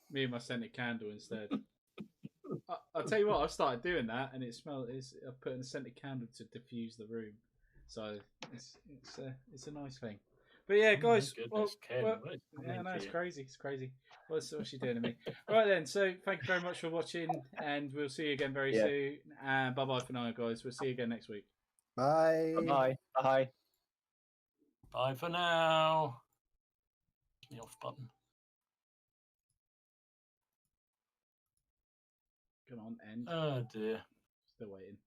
Me and my scented candle instead. I'll tell you what, I've started doing that, and I've put in a scented candle to diffuse the room, so it's a nice thing. But yeah, guys, it's crazy. It's crazy. What's she doing to me? Right then, so thank you very much for watching, and we'll see you again very soon. And bye for now, guys. We'll see you again next week. Bye. Bye. Bye for now. The off button. Come on, end. Oh dear. Still waiting.